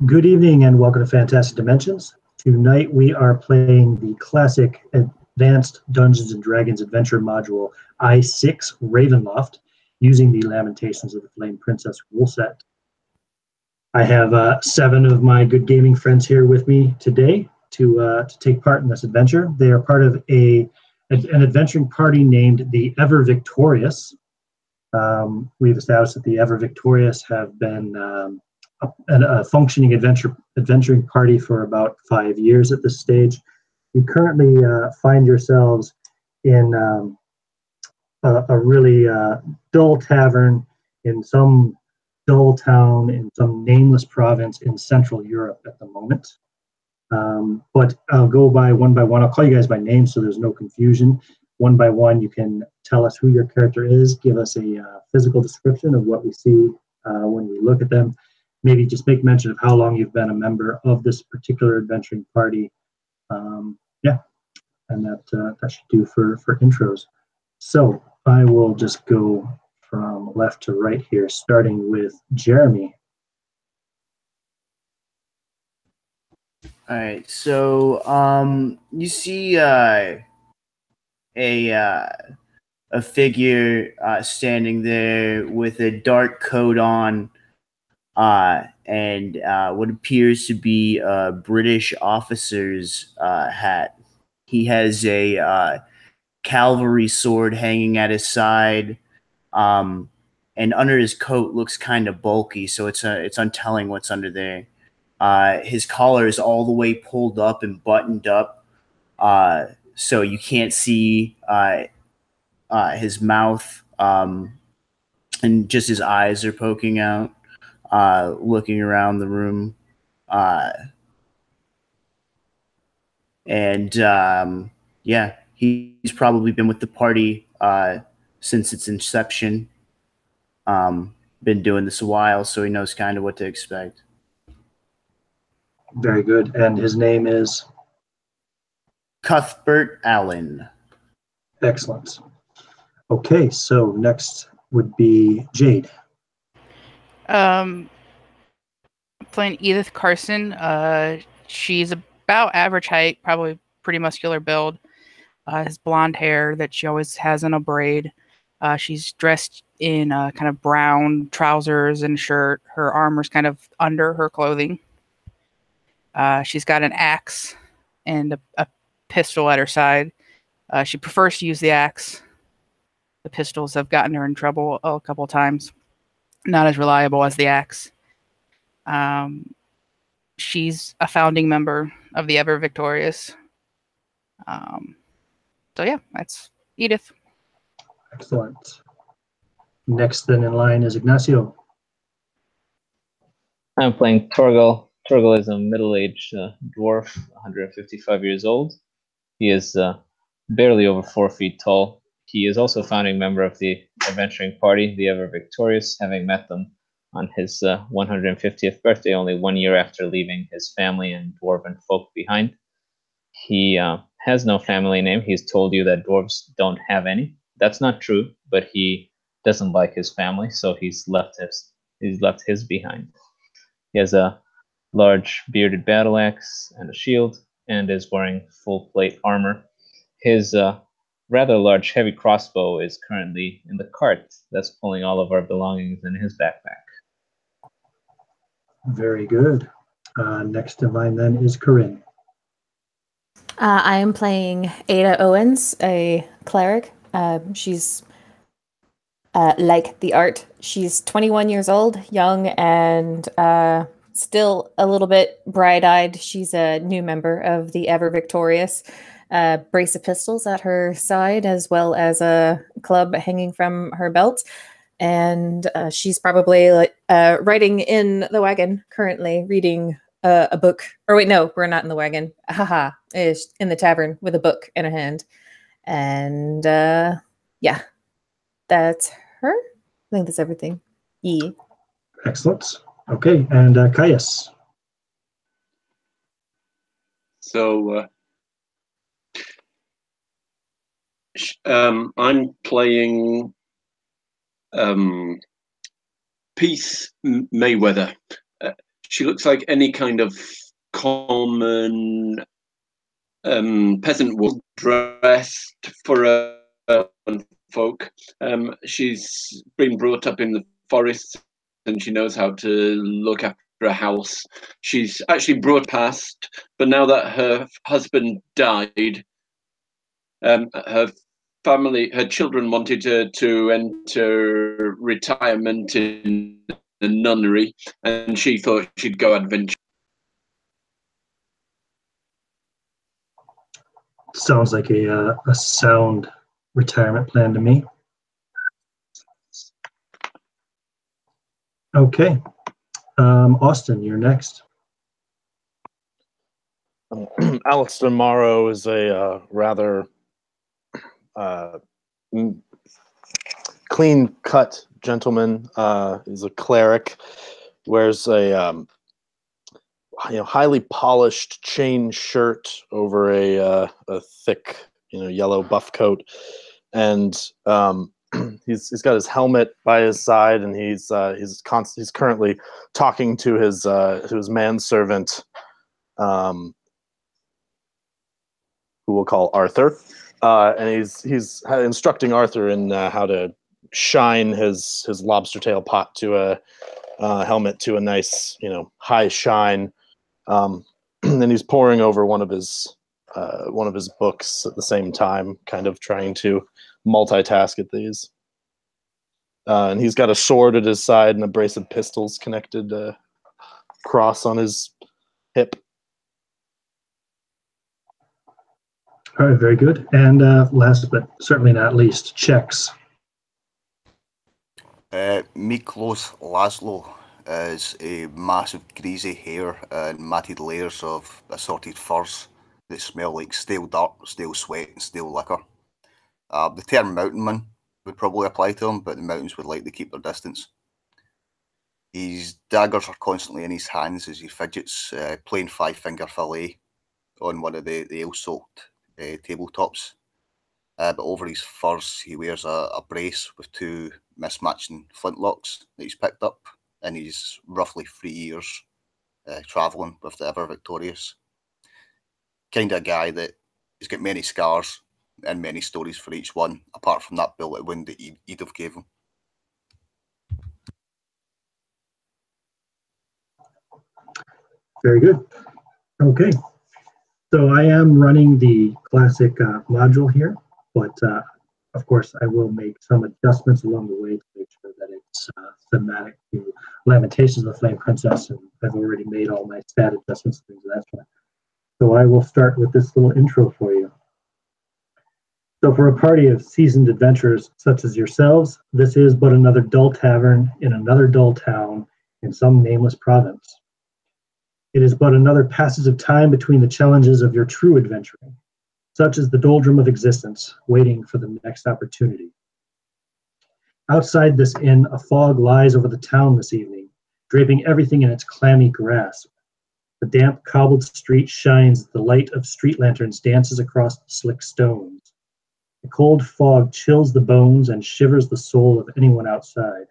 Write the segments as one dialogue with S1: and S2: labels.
S1: Good evening and welcome to Fantastic Dimensions. Tonight we are playing the classic Advanced Dungeons and Dragons Adventure module I6 Ravenloft using the Lamentations of the Flame Princess rule set. I have 7 of my good gaming friends here with me today to take part in this adventure. They are part of an adventuring party named the Ever Victorious. We've established that the Ever Victorious have been a functioning adventuring party for about 5 years at this stage. You currently find yourselves in a really dull tavern in some dull town in some nameless province in Central Europe at the moment. But I'll go by one. I'll call you guys by name so there's no confusion. One by one, you can tell us who your character is, give us a physical description of what we see when we look at them. Maybe just make mention of how long you've been a member of this particular adventuring party. And that should do for intros. So I will just go from left to right here, starting with Jeremy.
S2: All right, so you see a figure standing there with a dark coat on. And what appears to be a British officer's hat. He has a cavalry sword hanging at his side, and under his coat looks kind of bulky, so it's untelling what's under there. His collar is all the way pulled up and buttoned up, so you can't see his mouth, and just his eyes are poking out. Looking around the room, he's probably been with the party since its inception. Been doing this a while, so he knows kind of what to expect.
S1: Very good. And his name is?
S2: Cuthbert Allen.
S1: Excellent. Okay, so next would be Jade.
S3: Playing Edith Carson. She's about average height, probably pretty muscular build. Has blonde hair that she always has in a braid. She's dressed in kind of brown trousers and shirt. Her armor's kind of under her clothing. She's got an axe and a pistol at her side. She prefers to use the axe. The pistols have gotten her in trouble a couple times. Not as reliable as the axe. She's a founding member of the Ever Victorious. So yeah, that's Edith.
S1: Excellent. Next then in line is Ignacio.
S4: I'm playing Torgall. Torgall is a middle-aged dwarf, 155 years old. He is barely over 4 feet tall. He is also a founding member of the adventuring party, the Ever Victorious, having met them on his 150th birthday, only 1 year after leaving his family and dwarven folk behind. He has no family name. He's told you that dwarves don't have any. That's not true, but he doesn't like his family, so he's left his behind. He has a large bearded battle axe and a shield, and is wearing full plate armor. His rather large heavy crossbow is currently in the cart that's pulling all of our belongings in his backpack.
S1: Very good. Next in line then is Corinne.
S5: I am playing Ada Owens, a cleric. She's like the art. She's 21 years old, young, and still a little bit bright-eyed. She's a new member of the Ever Victorious. Brace of pistols at her side, as well as a club hanging from her belt. And she's probably riding in the wagon currently, reading a book. Or wait, no, we're not in the wagon. Haha, is in the tavern with a book in her hand. And yeah, that's her. I think that's everything. Yeah.
S1: Excellent. Okay, and Caius.
S6: So I'm playing Peace Mayweather. she looks like any kind of common peasant woman dressed for a folk. She's been brought up in the forests and she knows how to look after a house. She's actually brought past, but now that her husband died, her family, her children wanted her to enter retirement in a nunnery, and she thought she'd go adventure.
S1: Sounds like a sound retirement plan to me. Okay. Austin, you're next.
S7: Alistair Morrow is a rather clean-cut gentleman. He's a cleric, wears a highly polished chain shirt over a thick yellow buff coat, and he's got his helmet by his side, and he's currently talking to his manservant, who we'll call Arthur, and he's instructing Arthur in how to shine his lobster tail pot to a helmet to a nice high shine. And he's poring over one of his books at the same time, kind of trying to multitask at these. And he's got a sword at his side and a brace of pistols connected cross on his hip.
S1: All right, very good. And last but certainly not least, checks.
S8: Miklos Laszlo is a massive greasy hair and matted layers of assorted furs that smell like stale dirt, stale sweat, and stale liquor. The term mountain man would probably apply to him, but the mountains would like to keep their distance. His daggers are constantly in his hands as he fidgets, playing five-finger fillet on one of the ale-soaked tabletops. But over his furs, he wears a brace with two mismatching flintlocks that he's picked up in his roughly 3 years travelling with the Ever Victorious. Kind of a guy that has got many scars and many stories for each one, apart from that bullet wound that Edith gave him.
S1: Very good. Okay. So I am running the classic module here, but of course I will make some adjustments along the way to make sure that it's thematic to Lamentations of the Flame Princess, and I've already made all my stat adjustments and things of that sort. So I will start with this little intro for you. So for a party of seasoned adventurers such as yourselves, this is but another dull tavern in another dull town in some nameless province. It is but another passage of time between the challenges of your true adventuring. Such is the doldrum of existence, waiting for the next opportunity. Outside this inn, a fog lies over the town this evening, draping everything in its clammy grasp. The damp, cobbled street shines as the light of street lanterns dances across the slick stones. The cold fog chills the bones and shivers the soul of anyone outside.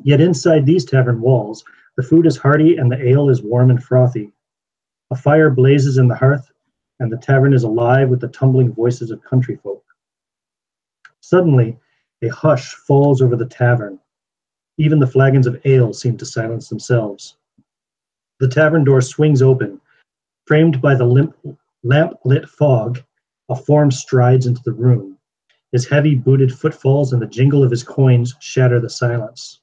S1: Yet inside these tavern walls, the food is hearty and the ale is warm and frothy. A fire blazes in the hearth, and the tavern is alive with the tumbling voices of country folk. Suddenly, a hush falls over the tavern. Even the flagons of ale seem to silence themselves. The tavern door swings open. Framed by the lamp-lit fog, a form strides into the room. His heavy booted footfalls and the jingle of his coins shatter the silence.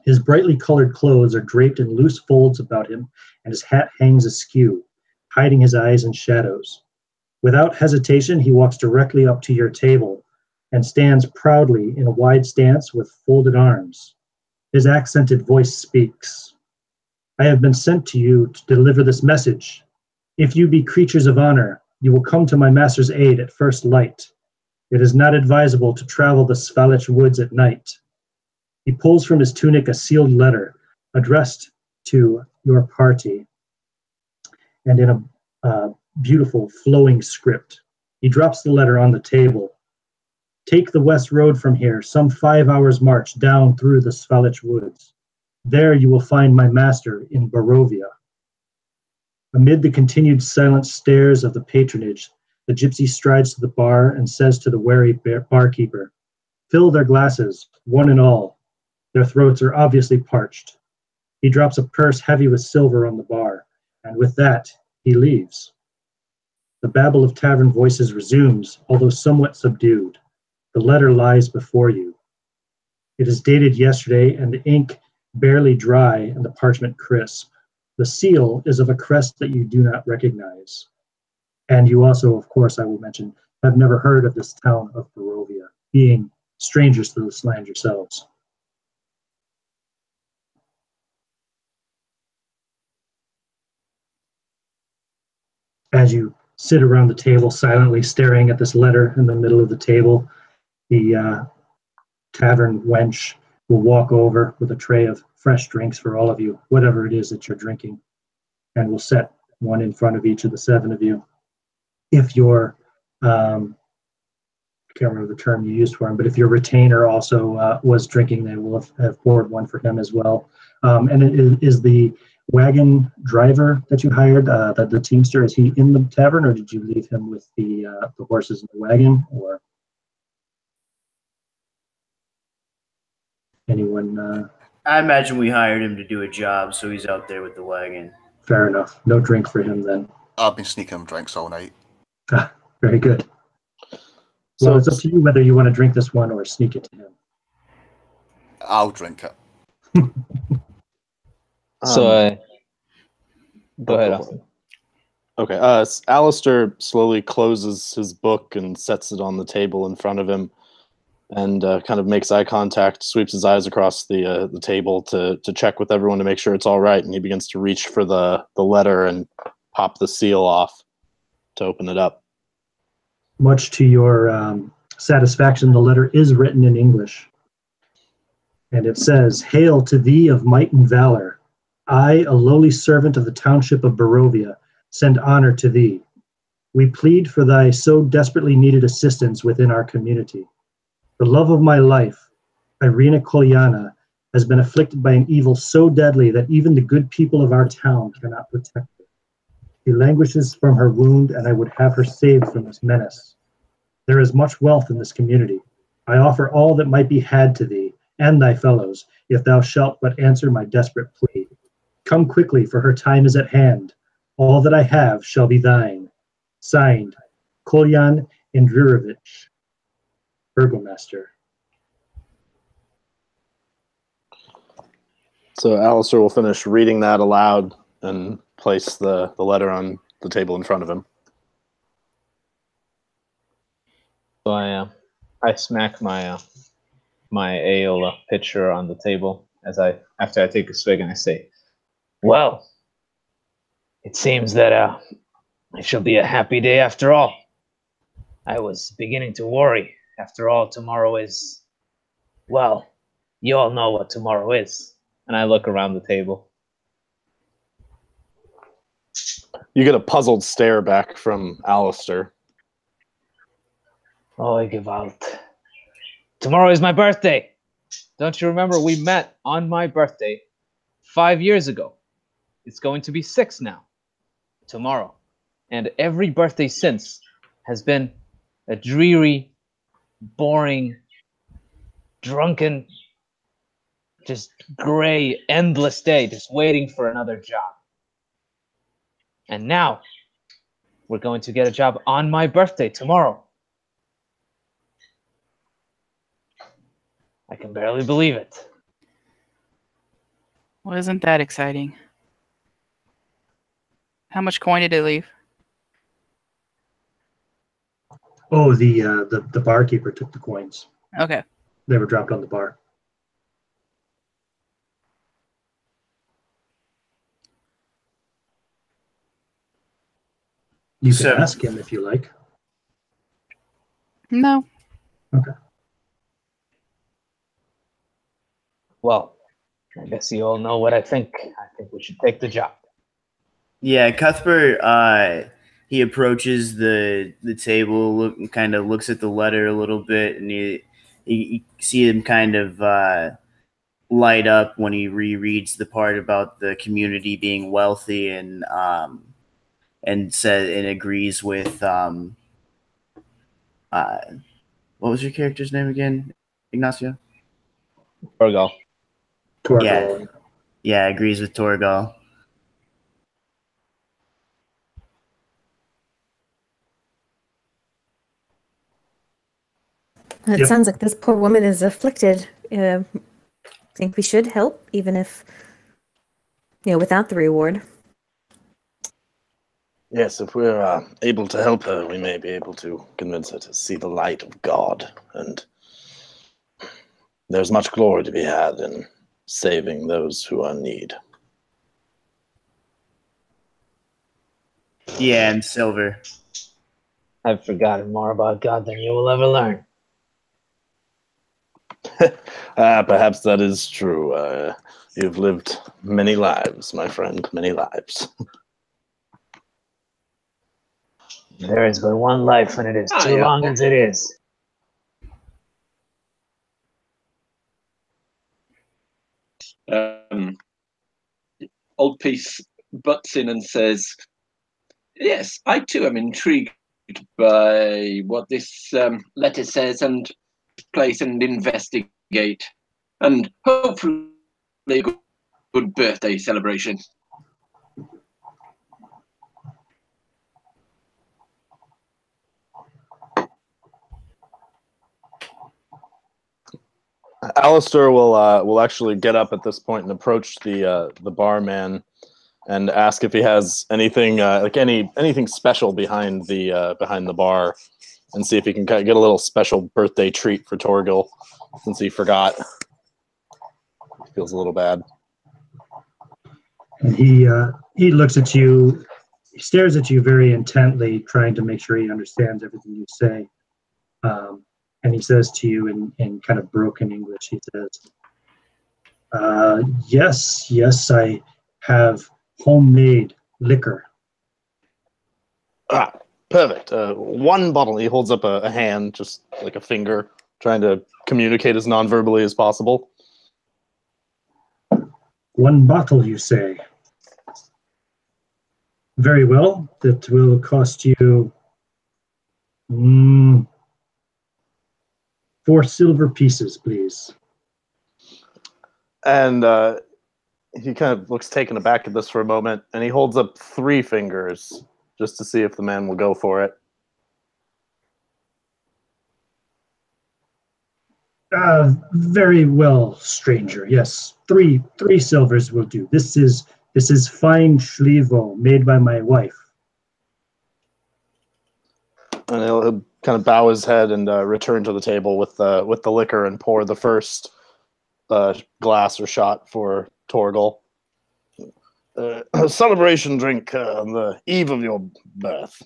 S1: His brightly colored clothes are draped in loose folds about him, and his hat hangs askew, hiding his eyes in shadows. Without hesitation, he walks directly up to your table and stands proudly in a wide stance with folded arms. His accented voice speaks. I have been sent to you to deliver this message. If you be creatures of honor, you will come to my master's aid at first light. It is not advisable to travel the Svalich woods at night. He pulls from his tunic a sealed letter addressed to your party, and in a beautiful flowing script. He drops the letter on the table. Take the west road from here, some 5 hours march down through the Svalich woods. There you will find my master in Barovia. Amid the continued silent stares of the patronage, the gypsy strides to the bar and says to the wary barkeeper, "Fill their glasses, one and all. Their throats are obviously parched." He drops a purse heavy with silver on the bar, and with that, he leaves. The babble of tavern voices resumes, although somewhat subdued. The letter lies before you. It is dated yesterday, and the ink barely dry and the parchment crisp. The seal is of a crest that you do not recognize. And you also, of course, I will mention, have never heard of this town of Barovia, being strangers to this land yourselves. As you sit around the table silently staring at this letter in the middle of the table, the tavern wench will walk over with a tray of fresh drinks for all of you, whatever it is that you're drinking, and will set one in front of each of the seven of you. If your, I can't remember the term you used for him, but if your retainer also was drinking, they will have poured one for him as well. And it is the wagon driver that you hired, the teamster, is he in the tavern, or did you leave him with the horses in the wagon, or anyone?
S2: I imagine we hired him to do a job, so he's out there with the wagon.
S1: Fair enough. No drink for him then.
S8: I've been sneaking him drinks all night.
S1: Ah, very good.
S7: So
S1: Well, it's up to you whether you want to drink this one or sneak it to him.
S8: I'll drink it.
S4: So go ahead, Austin.
S7: Okay. Alistair slowly closes his book and sets it on the table in front of him, and kind of makes eye contact, sweeps his eyes across the table to check with everyone to make sure it's all right, and he begins to reach for the letter and pop the seal off to open it up.
S1: Much to your satisfaction, the letter is written in English. And it says, "Hail to thee of might and valor. I, a lowly servant of the township of Barovia, send honor to thee. We plead for thy so desperately needed assistance within our community. The love of my life, Irina Kolyana, has been afflicted by an evil so deadly that even the good people of our town cannot protect her. She languishes from her wound, and I would have her saved from this menace. There is much wealth in this community. I offer all that might be had to thee and thy fellows, if thou shalt but answer my desperate plea. Come quickly, for her time is at hand. All that I have shall be thine. Signed, Kolyan Andrirovich, Burgomaster."
S7: So Alistair will finish reading that aloud and place the letter on the table in front of him.
S4: So I smack my my ale pitcher on the table after I take a swig, and I say, "Well, it seems that it shall be a happy day after all. I was beginning to worry. After all, tomorrow is, well, you all know what tomorrow is." And I look around the table.
S7: You get a puzzled stare back from Alistair.
S4: "Oh, Gewalt. Tomorrow is my birthday. Don't you remember we met on my birthday 5 years ago? It's going to be 6 now, tomorrow. And every birthday since has been a dreary, boring, drunken, just gray, endless day, just waiting for another job. And now, we're going to get a job on my birthday tomorrow. I can barely believe it."
S3: Well, isn't that exciting? How much coin did it leave?
S1: Oh, the barkeeper took the coins.
S3: Okay.
S1: They were dropped on the bar. You can
S2: So-
S1: ask him if you like.
S3: No.
S1: Okay.
S4: Well, I guess you all know what I think. I think we should take the job.
S2: Yeah, Cuthbert, he approaches the table, kind of looks at the letter a little bit, and you see him kind of light up when he rereads the part about the community being wealthy and agrees with what was your character's name again, Ignacio?
S4: Torgall.
S1: Torgall.
S2: Yeah, agrees with Torgall.
S5: It
S1: Yep.
S5: sounds like this poor woman is afflicted. Think we should help, even if, without the reward.
S7: Yes, if we're able to help her, we may be able to convince her to see the light of God. And there's much glory to be had in saving those who are in need.
S2: Yeah, and Silver.
S4: I've forgotten more about God than you will ever learn.
S7: Perhaps that is true. You've lived many lives, my friend, many lives.
S4: There is but one life, and it is too long as it is.
S6: Old Peace butts in and says, yes, I too am intrigued by what this letter says and place and investigate. And hopefully a good birthday celebration.
S7: Alistair will actually get up at this point and approach the barman and ask if he has anything anything special behind the bar, and see if he can get a little special birthday treat for Torgall since he forgot. Feels a little bad.
S1: And he looks at you, he stares at you very intently, trying to make sure he understands everything you say. And he says to you in kind of broken English, he says, yes, I have homemade liquor.
S7: Ah, perfect. One bottle. He holds up a hand, just like a finger, trying to communicate as non-verbally as possible.
S1: One bottle, you say? Very well. That will cost you 4 silver pieces, please.
S7: And he kind of looks taken aback at this for a moment, and he holds up 3 fingers just to see if the man will go for it.
S1: Very well, stranger. Yes, three silvers will do. This is fine Schlevo made by my wife.
S7: And he'll kind of bow his head and return to the table with the liquor and pour the first glass or shot for Torgall. A celebration drink on the eve of your birth.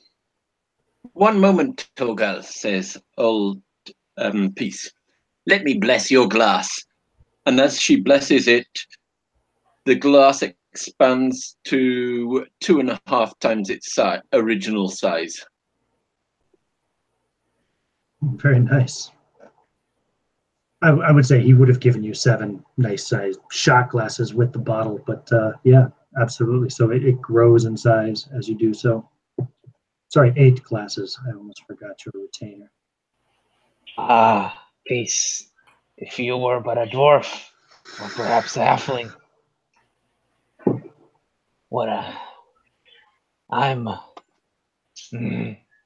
S6: One moment, Torgall, says Old Peace. Let me bless your glass. And as she blesses it, the glass expands to 2.5 times its original size.
S1: Very nice. I would say he would have given you 7 nice sized shot glasses with the bottle, but yeah, absolutely. So it grows in size as you do so. Sorry, 8 glasses. I almost forgot your retainer.
S4: Ah, Peace. If you were but a dwarf, or perhaps a halfling.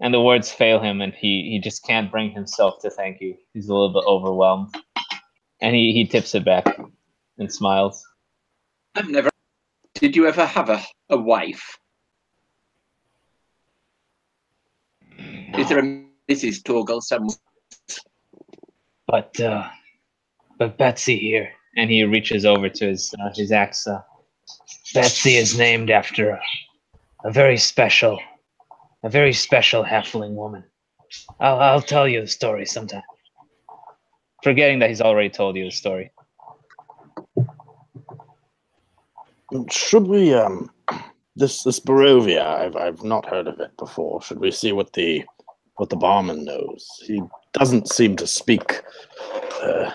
S4: And the words fail him, and he just can't bring himself to thank you. He's a little bit overwhelmed. And he tips it back and smiles.
S6: Did you ever have a wife?
S4: No.
S6: Is there a Mrs. Torgall somewhere?
S4: But Betsy here, and he reaches over to his axe. Betsy is named after a very special halfling woman. I'll tell you the story sometime. Forgetting that he's already told you the story.
S7: Should we this Barovia? I've not heard of it before. Should we see what the barman knows? He doesn't seem to speak the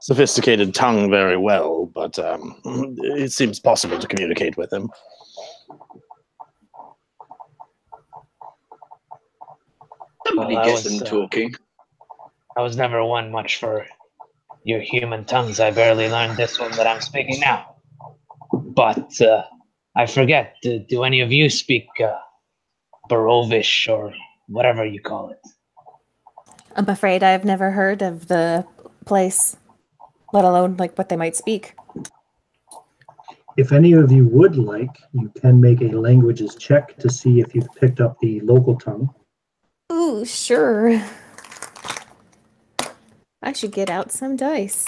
S7: sophisticated tongue very well, but it seems possible to communicate with him.
S6: Somebody
S9: Well,
S6: gets them talking.
S9: I was never one much for your human tongues. I barely learned this one that I'm speaking now. But I forget, do any of you speak Barovish or whatever you call it?
S5: I'm afraid I've never heard of the place, let alone like what they might speak.
S1: If any of you would like, you can make a languages check to see if you've picked up the local tongue.
S5: Ooh, sure. I should get out some dice.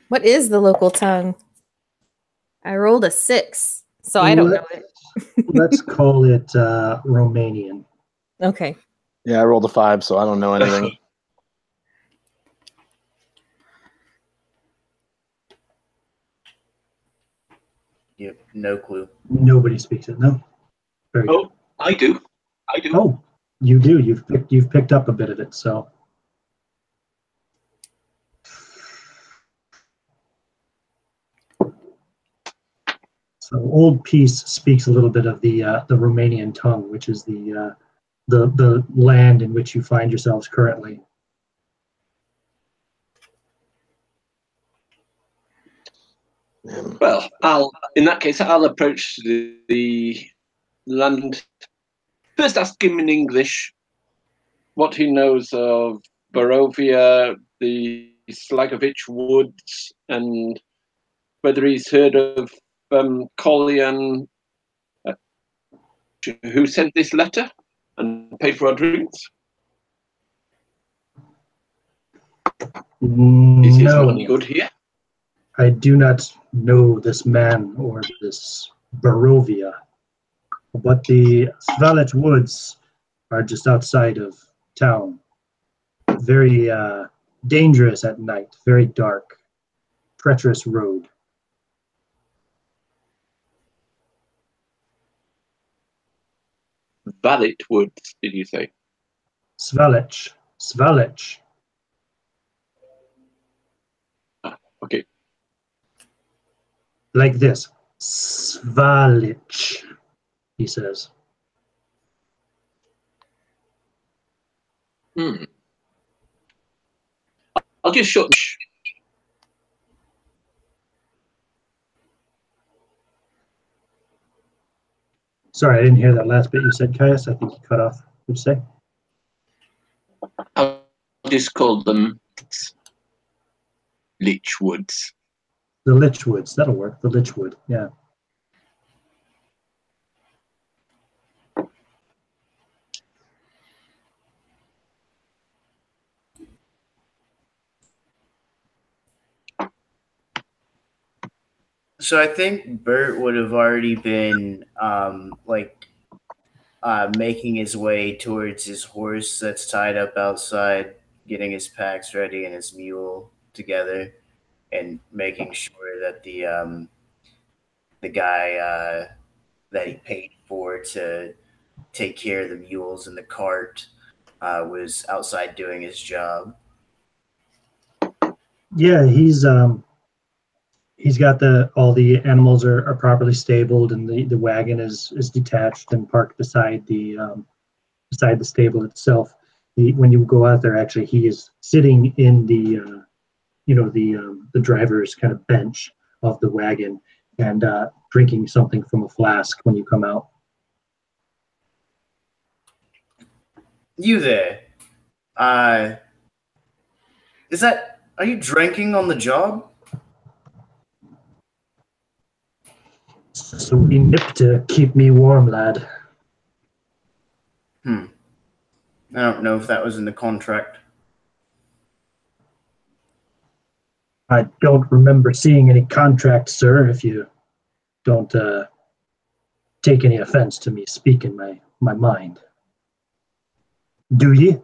S5: What is the local tongue? I rolled a 6, so I don't know it.
S1: Let's call it Romanian.
S5: Okay.
S7: Yeah, I rolled a 5, so I don't know anything.
S2: Yep, no clue.
S1: Nobody speaks it, no? Very good.
S6: Oh, I do.
S1: Oh, you do. You've picked up a bit of it, so. So Old Peace speaks a little bit of the Romanian tongue, which is the land in which you find yourselves currently.
S6: Well, in that case, I'll approach the land. First, ask him in English what he knows of Barovia, the Slagovich Woods, and whether he's heard of Collian, who sent this letter and paid for our drinks. Is his money good here?
S1: I do not know this man or this Barovia, but the Svalich Woods are just outside of town. Very dangerous at night, very dark, treacherous road.
S6: Valit Woods, did you say?
S1: Svalich. Svalich.
S6: Okay.
S1: Like this. Svalich, he says.
S6: I'll just shut.
S1: Sorry, I didn't hear that last bit you said, Caius. I think you cut off. What'd you say?
S6: I'll just call them Lich Woods.
S1: The Lich Woods. That'll work. The Lich Wood. Yeah.
S2: So I think Bert would have already been making his way towards his horse that's tied up outside, getting his packs ready and his mule together, and making sure that the guy that he paid for to take care of the mules and the cart was outside doing his job.
S1: Yeah, he's got all the animals are properly stabled, and the wagon is detached and parked beside the stable itself. When you go out there, actually, he is sitting in the driver's kind of bench of the wagon and drinking something from a flask when you come out.
S2: You there? Are you drinking on the job?
S1: So we nip to keep me warm, lad.
S2: I don't know if that was in the contract.
S1: I don't remember seeing any contract, sir, if you don't take any offense to me speaking my mind. Do ye?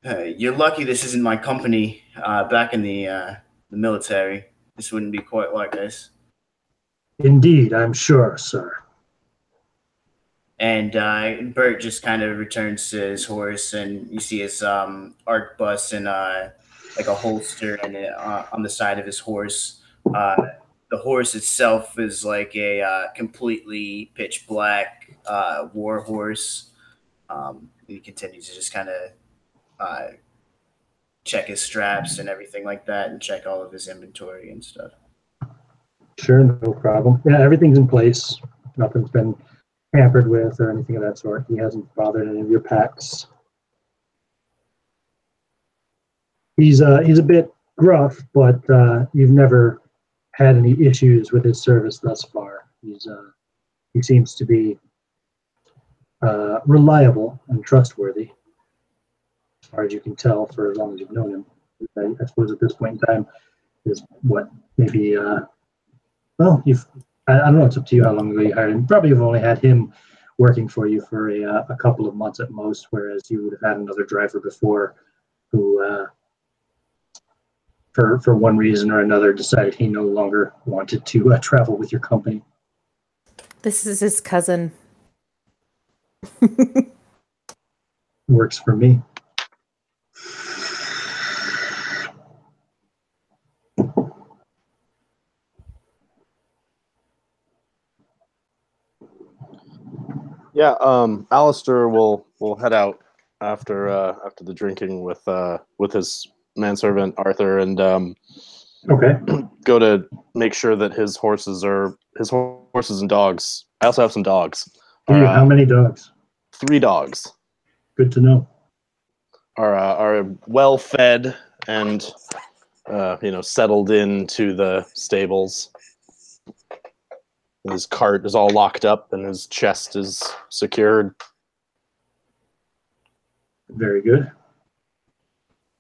S2: You're lucky this isn't my company back in the military. This wouldn't be quite like this.
S1: Indeed, I'm sure, sir.
S2: And Bert just kind of returns to his horse, and you see his arquebus and like a holster and on the side of his horse. The horse itself is like a completely pitch black war horse. He continues to just kind of check his straps and everything like that, and check all of his inventory and stuff.
S1: Sure, no problem. Yeah, everything's in place. Nothing's been tampered with or anything of that sort. He hasn't bothered any of your packs. He's a bit gruff, but you've never had any issues with his service thus far. He seems to be reliable and trustworthy, as far as you can tell for as long as you've known him. I suppose at this point in time is what maybe well, I don't know, it's up to you how long ago you hired him. Probably you've only had him working for you for a couple of months at most, whereas you would have had another driver before who, for one reason or another, decided he no longer wanted to travel with your company.
S5: This is his cousin.
S1: Works for me.
S7: Yeah, Alistair will head out after the drinking with his manservant Arthur, and
S1: Okay.
S7: go to make sure that his horses and dogs. I also have some dogs.
S1: How many dogs?
S7: 3 dogs.
S1: Good to know.
S7: Are well fed and settled into the stables. His cart is all locked up and his chest is secured.
S1: Very good.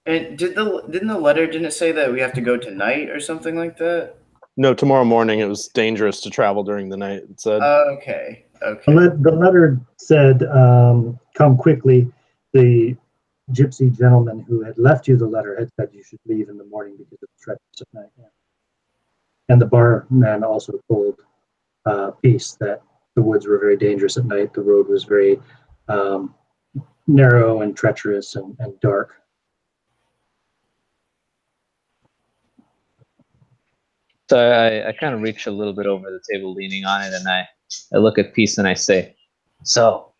S2: And didn't the letter say that we have to go tonight or something like that?
S7: No, tomorrow morning. It was dangerous to travel during the night, it said.
S2: Okay.
S1: The letter said, come quickly. The gypsy gentleman who had left you the letter had said you should leave in the morning because it's treacherous at night. Yeah. And the barman also told Peace that the woods were very dangerous at night. The road was very narrow and treacherous and dark.
S4: So I kind of reach a little bit over the table, leaning on it, and I look at Peace and I say,
S9: So,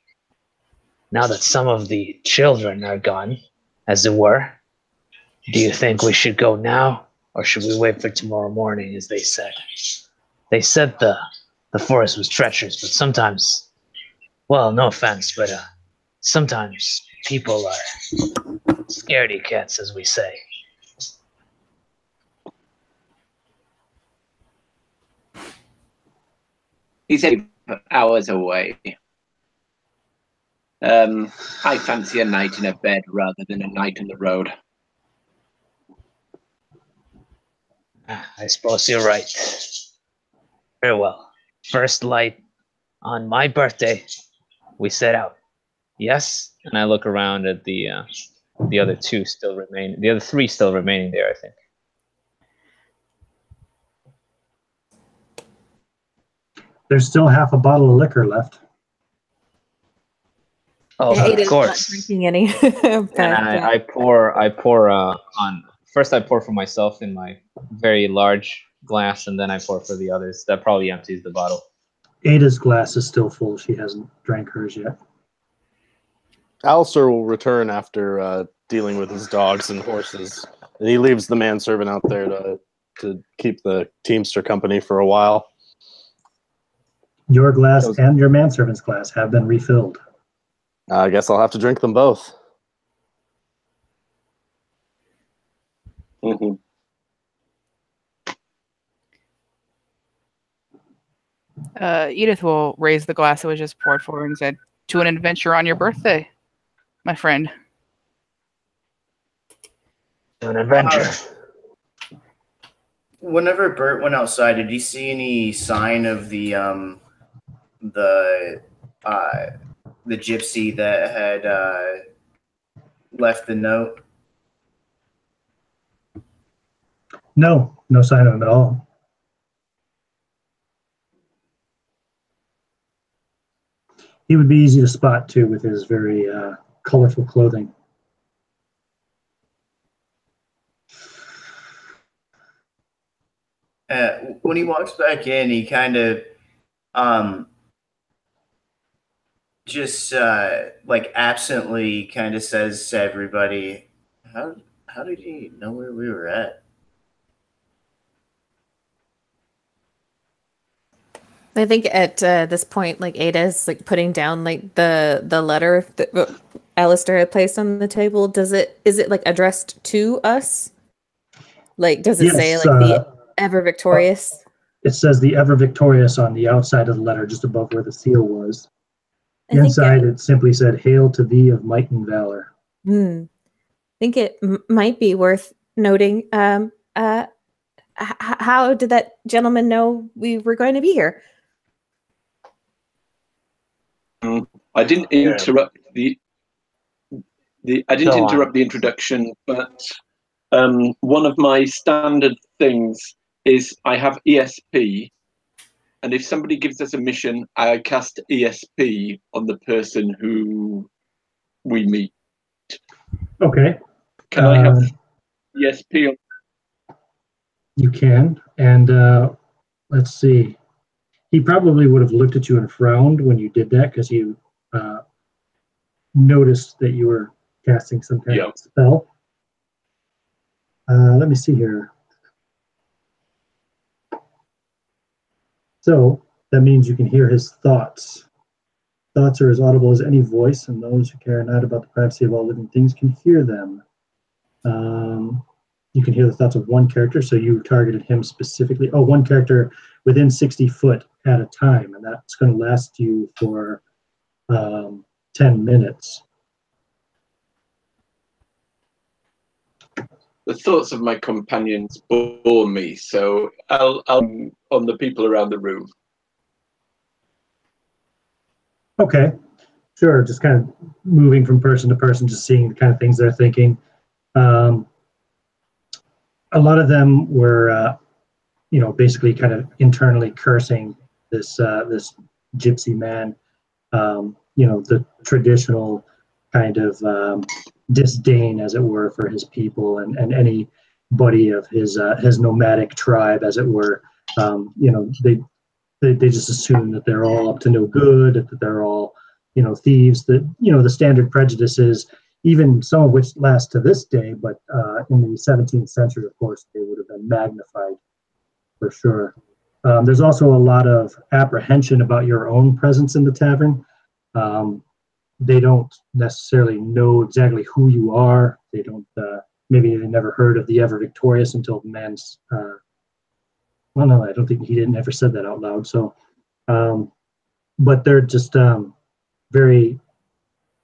S9: now that some of the children are gone, as it were, do you think we should go now, or should we wait for tomorrow morning, as they said? They said the forest was treacherous, but sometimes, well, no offense, but sometimes people are scaredy cats, as we say.
S6: He said hours away. I fancy a night in a bed rather than a night on the road.
S9: I suppose you're right. Very well. First light on my birthday, we set out. Yes?
S4: and I look around at the other 2 still remain, the other 3 still remaining there, I think.
S1: There's still half a bottle of liquor left.
S9: Oh,
S5: Yeah,
S9: of
S5: Ada's
S9: course.
S5: not drinking any.
S4: And I pour on. First, I pour for myself in my very large glass, and then I pour for the others. That probably empties the bottle.
S1: Ada's glass is still full. She hasn't drank hers yet.
S7: Alistair will return after dealing with his dogs and horses, and he leaves the manservant out there to keep the teamster company for a while.
S1: Your glass and your manservant's glass have been refilled.
S7: I guess I'll have to drink them both.
S6: Mm-hmm.
S3: Edith will raise the glass that was just poured for her and said, "To an adventure on your birthday, my friend."
S9: To an adventure.
S2: Whenever Bert went outside, did he see any sign of the gypsy that had left the note?
S1: No sign of him at all. He would be easy to spot too with his very colorful clothing.
S2: When he walks back in, he kind of just like absently kind of says to everybody, how did he know where we were at?
S5: I think at this point, like Ada's like putting down like the letter that Alistair had placed on the table. Is it like addressed to us? Like, does it say like the ever victorious?
S1: It says the ever victorious on the outside of the letter, just above where the seal was. Inside, it simply said, "Hail to thee of might and valor."
S5: I think it might be worth noting. How did that gentleman know we were going to be here?
S6: I didn't interrupt the introduction, but one of my standard things is I have ESP, and if somebody gives us a mission, I cast ESP on the person who we meet.
S1: Okay.
S6: Can I have ESP on?
S1: You can, and let's see. He probably would have looked at you and frowned when you did that because he noticed that you were casting some kind of spell. Let me see here. So that means you can hear his thoughts. Thoughts are as audible as any voice, and those who care not about the privacy of all living things can hear them. You can hear the thoughts of one character, so you targeted him specifically. Oh, one character within 60 foot at a time, and that's going to last you for 10 minutes.
S6: The thoughts of my companions bore me, so I'll on the people around the room.
S1: Okay, sure. Just kind of moving from person to person, just seeing the kind of things they're thinking. A lot of them were, basically kind of internally cursing this gypsy man. The traditional kind of disdain, as it were, for his people and anybody of his nomadic tribe, as it were. They just assume that they're all up to no good, that they're all, thieves, that, the standard prejudices, even some of which last to this day, but in the 17th century, of course, they would have been magnified for sure. There's also a lot of apprehension about your own presence in the tavern. They don't necessarily know exactly who you are. They don't, maybe they never heard of the Ever Victorious until the man's, well, no, I don't think he didn't ever said that out loud. So, but they're just very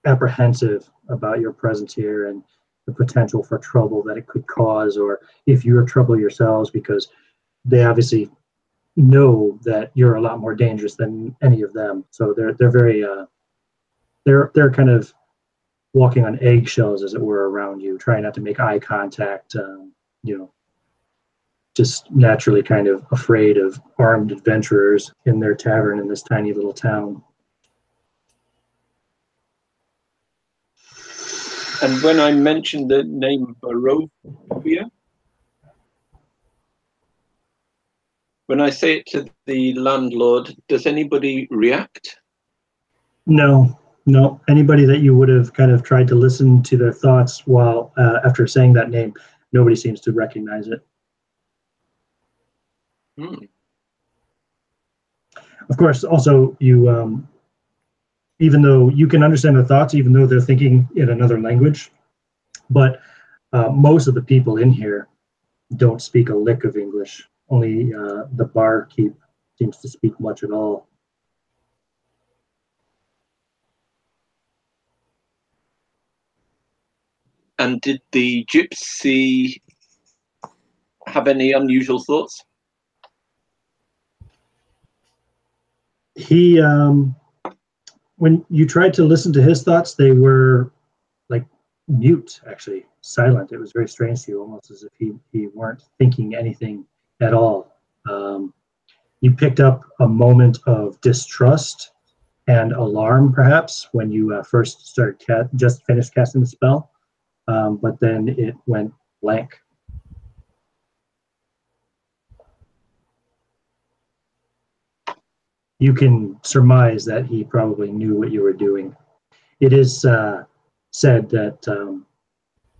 S1: apprehensive about your presence here and the potential for trouble that it could cause, or if you're trouble yourselves, because they obviously know that you're a lot more dangerous than any of them. So they're very they're kind of walking on eggshells, as it were, around you, trying not to make eye contact. Just naturally kind of afraid of armed adventurers in their tavern in this tiny little town.
S6: And when I mentioned the name Barovia, when I say it to the landlord, does anybody react?
S1: No. Anybody that you would have kind of tried to listen to their thoughts while after saying that name, nobody seems to recognize it. Of course, also you, even though you can understand their thoughts, even though they're thinking in another language, but most of the people in here don't speak a lick of English. Only the barkeep seems to speak much at all.
S6: And did the gypsy have any unusual thoughts?
S1: He, when you tried to listen to his thoughts, they were like mute, actually, silent. It was very strange to you, almost as if he weren't thinking anything at all. You picked up a moment of distrust and alarm, perhaps, when you first started just finished casting the spell, but then it went blank. You can surmise that he probably knew what you were doing. It is said that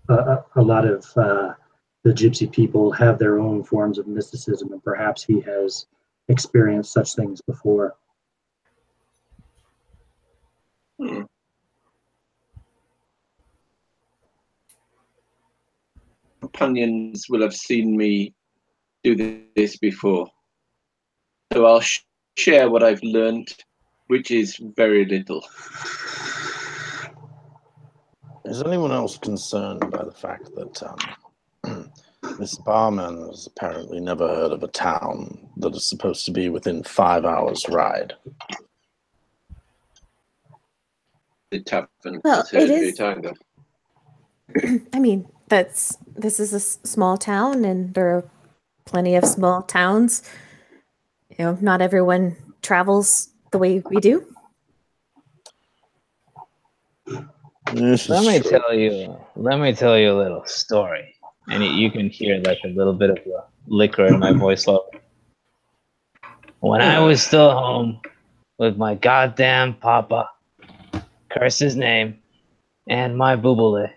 S1: a lot of the gypsy people have their own forms of mysticism, and perhaps he has experienced such things before.
S6: Companions will have seen me do this before, so I'll share what I've learned, which is very little.
S7: Is anyone else concerned by the fact that this barman has apparently never heard of a town that is supposed to be within 5 hours' ride?
S6: The tavern.
S5: Well, it is.
S6: Either.
S5: I mean, this is a small town, and there are plenty of small towns. You know, not everyone travels the way we do.
S4: Let me tell you a little story, and you can hear like a little bit of the liquor in my voice level. When I was still home with my goddamn papa, curse his name, and my boobole,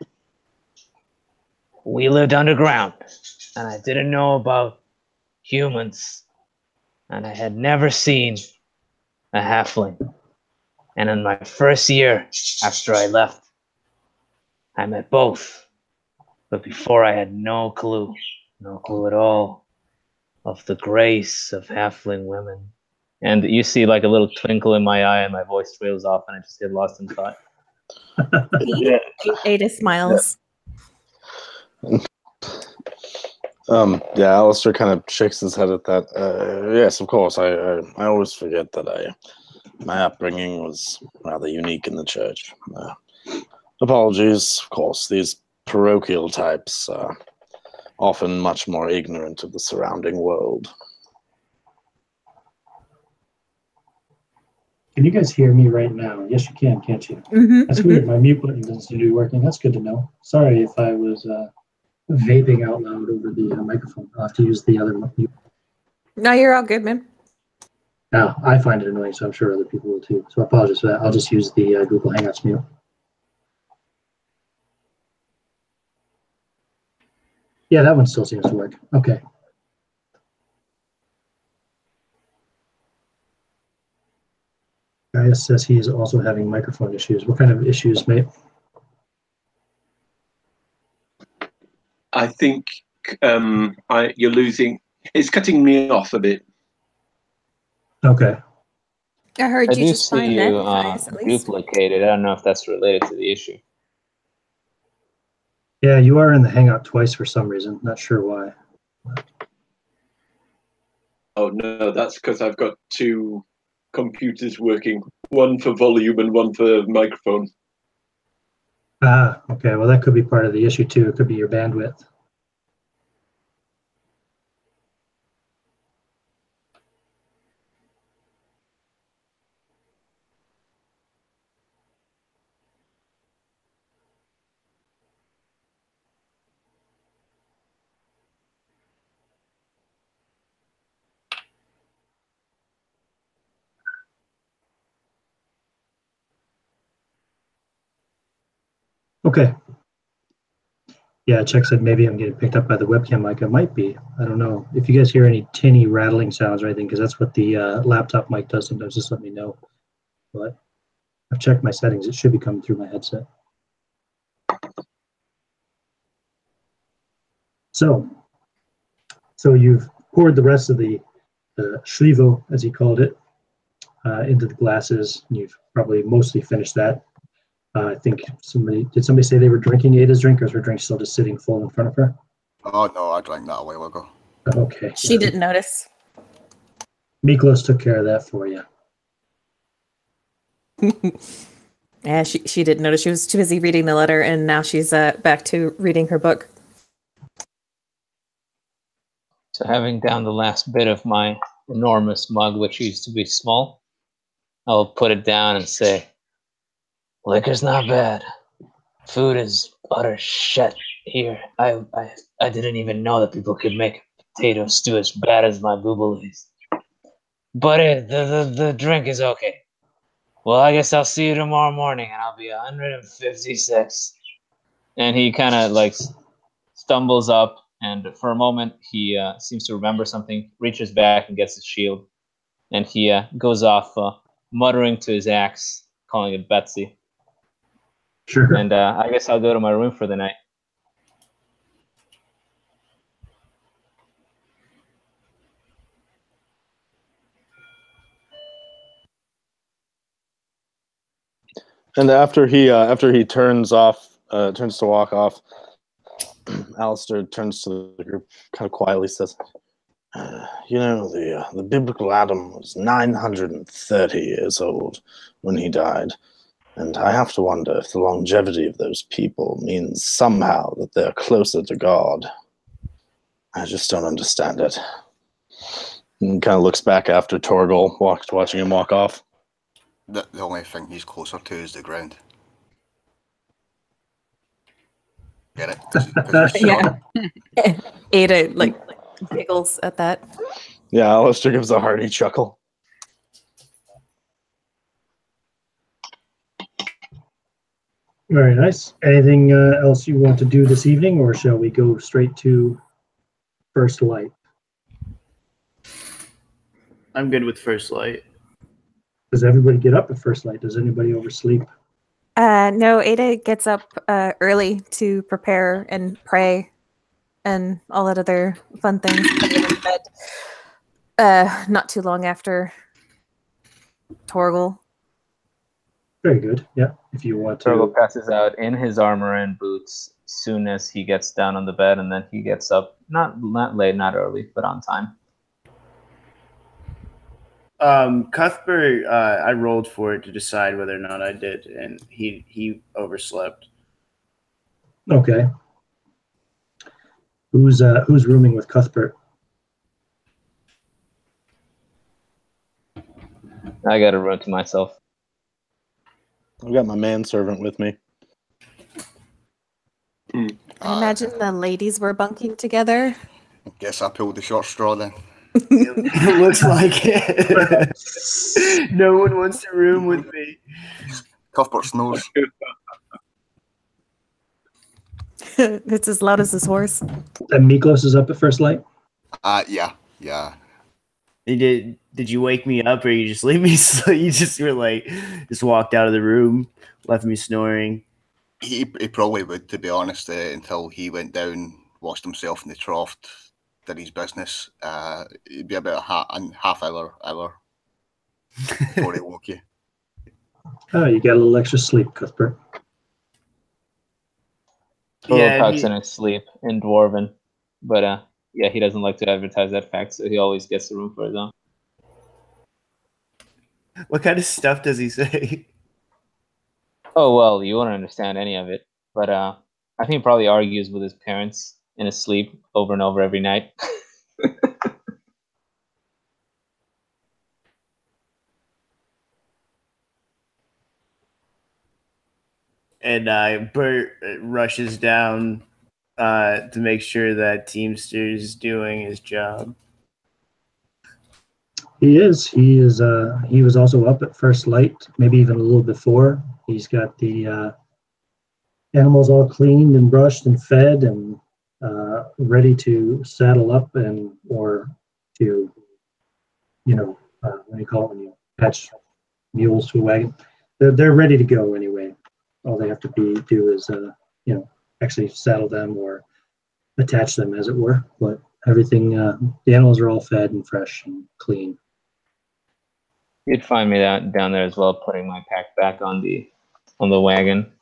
S4: we lived underground, and I didn't know about humans, and I had never seen a halfling. And in my first year after I left, I met both. But before, I had no clue at all of the grace of halfling women. And you see like a little twinkle in my eye, and my voice trails off, and I just get lost in thought.
S7: Yeah.
S5: Ada smiles.
S7: Yeah, Alistair kind of shakes his head at that. Yes, of course. I always forget that my upbringing was rather unique in the church. Apologies, of course. These parochial types are often much more ignorant of the surrounding world.
S1: Can you guys hear me right now? Yes, you can, can't you?
S5: Mm-hmm,
S1: That's weird. My mute button doesn't seem to be working. That's good to know. Sorry if I was vaping out loud over the microphone. I'll have to use the other mute.
S5: No, you're all good, man.
S1: Now, I find it annoying, so I'm sure other people will too. So I apologize for that. I'll just use the Google Hangouts mute. Yeah, that one still seems to work. Okay. Gaius says he is also having microphone issues. What kind of issues, mate?
S6: I think you're losing. It's cutting me off a bit.
S1: Okay.
S5: I heard you
S4: do
S5: just
S4: see
S5: find
S4: you
S5: that at least.
S4: duplicated. I don't know if that's related to the issue.
S1: Yeah, you are in the Hangout twice for some reason. Not sure why.
S6: Oh no, that's because I've got two computers working, one for volume and one for microphone.
S1: Ah, okay. Well, that could be part of the issue too. It could be your bandwidth. Okay. Yeah, Chuck said maybe I'm getting picked up by the webcam mic. I might be. I don't know. If you guys hear any tinny rattling sounds or anything, because that's what the laptop mic does sometimes, just let me know. But I've checked my settings. It should be coming through my headset. So you've poured the rest of the Schlivo, as he called it, into the glasses. You've probably mostly finished that. I think did somebody say they were drinking Ada's drink, or is her drink still just sitting full in front of her?
S8: Oh no, I drank that a while ago.
S1: Okay.
S5: She didn't notice.
S1: Miklos took care of that for you.
S5: Yeah, she didn't notice. She was too busy reading the letter, and now she's back to reading her book.
S4: So having down the last bit of my enormous mug, which used to be small,
S9: I'll put it down and say, liquor's not bad. Food is utter shit here. I didn't even know that people could make potato stew as bad as my booblies. But the drink is okay. Well, I guess I'll see you tomorrow morning, and I'll be 156.
S4: And he kind of like stumbles up, and for a moment he seems to remember something, reaches back and gets his shield, and he goes off muttering to his axe, calling it Betsy.
S1: Sure.
S4: And I guess I'll go to my room for the night.
S7: And after he turns to walk off, Alistair turns to the group, kind of quietly says, the biblical Adam was 930 years old when he died. And I have to wonder if the longevity of those people means somehow that they're closer to God. I just don't understand it. And kind of looks back after Torgall, watching him walk off.
S8: The only thing he's closer to is the ground. Get it? 'Cause he's short.
S5: Yeah. Ada like giggles at that.
S7: Yeah, Alistair gives a hearty chuckle.
S1: Very nice. Anything else you want to do this evening, or shall we go straight to first light?
S2: I'm good with first light.
S1: Does everybody get up at first light? Does anybody oversleep?
S5: No, Ada gets up early to prepare and pray and all that other fun things. And goes to bed, not too long after Torgall.
S4: Very good. Yeah. If you want to. Torgall passes out in his armor and boots soon as he gets down on the bed, and then he gets up not late, not early, but on time.
S2: Cuthbert, I rolled for it to decide whether or not I did, and he overslept.
S1: Okay. Who's rooming with Cuthbert?
S4: I got a room to myself.
S7: I've got my manservant with me.
S5: I imagine the ladies were bunking together.
S8: Guess I pulled the short straw then.
S2: It looks like it. No one wants to room with me.
S8: Cuthbert snores.
S5: It's as loud as his horse.
S1: And Miklos is up at first light?
S8: Yeah.
S2: Did you wake me up, or you just leave me? So you just were like, just walked out of the room, left me snoring.
S8: He probably would, to be honest, until he went down, washed himself in the trough, did his business. It'd be about a half hour before he woke you.
S1: Oh, you got a little extra sleep, Cuthbert.
S4: Torgall talks in his sleep in Dwarven, but yeah, he doesn't like to advertise that fact, so he always gets the room for his own.
S2: What kind of stuff does he say?
S4: Oh, well, you won't understand any of it, but I think he probably argues with his parents in his sleep over and over every night.
S2: And Bert rushes down to make sure that Teamster is doing his job.
S1: He is. He was also up at first light, maybe even a little before. He's got the animals all cleaned and brushed and fed and ready to saddle up or to, what do you call it when you attach mules to a wagon? They're ready to go anyway. All they have to do is, actually saddle them or attach them, as it were. But everything, the animals are all fed and fresh and clean.
S4: You'd find me down there as well, putting my pack back on the wagon.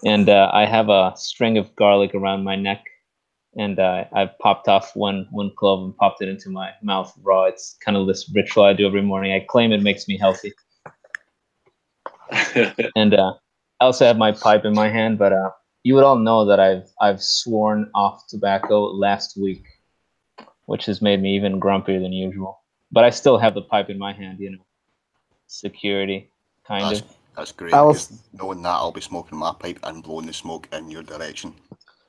S4: And I have a string of garlic around my neck, and I've popped off one clove and popped it into my mouth raw. It's kind of this ritual I do every morning. I claim it makes me healthy. And I also have my pipe in my hand, but you would all know that I've sworn off tobacco last week, which has made me even grumpier than usual. But I still have the pipe in my hand, security, kind of.
S8: That's great,
S7: Alice-
S8: because knowing that, I'll be smoking my pipe and blowing the smoke in your direction.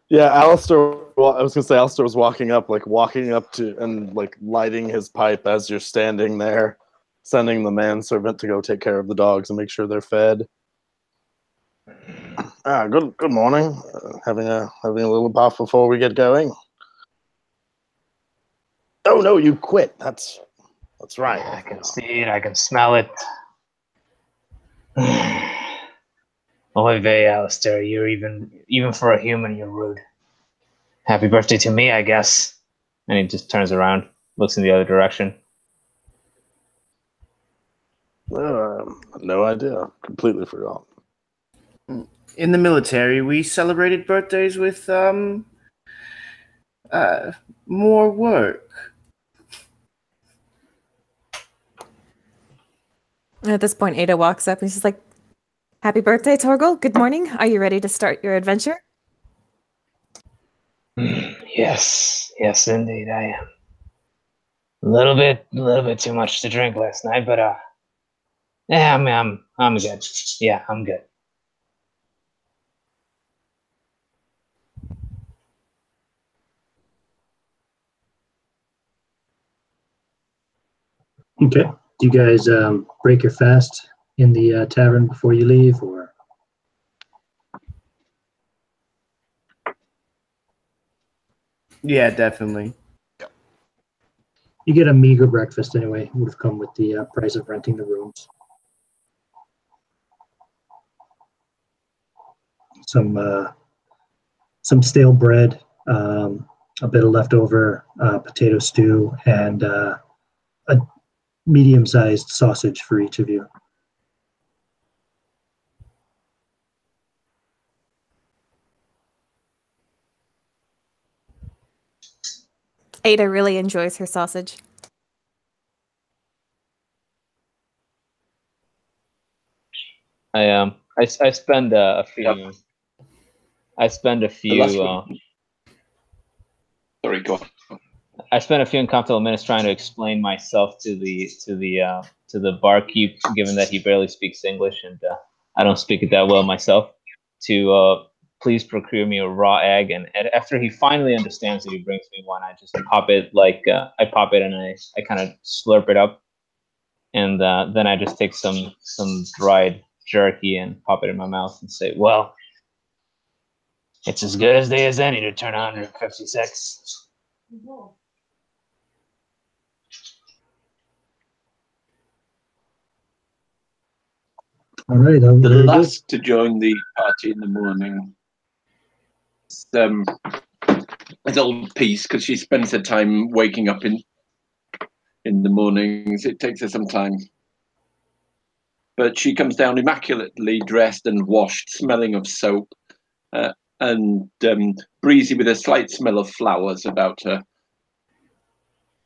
S7: Yeah, Alistair. Well, I was gonna say Alistair was walking up to and like lighting his pipe as you're standing there, sending the manservant to go take care of the dogs and make sure they're fed. Good morning. Having a little puff before we get going. Oh no, you quit. That's right.
S9: I can see it. I can smell it. Oy vey, Alistair. You're even for a human, you're rude. Happy birthday to me, I guess.
S4: And he just turns around, looks in the other direction.
S7: No idea. Completely forgot.
S2: In the military, we celebrated birthdays with more work.
S5: At this point, Ada walks up and she's like, "Happy birthday, Torgall. Good morning. Are you ready to start your adventure?"
S9: Yes, indeed, I am. A little bit too much to drink last night, but yeah, I'm good. Yeah, I'm good.
S1: Okay. Do you guys break your fast in the tavern before you leave, or?
S2: Yeah, definitely.
S1: You get a meager breakfast anyway. Would have come with the price of renting the rooms. Some stale bread, a bit of leftover potato stew, and a medium-sized sausage for each of you.
S5: Ada really enjoys her sausage.
S4: I spend a few.
S6: Yep.
S4: I spend a few.
S6: Sorry, go on.
S4: I spent a few uncomfortable minutes trying to explain myself to the barkeep, given that he barely speaks English and I don't speak it that well myself. To please procure me a raw egg, and after he finally understands it, he brings me one. I just pop it I pop it and I kind of slurp it up, and then I just take some dried jerky and pop it in my mouth and say,
S9: Well, it's as good as day as any to turn 156.
S1: All right.
S6: The
S1: very good.
S6: last to join the party in the morning is old Peace, because she spends her time waking up in the mornings. It takes her some time. But she comes down immaculately dressed and washed, smelling of soap, and breezy with a slight smell of flowers about her.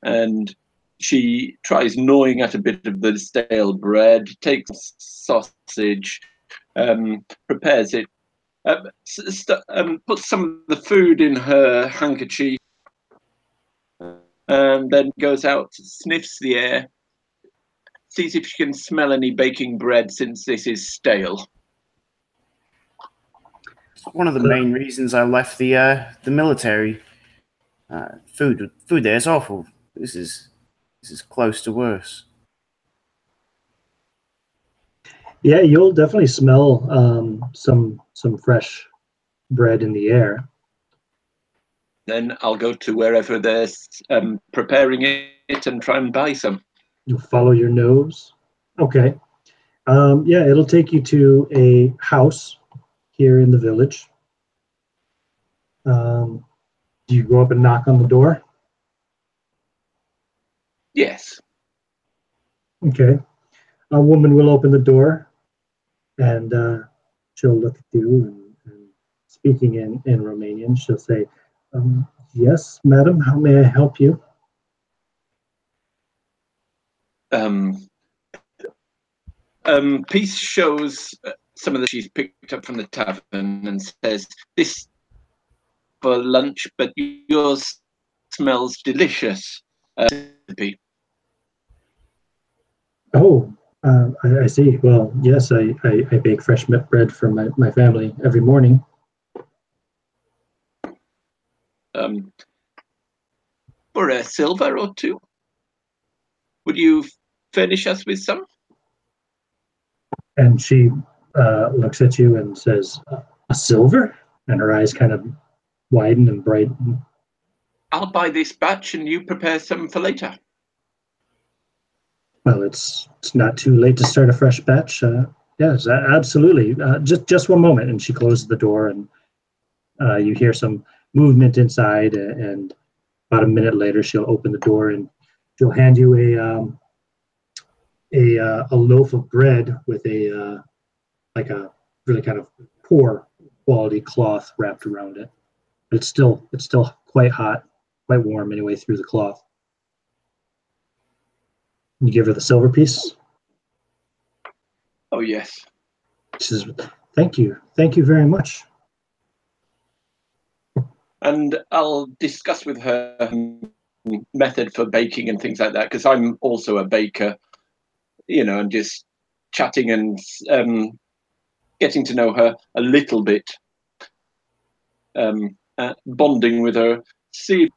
S6: And she tries gnawing at a bit of the stale bread, takes sausage, prepares it, puts some of the food in her handkerchief, and then goes out, sniffs the air, sees if she can smell any baking bread since this is stale.
S2: One of the main reasons I left the military. Food there is awful. This is close to worse.
S1: Yeah, you'll definitely smell some fresh bread in the air.
S6: Then I'll go to wherever they're preparing it and try and buy some.
S1: You'll follow your nose. Okay. Yeah, it'll take you to a house here in the village. Do you go up and knock on the door?
S6: Yes.
S1: Okay. A woman will open the door, and she'll look at you, and speaking in Romanian, she'll say, "Yes, madam, how may I help you?"
S6: Peace shows some of the she's picked up from the tavern and says, "This for lunch, but yours smells delicious."
S1: Oh, I see. Well, yes, I bake fresh bread for my family every morning.
S6: For a silver or two, would you furnish us with some?
S1: And she looks at you and says, "A silver?" And her eyes kind of widen and brighten.
S6: I'll buy this batch and you prepare some for later.
S1: Well, it's not too late to start a fresh batch. Yes, absolutely. Just one moment, and she closes the door, and you hear some movement inside. And about a minute later, she'll open the door and she'll hand you a loaf of bread with a like a really kind of poor quality cloth wrapped around it. But it's still quite hot, quite warm anyway through the cloth. You give her the silver piece.
S6: Oh, yes.
S1: She says, thank you very much.
S6: And I'll discuss with her method for baking and things like that, because I'm also a baker, and just chatting and getting to know her a little bit, bonding with her, see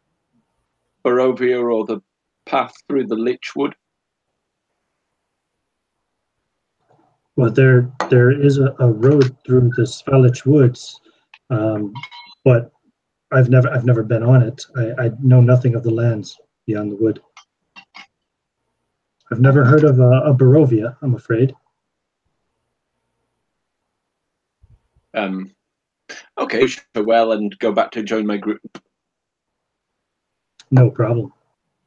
S6: Barovia or the path through the Lich Wood.
S1: Well, there is a road through the Svalich Woods, but I've never been on it. I know nothing of the lands beyond the wood. I've never heard of a Barovia, I'm afraid.
S6: Okay, well, and go back to join my group.
S1: No problem.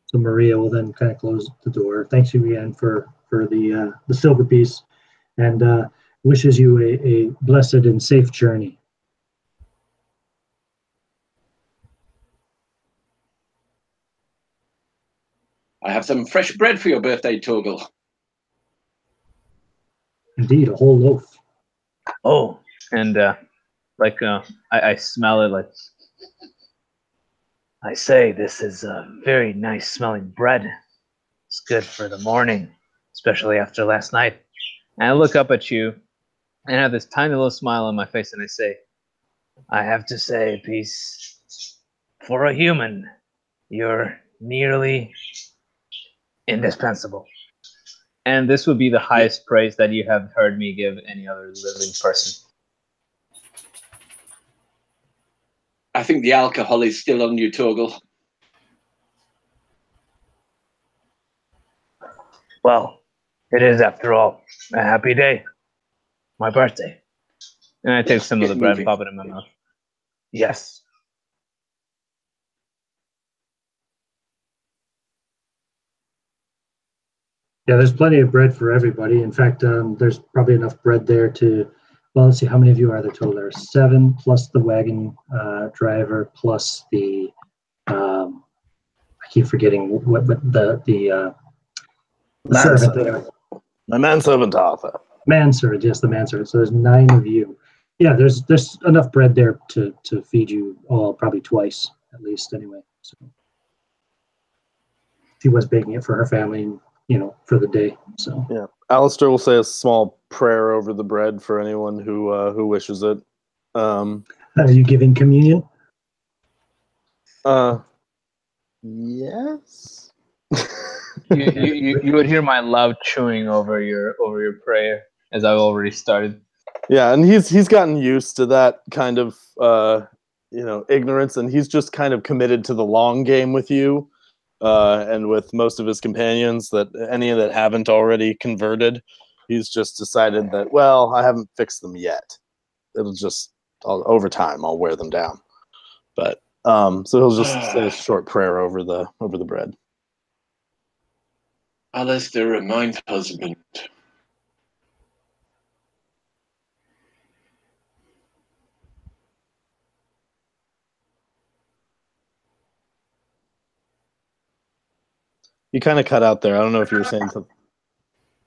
S1: So Maria will then kind of close the door. Thanks you again for the silver piece, and wishes you a blessed and safe journey.
S6: I have some fresh bread for your birthday, Torgall.
S1: Indeed, a whole loaf.
S4: Oh, and I smell it like. I say, this is a very nice smelling bread. It's good for the morning, especially after last night. And I look up at you and have this tiny little smile on my face, and I say, I have to say, peace, for a human, you're nearly indispensable. And this would be the highest praise that you have heard me give any other living person.
S6: I think the alcohol is still on you, Torgall.
S9: Well, it is, after all, a happy day. My birthday.
S4: And I take some of the bread and pop it in my mouth.
S9: Yes.
S1: Yeah, there's plenty of bread for everybody. In fact, there's probably enough bread there to, well, let's see, how many of you are there total? There are 7 plus the wagon driver plus the, I keep forgetting what the servant there.
S7: My manservant Arthur.
S1: Manservant, yes, the manservant. So there's 9 of you. Yeah, there's enough bread there to feed you all probably twice at least anyway. So she was baking it for her family, for the day. So
S7: yeah, Alistair will say a small prayer over the bread for anyone who wishes it.
S1: Are you giving communion?
S7: Yes.
S4: you would hear my loud chewing over your prayer as I've already started.
S7: Yeah, and he's gotten used to that kind of ignorance, and he's just kind of committed to the long game with you, and with most of his companions, that any that haven't already converted, he's just decided that, well, I haven't fixed them yet. It'll just over time I'll wear them down. But so he'll just say a short prayer over the bread.
S6: Alistair reminds husband.
S7: You kind of cut out there. I don't know if you were saying something.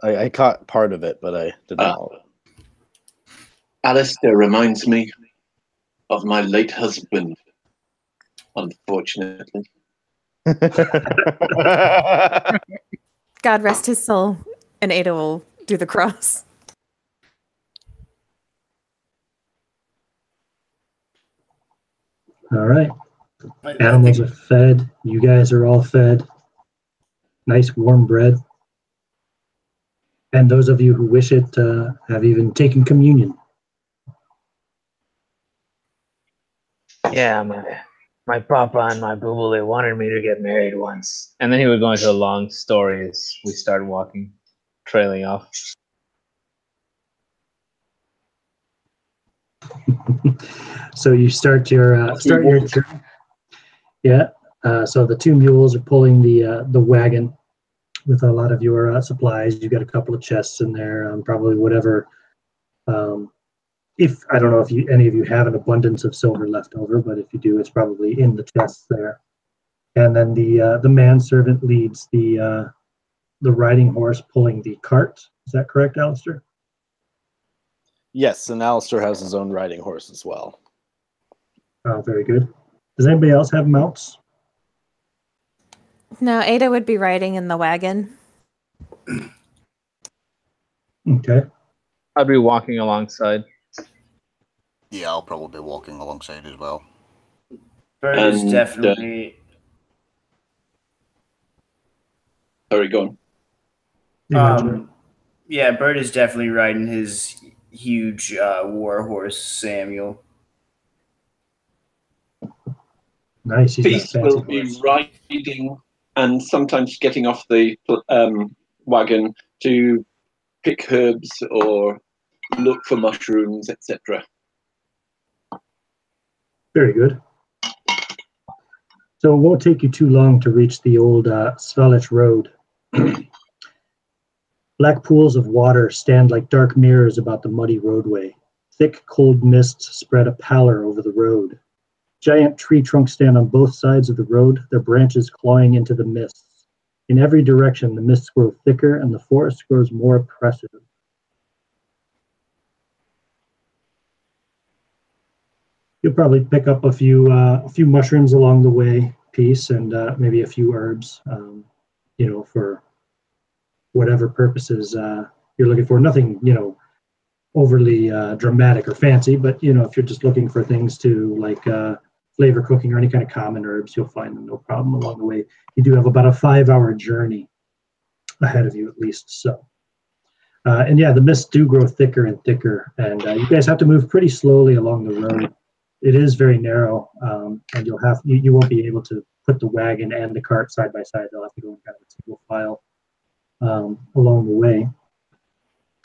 S7: I caught part of it, but I didn't know.
S6: Alistair reminds me of my late husband, unfortunately.
S5: God rest his soul. And Ada will do the cross.
S1: All right. Animals are fed. You guys are all fed. Nice warm bread. And those of you who wish it have even taken communion.
S9: Yeah, my papa and my boo-boo, they wanted me to get married once.
S4: And then he would go into a long story as we started walking, trailing off.
S1: So you start your journey. Yeah. So the two mules are pulling the wagon with a lot of your supplies. You've got a couple of chests in there, probably whatever. If I don't know if any of you have an abundance of silver left over, but if you do, it's probably in the chests there. And then the manservant leads the riding horse pulling the cart. Is that correct, Alistair?
S7: Yes, and Alistair has his own riding horse as well.
S1: Oh, very good. Does anybody else have mounts?
S5: No, Ada would be riding in the wagon.
S1: Okay.
S4: I'd be walking alongside.
S8: Yeah, I'll probably be walking alongside as well.
S2: Bird is definitely.
S6: Sorry, go
S2: on. Yeah, Bird is definitely riding his huge war horse, Samuel.
S1: Nice.
S6: Peace will be riding and sometimes getting off the wagon to pick herbs or look for mushrooms, etc.
S1: Very good. So it won't take you too long to reach the old Svalich Road. Black pools of water stand like dark mirrors about the muddy roadway. Thick, cold mists spread a pallor over the road. Giant tree trunks stand on both sides of the road, their branches clawing into the mists. In every direction, the mists grow thicker and the forest grows more oppressive. You'll probably pick up a few mushrooms along the way, Peace, and maybe a few herbs, for whatever purposes you're looking for. Nothing, overly dramatic or fancy, but, if you're just looking for things to like flavor cooking or any kind of common herbs, you'll find them no problem along the way. You do have about a 5-hour journey ahead of you at least. So, and yeah, the mists do grow thicker and thicker, and you guys have to move pretty slowly along the road. It is very narrow, and you won't be able to put the wagon and the cart side by side. They'll have to go in kind of a single file along the way.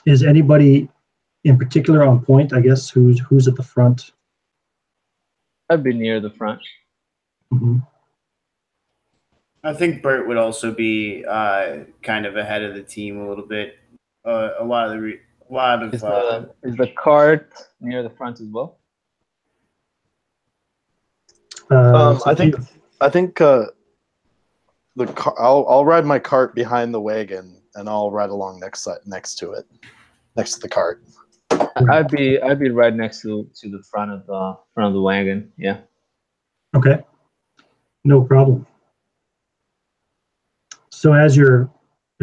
S1: Is anybody in particular on point? I guess who's at the front?
S4: I'd be near the front.
S1: Mm-hmm.
S2: I think Bert would also be kind of ahead of the team a little bit. Is
S4: the cart near the front as well?
S7: I think the I'll ride my cart behind the wagon, and I'll ride along next to it, next to the cart.
S4: I'd be right next to the front of the wagon. Yeah.
S1: Okay. No problem. So as you're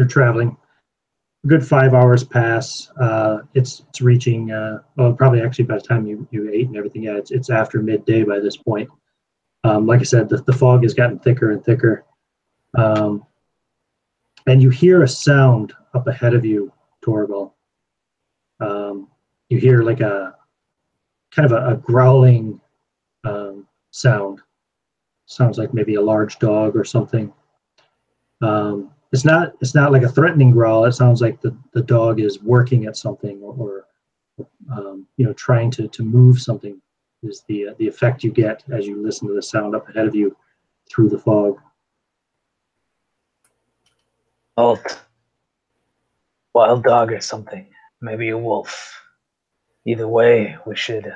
S1: traveling, a good 5 hours pass. It's reaching probably actually by the time you ate and everything. Yeah, it's after midday by this point. Like I said, the fog has gotten thicker and thicker. And you hear a sound up ahead of you, Torgall. You hear like a kind of a growling sound. Sounds like maybe a large dog or something. It's not like a threatening growl. It sounds like the dog is working at something or trying to move something. Is the effect you get as you listen to the sound up ahead of you through the fog.
S9: Halt. Wild dog or something. Maybe a wolf. Either way, we should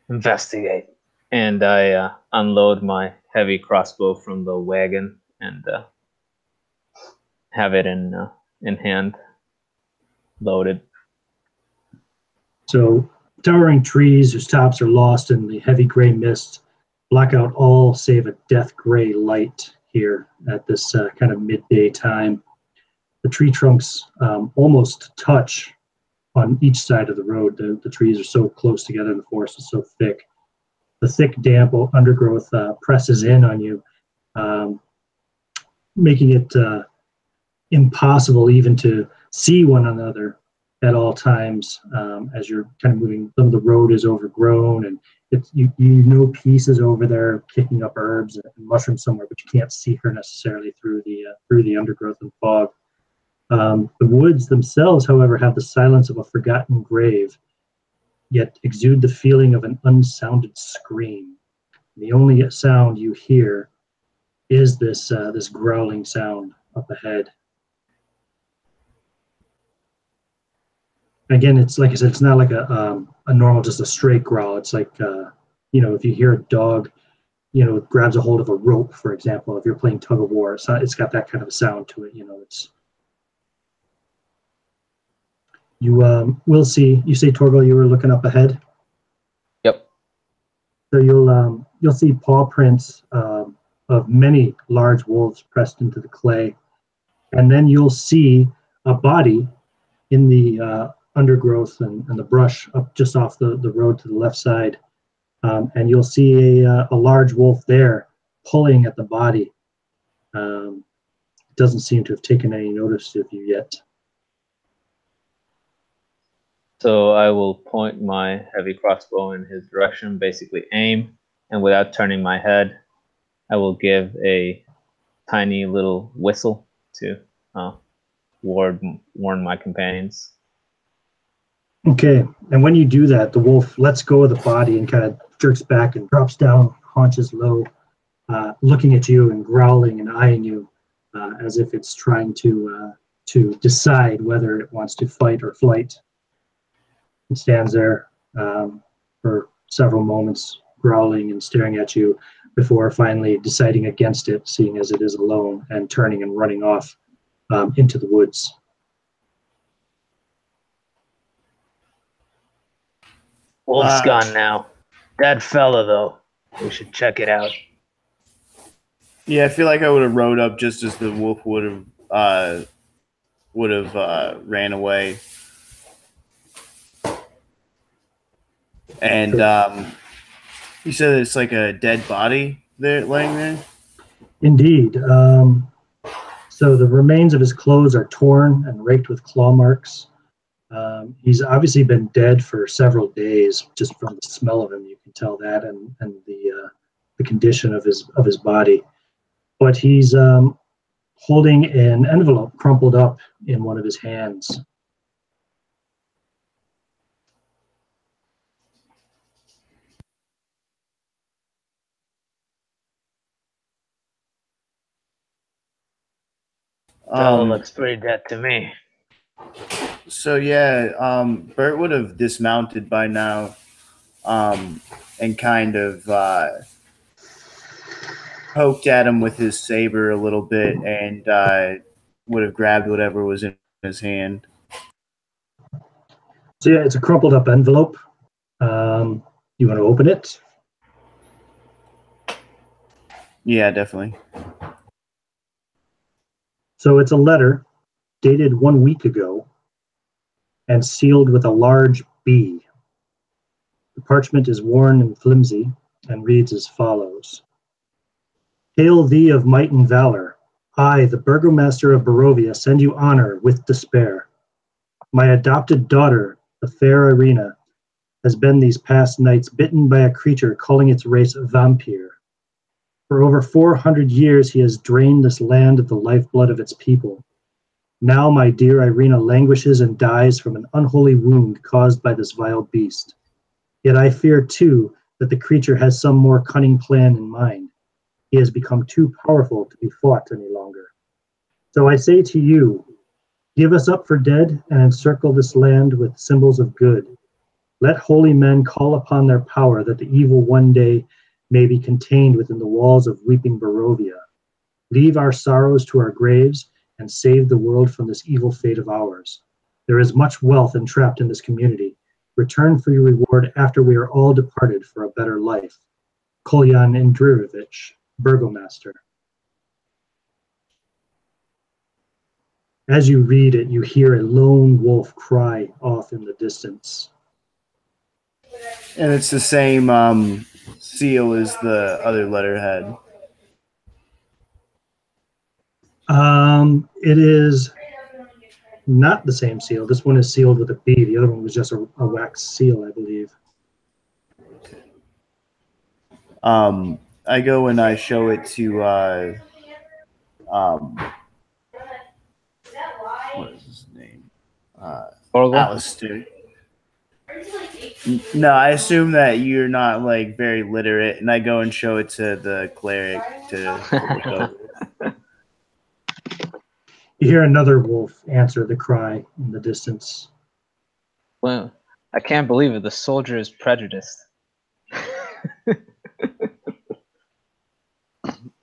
S9: investigate.
S4: And I unload my heavy crossbow from the wagon and have it in hand, loaded.
S1: So towering trees whose tops are lost in the heavy gray mist block out all save a death gray light here at this kind of midday time. the tree trunks almost touch on each side of the road. The trees are so close together, and the forest is so thick. The thick, damp undergrowth presses in on you, making it impossible even to see one another at all times as you're kind of moving. Some of the road is overgrown, and you know pieces over there kicking up herbs and mushrooms somewhere, but you can't see her necessarily through the undergrowth and fog. The woods themselves, however, have the silence of a forgotten grave, yet exude the feeling of an unsounded scream. The only sound you hear is this growling sound up ahead. Again, it's like I said, it's not like a normal, just a straight growl. It's like, if you hear a dog, grabs a hold of a rope, for example, if you're playing tug of war, it's got that kind of a sound to it. You will see. You say, Torgall, you were looking up ahead.
S4: Yep.
S1: So you'll see paw prints of many large wolves pressed into the clay, and then you'll see a body in the undergrowth and the brush up just off the road to the left side, and you'll see a large wolf there pulling at the body. Doesn't seem to have taken any notice of you yet.
S4: So I will point my heavy crossbow in his direction, basically aim, and without turning my head, I will give a tiny little whistle to warn my companions.
S1: Okay, and when you do that, the wolf lets go of the body and kind of jerks back and drops down, haunches low, looking at you and growling and eyeing you as if it's trying to decide whether it wants to fight or flight. It stands there for several moments, growling and staring at you before finally deciding against it, seeing as it is alone, and turning and running off into the woods.
S9: Wolf's gone now. Dead fella, though. We should check it out.
S2: Yeah, I feel like I would have rode up just as the wolf would have ran away. And you said it's like a dead body there laying there?
S1: Indeed. So the remains of his clothes are torn and raked with claw marks. He's obviously been dead for several days, just from the smell of him. You can tell that, and the condition of his body. But he's holding an envelope crumpled up in one of his hands.
S9: Looks pretty dead to me.
S2: So yeah, Bert would have dismounted by now, and kind of poked at him with his saber a little bit, and would have grabbed whatever was in his hand.
S1: So yeah, it's a crumpled up envelope. You want to open it?
S2: Yeah, definitely.
S1: So it's a letter dated 1 week ago and sealed with a large B. The parchment is worn and flimsy and reads as follows. Hail thee of might and valor. I, the Burgomaster of Barovia, send you honor with despair. My adopted daughter, the fair Irina, has been these past nights bitten by a creature calling its race vampire. For over 400 years he has drained this land of the lifeblood of its people. Now my dear Irina languishes and dies from an unholy wound caused by this vile beast. Yet I fear too that the creature has some more cunning plan in mind. He has become too powerful to be fought any longer. So I say to you, give us up for dead and encircle this land with symbols of good. Let holy men call upon their power that the evil one day may be contained within the walls of weeping Barovia. Leave our sorrows to our graves and save the world from this evil fate of ours. There is much wealth entrapped in this community. Return for your reward after we are all departed for a better life. Kolyan Indrirovich, Burgomaster. As you read it, you hear a lone wolf cry off in the distance.
S2: And it's the same seal as the other letterhead.
S1: It is not the same seal. This one is sealed with a B. The other one was just a wax seal, I believe.
S2: I go and I show it to what is his name? Alistair. No, I assume that you're not like very literate, and I go and show it to the cleric to look over.
S1: You hear another wolf answer the cry in the distance.
S4: Well, I can't believe it. The soldier is prejudiced.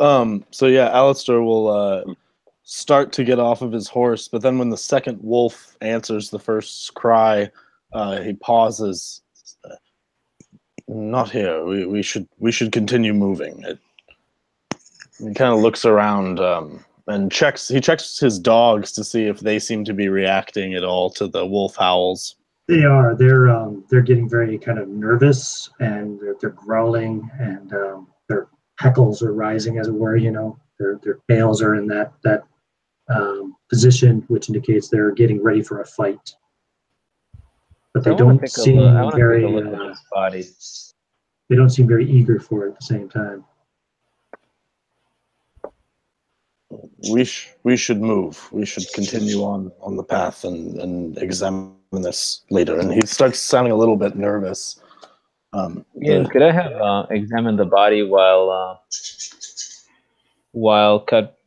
S7: So yeah, Alistair will start to get off of his horse, but then when the second wolf answers the first cry, he pauses. Not here. We should continue moving. He kind of looks around and checks his dogs to see if they seem to be reacting at all to the wolf howls.
S1: They are. They're getting very kind of nervous, and they're growling, and their hackles are rising, as it were. You know, their tails are in that position, which indicates they're getting ready for a fight. But they don't seem very. They don't seem very eager for it at the same time.
S7: We should move. We should continue on the path and examine this later. And he starts sounding a little bit nervous.
S4: Yeah, could I have examined the body while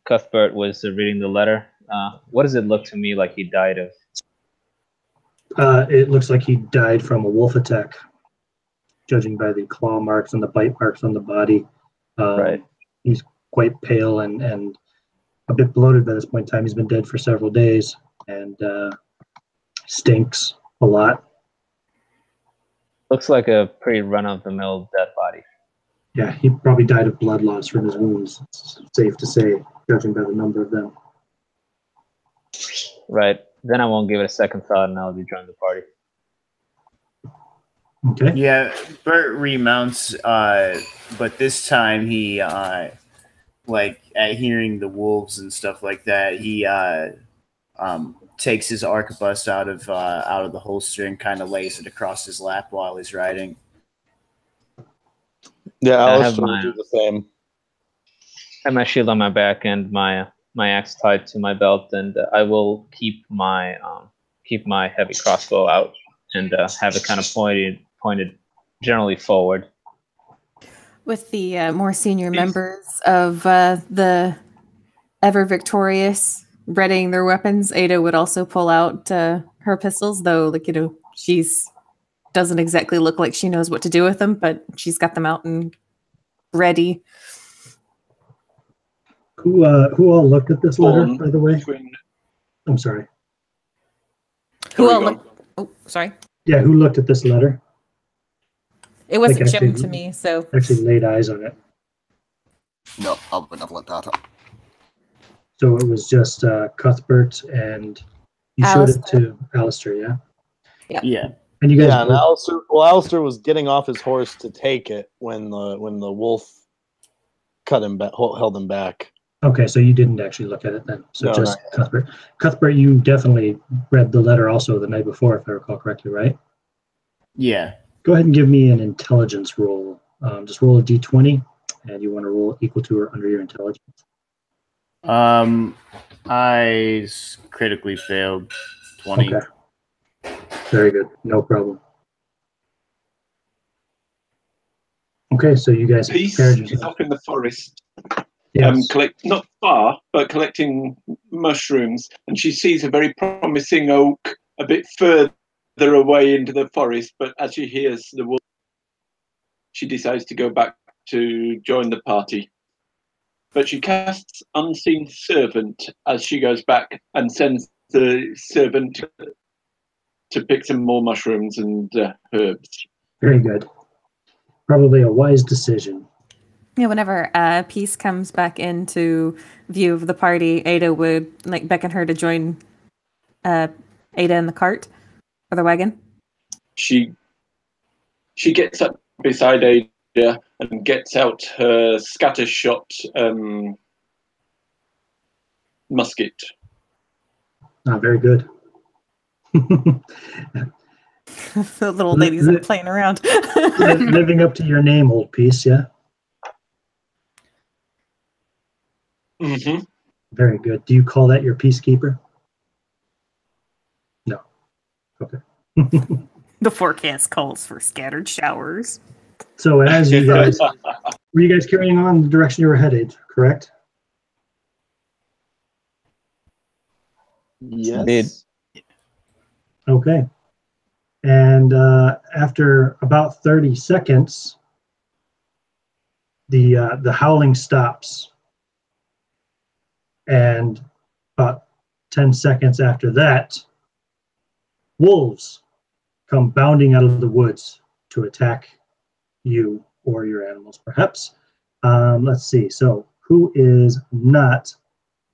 S4: Cuthbert was reading the letter? What does it look to me like he died of?
S1: It looks like he died from a wolf attack, judging by the claw marks and the bite marks on the body.
S4: Right.
S1: He's quite pale and a bit bloated by this point in time. He's been dead for several days and stinks a lot.
S4: Looks like a pretty run-of-the-mill dead body.
S1: Yeah, he probably died of blood loss from his wounds. It's safe to say, judging by the number of them.
S4: Right. Then I won't give it a second thought, and I'll be joining the party.
S1: Okay.
S2: Yeah, Bert remounts, but this time he, like, at hearing the wolves and stuff like that, he takes his arquebus out of the holster and kind of lays it across his lap while he's riding.
S7: Yeah, Alistair will do the same.
S4: I have my shield on my back and my axe tied to my belt, and I will keep my heavy crossbow out and have it kind of pointed generally forward.
S5: With the more senior members of the ever victorious readying their weapons, Ada would also pull out her pistols, though, like, you know, she's doesn't exactly look like she knows what to do with them, but she's got them out and ready.
S1: Who all looked at this letter, by the way? I'm sorry.
S5: Who all looked? Oh, sorry.
S1: Yeah, who looked at this letter?
S5: It wasn't shown to me, so
S1: actually laid eyes on it.
S8: No, I wouldn't have looked at it.
S1: So it was just Cuthbert and you showed it to Alistair, yeah?
S2: Yeah.
S1: And you guys
S7: and Alistair was getting off his horse to take it when the wolf held him back.
S1: Okay, so you didn't actually look at it then. So
S7: No,
S1: just Cuthbert. Cuthbert, you definitely read the letter also the night before, if I recall correctly, right?
S2: Yeah.
S1: Go ahead and give me an intelligence roll. Just roll a d20, and you want to roll equal to or under your intelligence.
S2: I critically failed 20.
S1: Okay. Very good. No problem. Okay, so you guys
S6: Peace
S1: prepared
S6: is
S1: yourself.
S6: up in the forest.
S1: Yes.
S6: Not far, but collecting mushrooms, and she sees a very promising oak a bit further away into the forest. But as she hears the wolf, she decides to go back to join the party. But she casts Unseen Servant as she goes back and sends the servant to pick some more mushrooms and herbs.
S1: Very good. Probably a wise decision.
S5: Yeah, whenever Peace comes back into view of the party, Ada would like beckon her to join Ada in the cart or the wagon.
S6: She gets up beside Ada and gets out her scattershot musket.
S1: Very good.
S5: The little ladies are playing around.
S1: Living up to your name, old Peace, yeah?
S6: Mm-hmm.
S1: Very good. Do you call that your peacekeeper? No. Okay.
S5: The forecast calls for scattered showers.
S1: So as you guys, were you guys carrying on the direction you were headed, correct?
S7: Yes.
S1: Okay. And after about 30 seconds, the howling stops. And about 10 seconds after that, wolves come bounding out of the woods to attack you or your animals, perhaps. Let's see. So who is not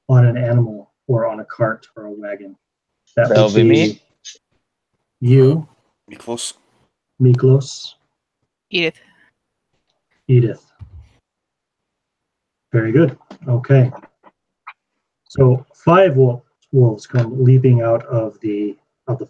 S1: on an animal or on a cart or a wagon?
S4: That'll be me.
S1: You,
S8: Miklos.
S1: Miklos,
S3: Edith.
S1: Edith. Very good. Okay. So 5 wolves come leaping out of the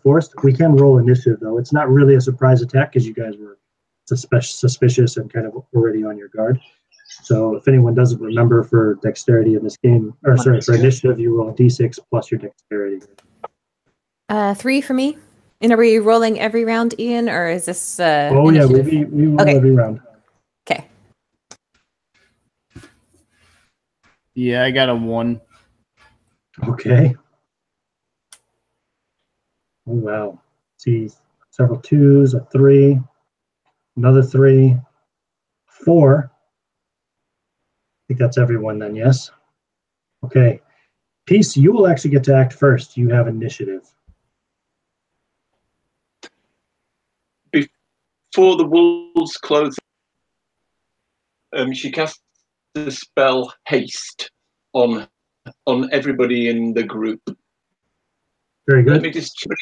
S1: forest. We can roll initiative, though. It's not really a surprise attack because you guys were suspicious and kind of already on your guard. So if anyone doesn't remember for dexterity in this game, or sorry, for initiative, you roll a d6 plus your dexterity.
S5: 3 for me. And are we rolling every round, Ian, or is this
S1: Oh
S5: initiative?
S1: yeah, we roll every round.
S5: Okay.
S2: Yeah, I got a 1.
S1: Okay. Oh wow. See, several 2s, a 3, another 3, 4. I think that's everyone then, yes? Okay. Peace, you will actually get to act first. You have initiative.
S6: Before the wolves close, she casts the spell Haste on everybody in the group.
S1: Very good.
S6: Let me just check.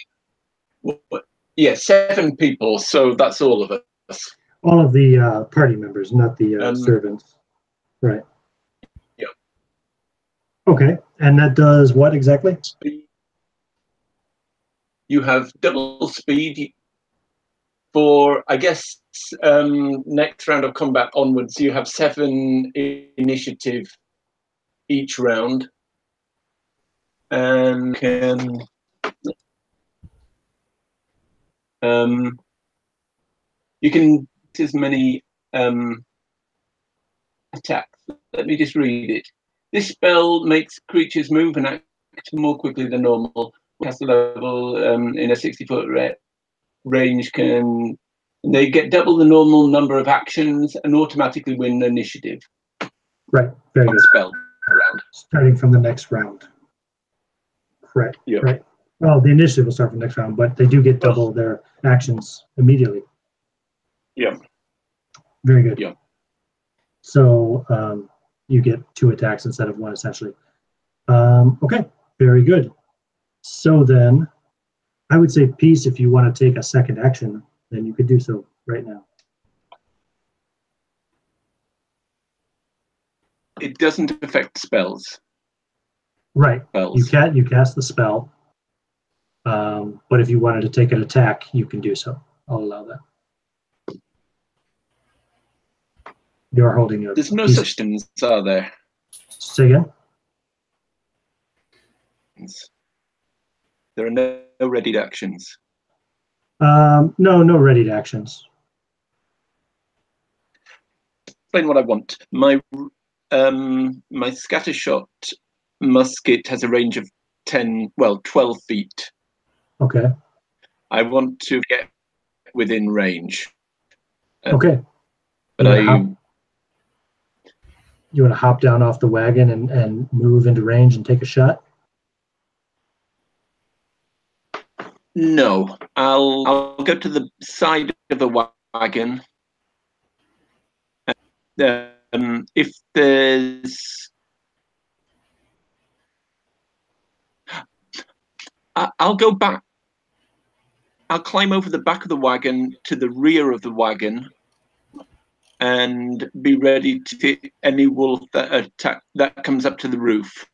S6: Yeah, 7 people, so that's all of us.
S1: All of the party members, not the servants. Right.
S6: Yeah.
S1: Okay, and that does what exactly?
S6: You have double speed for, I guess, next round of combat onwards. You have 7 initiative each round, and can you can do as many attacks. Let me just read it. This spell makes creatures move and act more quickly than normal. Cast a level in a 60-foot range they get double the normal number of actions and automatically win initiative.
S1: Right. Very good.
S6: Spell round.
S1: Starting from the next round. Right.
S6: Yeah.
S1: Right. Well, the initiative will start from the next round, but they do get double their actions immediately.
S6: Yeah.
S1: Very good.
S6: Yeah.
S1: So you get 2 attacks instead of 1, essentially. Okay. Very good. So then, I would say, Peace, if you want to take a second action, then you could do so right now.
S6: It doesn't affect spells.
S1: Right.
S6: Spells.
S1: You cast the spell. But if you wanted to take an attack, you can do so. I'll allow that. You're holding your.
S6: There's no such things, are there?
S1: Say again?
S6: There are no readied actions.
S1: No readied actions.
S6: Explain what I want. My scattershot musket has a range of 12 feet.
S1: Okay.
S6: I want to get within range.
S1: Okay.
S6: But
S1: you want to hop down off the wagon and move into range and take a shot?
S6: No, I'll go to the side of the wagon. if there's, I'll go back. I'll climb over the back of the wagon to the rear of the wagon, and be ready to hit any wolf that comes up to the roof.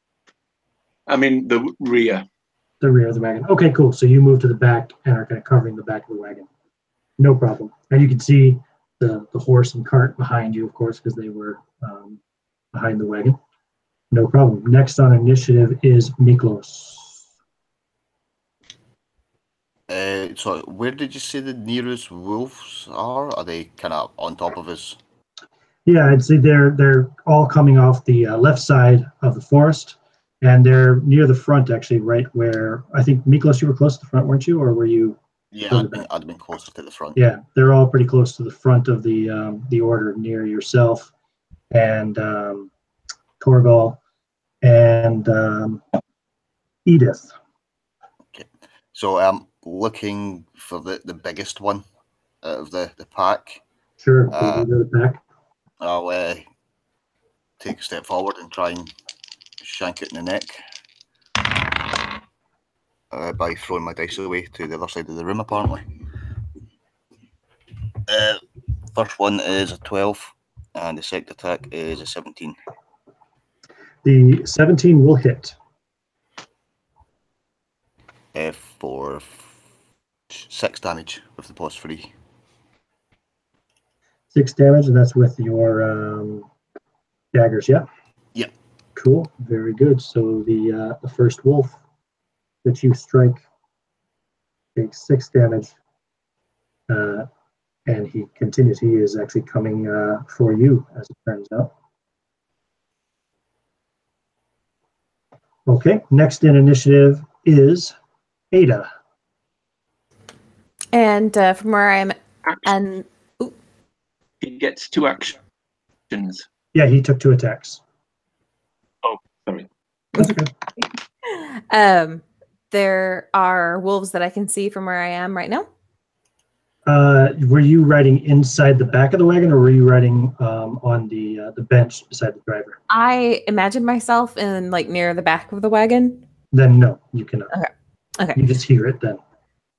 S6: I mean the rear.
S1: The rear of the wagon. Okay, cool. So you move to the back and are kind of covering the back of the wagon. No problem. And you can see the horse and cart behind you, of course, because they were behind the wagon. No problem. Next on initiative is Miklos.
S8: So where did you say the nearest wolves are? Are they kind of on top of us?
S1: Yeah, I'd say they're all coming off the left side of the forest, and they're near the front, actually, right where I think Miklos, you were close to the front, weren't you, or were you?
S8: Yeah, I'd been closer to the front.
S1: Yeah, they're all pretty close to the front of the order, near yourself and Torgall and Edith.
S8: Okay, so I'm looking for the biggest one out of the pack.
S1: Sure, go to the back.
S8: I'll take a step forward and try and shank it in the neck by throwing my dice away to the other side of the room, apparently. First one is a 12, and the second attack is a 17.
S1: The 17 will hit.
S8: For 6 damage with the +3.
S1: 6 damage, and that's with your daggers, yeah?
S8: Yep.
S1: Cool, very good. So the first wolf that you strike takes 6 damage, and he continues. He is actually coming for you, as it turns out. Okay, next in initiative is Ada.
S5: And from where I'm, and
S6: he gets 2 actions.
S1: Yeah, he took 2 attacks.
S6: Oh, sorry.
S1: That's okay.
S5: There are wolves that I can see from where I am right now.
S1: Were you riding inside the back of the wagon, or were you riding on the bench beside the driver?
S5: I imagine myself in near the back of the wagon.
S1: Then no, you cannot.
S5: Okay.
S1: You just hear it then.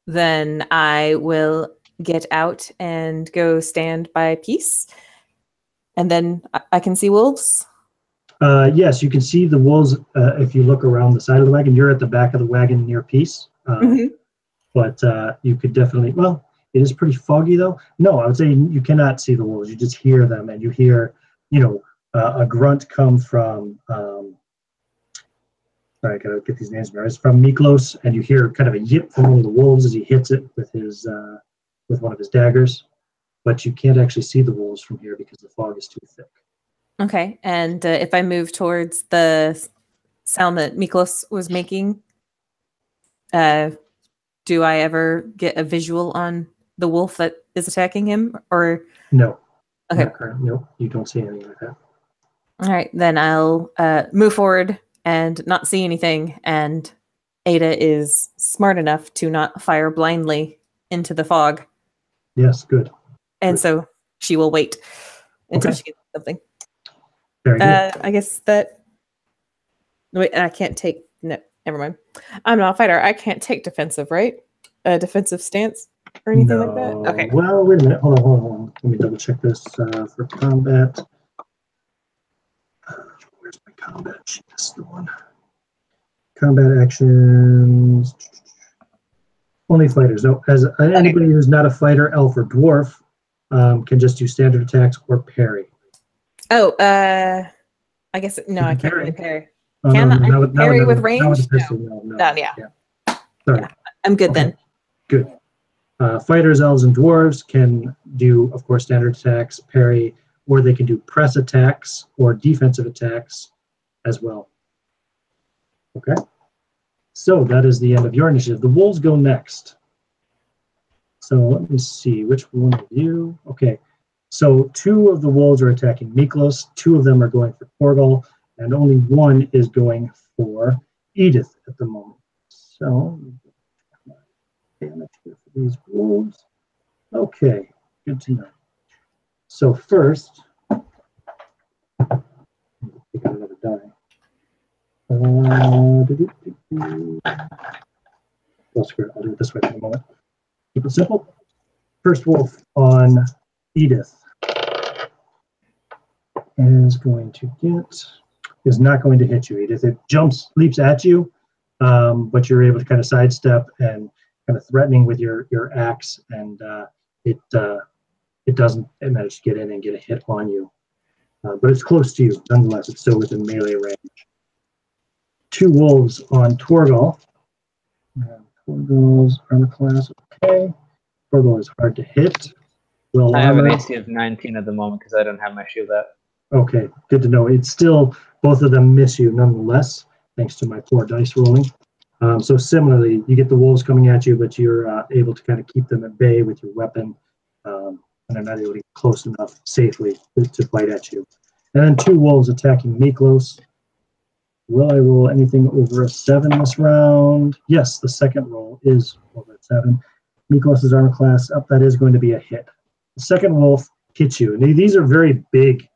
S5: Then I will get out and go stand by Peace. And then I can see wolves.
S1: Yes, you can see the wolves if you look around the side of the wagon. You're at the back of the wagon near Peace. But you could definitely, well, it is pretty foggy though. No, I would say you cannot see the wolves. You just hear them, and you hear, a grunt come from, sorry, I gotta get these names right. It's from Miklos, and you hear kind of a yip from one of the wolves as he hits it with his with one of his daggers. But you can't actually see the wolves from here because the fog is too thick.
S5: Okay, and if I move towards the sound that Miklos was making, do I ever get a visual on the wolf that is attacking him, or
S1: no?
S5: Okay,
S1: no, you don't see anything like that.
S5: All right, then I'll move forward and not see anything. And Ada is smart enough to not fire blindly into the fog.
S1: Yes, good.
S5: And so she will wait until she gets something.
S1: Very good.
S5: I guess that. Wait, I can't take. No, never mind. I'm not a fighter. I can't take defensive, right? A defensive stance or anything like that. Okay.
S1: Well, wait a minute. Hold on. Let me double check this for combat. Where's my combat sheet? This is the one. Combat actions. Only fighters. No, as anybody who's not a fighter, elf, or dwarf can just do standard attacks or parry.
S5: Oh, I guess no, I can't really parry.
S1: Oh,
S5: can I parry with
S1: range?
S5: range?
S1: No,
S5: yeah.
S1: Sorry.
S5: Yeah, I'm good then.
S1: Good. Fighters, elves, and dwarves can do, of course, standard attacks, parry, or they can do press attacks or defensive attacks as well. Okay. So that is the end of your initiative. The wolves go next. So let me see, which one of you? Okay. So 2 of the wolves are attacking Miklos, 2 of them are going for Torgall, and only 1 is going for Edith at the moment. So damage here for these wolves. Okay, good to know. So first, take out another die. Well, screw it. I'll do it this way for a moment. Keep it simple. First wolf on Edith is not going to hit you, Edith. It leaps at you, but you're able to kind of sidestep and kind of threatening with your axe, and it doesn't manage to get in and get a hit on you. But it's close to you. Nonetheless, it's still within melee range. 2 wolves on Torgall. Torgall's armor class, okay. Torgall is hard to hit. Well,
S4: I have an AC of 19 at the moment because I don't have my shield out.
S1: Okay, good to know. It's still, both of them miss you nonetheless, thanks to my poor dice rolling. So similarly, you get the wolves coming at you, but you're able to kind of keep them at bay with your weapon, and they're not able to get close enough safely to bite at you. And then 2 wolves attacking Miklos. Will I roll anything over a 7 this round? Yes, the second roll is over a 7. Miklos' armor class up, that is going to be a hit. The second wolf hits you. And these are very big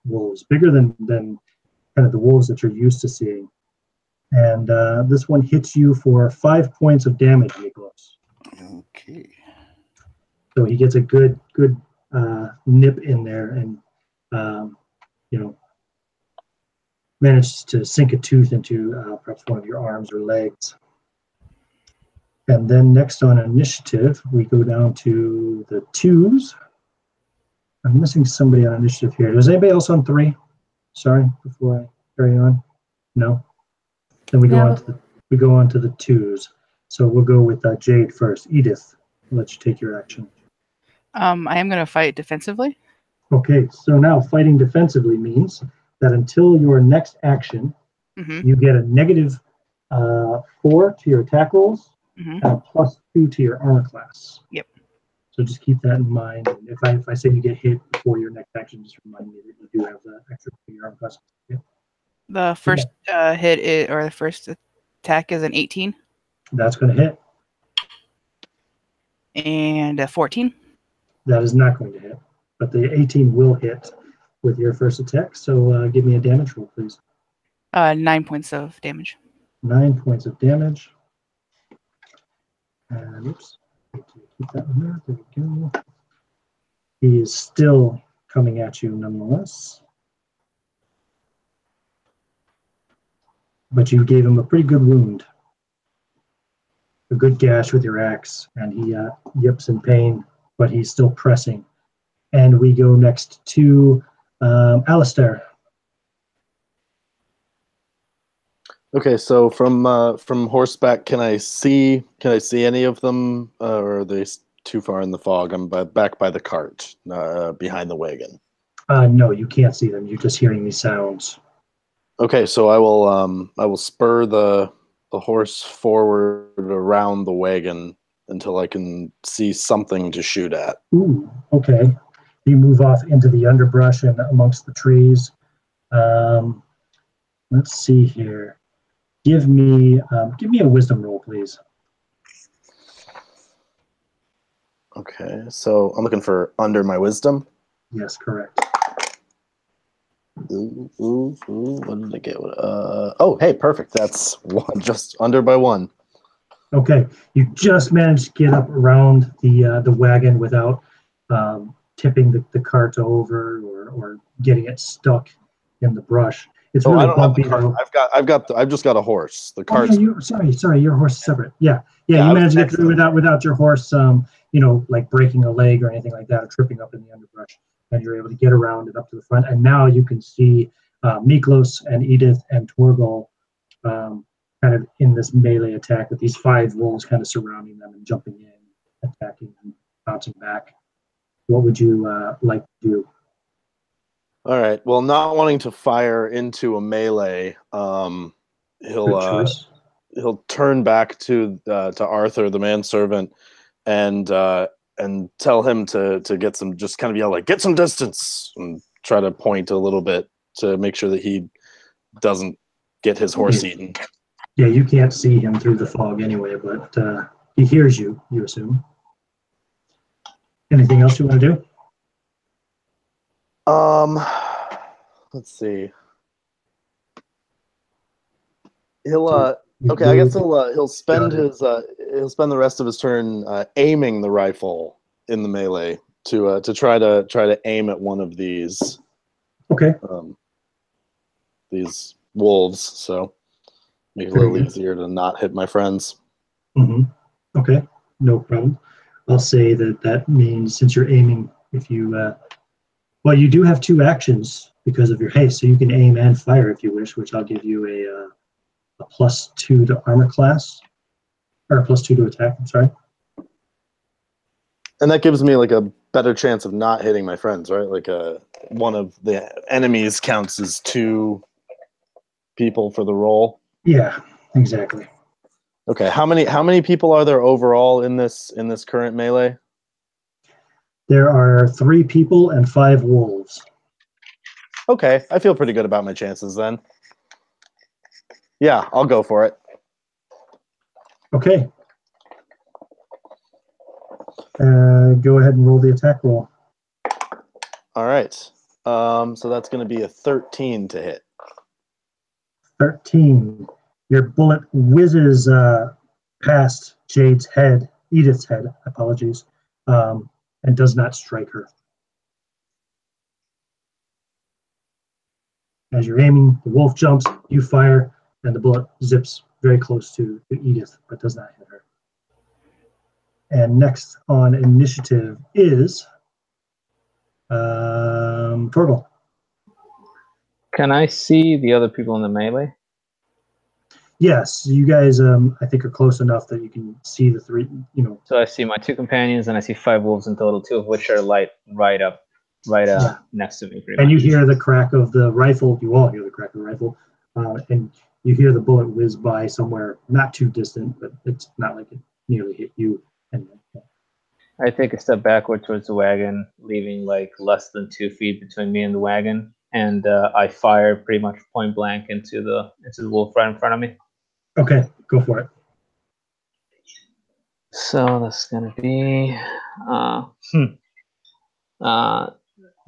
S1: wolves, bigger than kind of the wolves that you're used to seeing. And this one hits you for 5 points of damage, Miklos.
S8: Okay.
S1: So he gets a good nip in there, and manages to sink a tooth into perhaps one of your arms or legs. And then next on initiative, we go down to the 2s. I'm missing somebody on initiative here. Is anybody else on 3? Sorry, before I carry on. No. Then we go on to the 2s. So we'll go with Jade first. Edith, I'll let you take your action.
S3: I am going to fight defensively.
S1: Okay, so now fighting defensively means that until your next action, you get a negative 4 to your attack rolls and a +2 to your armor class.
S3: Yep.
S1: So just keep that in mind. And if I say you get hit before your next action, just remind me that you do have the extra to your armor class. Yeah.
S3: The first hit or the first attack is an 18.
S1: That's going to hit.
S3: And a 14.
S1: That is not going to hit, but the 18 will hit with your first attack. So give me a damage roll, please.
S3: 9 points of damage.
S1: 9 points of damage. And oops, keep that one there. There we go. He is still coming at you nonetheless. But you gave him a pretty good wound. A good gash with your axe, and he yips in pain, but he's still pressing. And we go next to Alistair.
S7: Okay, so from horseback, can I see any of them, or are they too far in the fog? I'm back by the cart, behind the wagon.
S1: No, you can't see them. You're just hearing these sounds.
S7: Okay, so I will spur the horse forward around the wagon until I can see something to shoot at.
S1: Ooh, okay. You move off into the underbrush and amongst the trees. Let's see here. Give me a wisdom roll, please.
S7: Okay, so I'm looking for under my wisdom.
S1: Yes, correct.
S7: Ooh, what did I get? Oh, hey, perfect. That's one, just under by 1.
S1: Okay, you just managed to get up around the wagon without tipping the cart over or getting it stuck in the brush. It's really
S7: I don't
S1: bumpy.
S7: have the cart. I've just got a horse. The cart.
S1: Oh, yeah, sorry, your horse is separate. Yeah, you managed to get through without your horse, like breaking a leg or anything like that, or tripping up in the underbrush. And you're able to get around and up to the front. And now you can see Miklos and Edith and Torgall kind of in this melee attack with these 5 wolves kind of surrounding them and jumping in, attacking and bouncing back. What would you like to do?
S7: All right. Well, not wanting to fire into a melee, he'll turn back to Arthur, the manservant, and tell him to get some, just kind of yell like, get some distance, and try to point a little bit to make sure that he doesn't get his horse eaten.
S1: Yeah, you can't see him through the fog anyway, but he hears you assume. Anything else you want to do?
S7: Let's see. He'll okay. I guess he'll spend he'll spend the rest of his turn aiming the rifle in the melee to try to aim at one of these.
S1: Okay.
S7: These wolves, so make it a little easier to not hit my friends.
S1: Mm-hmm. Okay, no problem. I'll say that means since you're aiming, if you well, you do have 2 actions because of your haste, so you can aim and fire if you wish, which I'll give you a +2 to armor class, or a +2 to attack. I'm sorry.
S7: And that gives me like a better chance of not hitting my friends, right? Like one of the enemies counts as 2 people for the roll.
S1: Yeah, exactly.
S7: Okay, how many people are there overall in this current melee?
S1: There are 3 people and 5 wolves.
S7: Okay, I feel pretty good about my chances then. Yeah, I'll go for it.
S1: Okay. Go ahead and roll the attack roll.
S7: All right. So that's going to be a 13 to hit.
S1: 13. Your bullet whizzes past Jade's head, Edith's head, apologies, and does not strike her. As you're aiming, the wolf jumps, you fire, and the bullet zips very close to Edith, but does not hit her. And next on initiative is Torgall.
S4: Can I see the other people in the melee?
S1: Yes, you guys, I think, are close enough that you can see the 3.
S4: So I see my 2 companions, and I see 5 wolves in total, 2 of which are right next to me.
S1: And you hear the crack of the rifle. You all hear the crack of the rifle, and you hear the bullet whiz by somewhere not too distant, but it's not like it nearly hit you. And
S4: I take a step backward towards the wagon, leaving like less than 2 feet between me and the wagon, and I fire pretty much point blank into the wolf right in front of me.
S1: Okay, go for it.
S4: So that's gonna be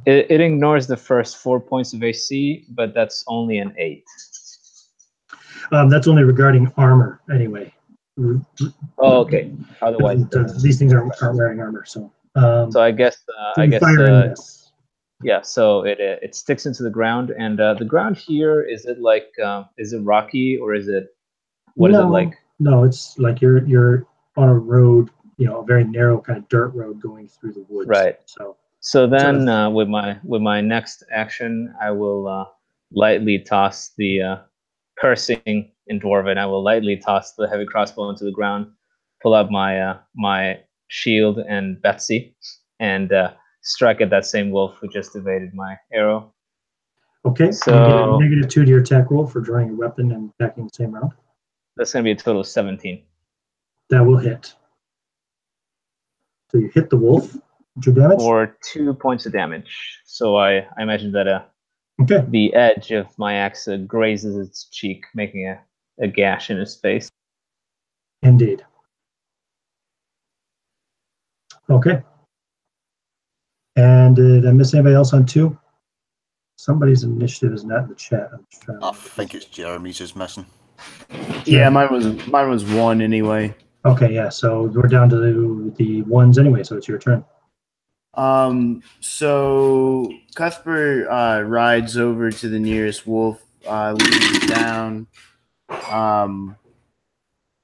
S4: it ignores the first 4 points of AC, but that's only an 8.
S1: That's only regarding armor, anyway.
S4: Oh, okay. Otherwise,
S1: these things aren't wearing armor, so.
S4: So I guess yeah. So it sticks into the ground, and the ground here, is it like is it rocky, or is it what is it like?
S1: No, it's like you're on a road, a very narrow kind of dirt road going through the woods.
S4: Right. So then with my next action, I will lightly toss the cursing in Dwarven. I will lightly toss the heavy crossbow into the ground, pull out my my shield and Betsy, and strike at that same wolf who just evaded my arrow.
S1: Okay, so you get a -2 to your attack roll for drawing a weapon and attacking the same round.
S4: That's going to be a total of 17.
S1: That will hit. So you hit the wolf. What's your damage?
S4: For 2 points of damage. So I imagine that
S1: okay.
S4: The edge of my axe grazes its cheek, making a gash in his face.
S1: Indeed. Okay. And did I miss anybody else on 2? Somebody's initiative is not in the chat.
S8: I think it's Jeremy's is missing.
S2: Yeah, mine was 1 anyway.
S1: Okay, yeah. So we're down to the 1s anyway. So it's your turn.
S2: So Cuthbert rides over to the nearest wolf, leads it down,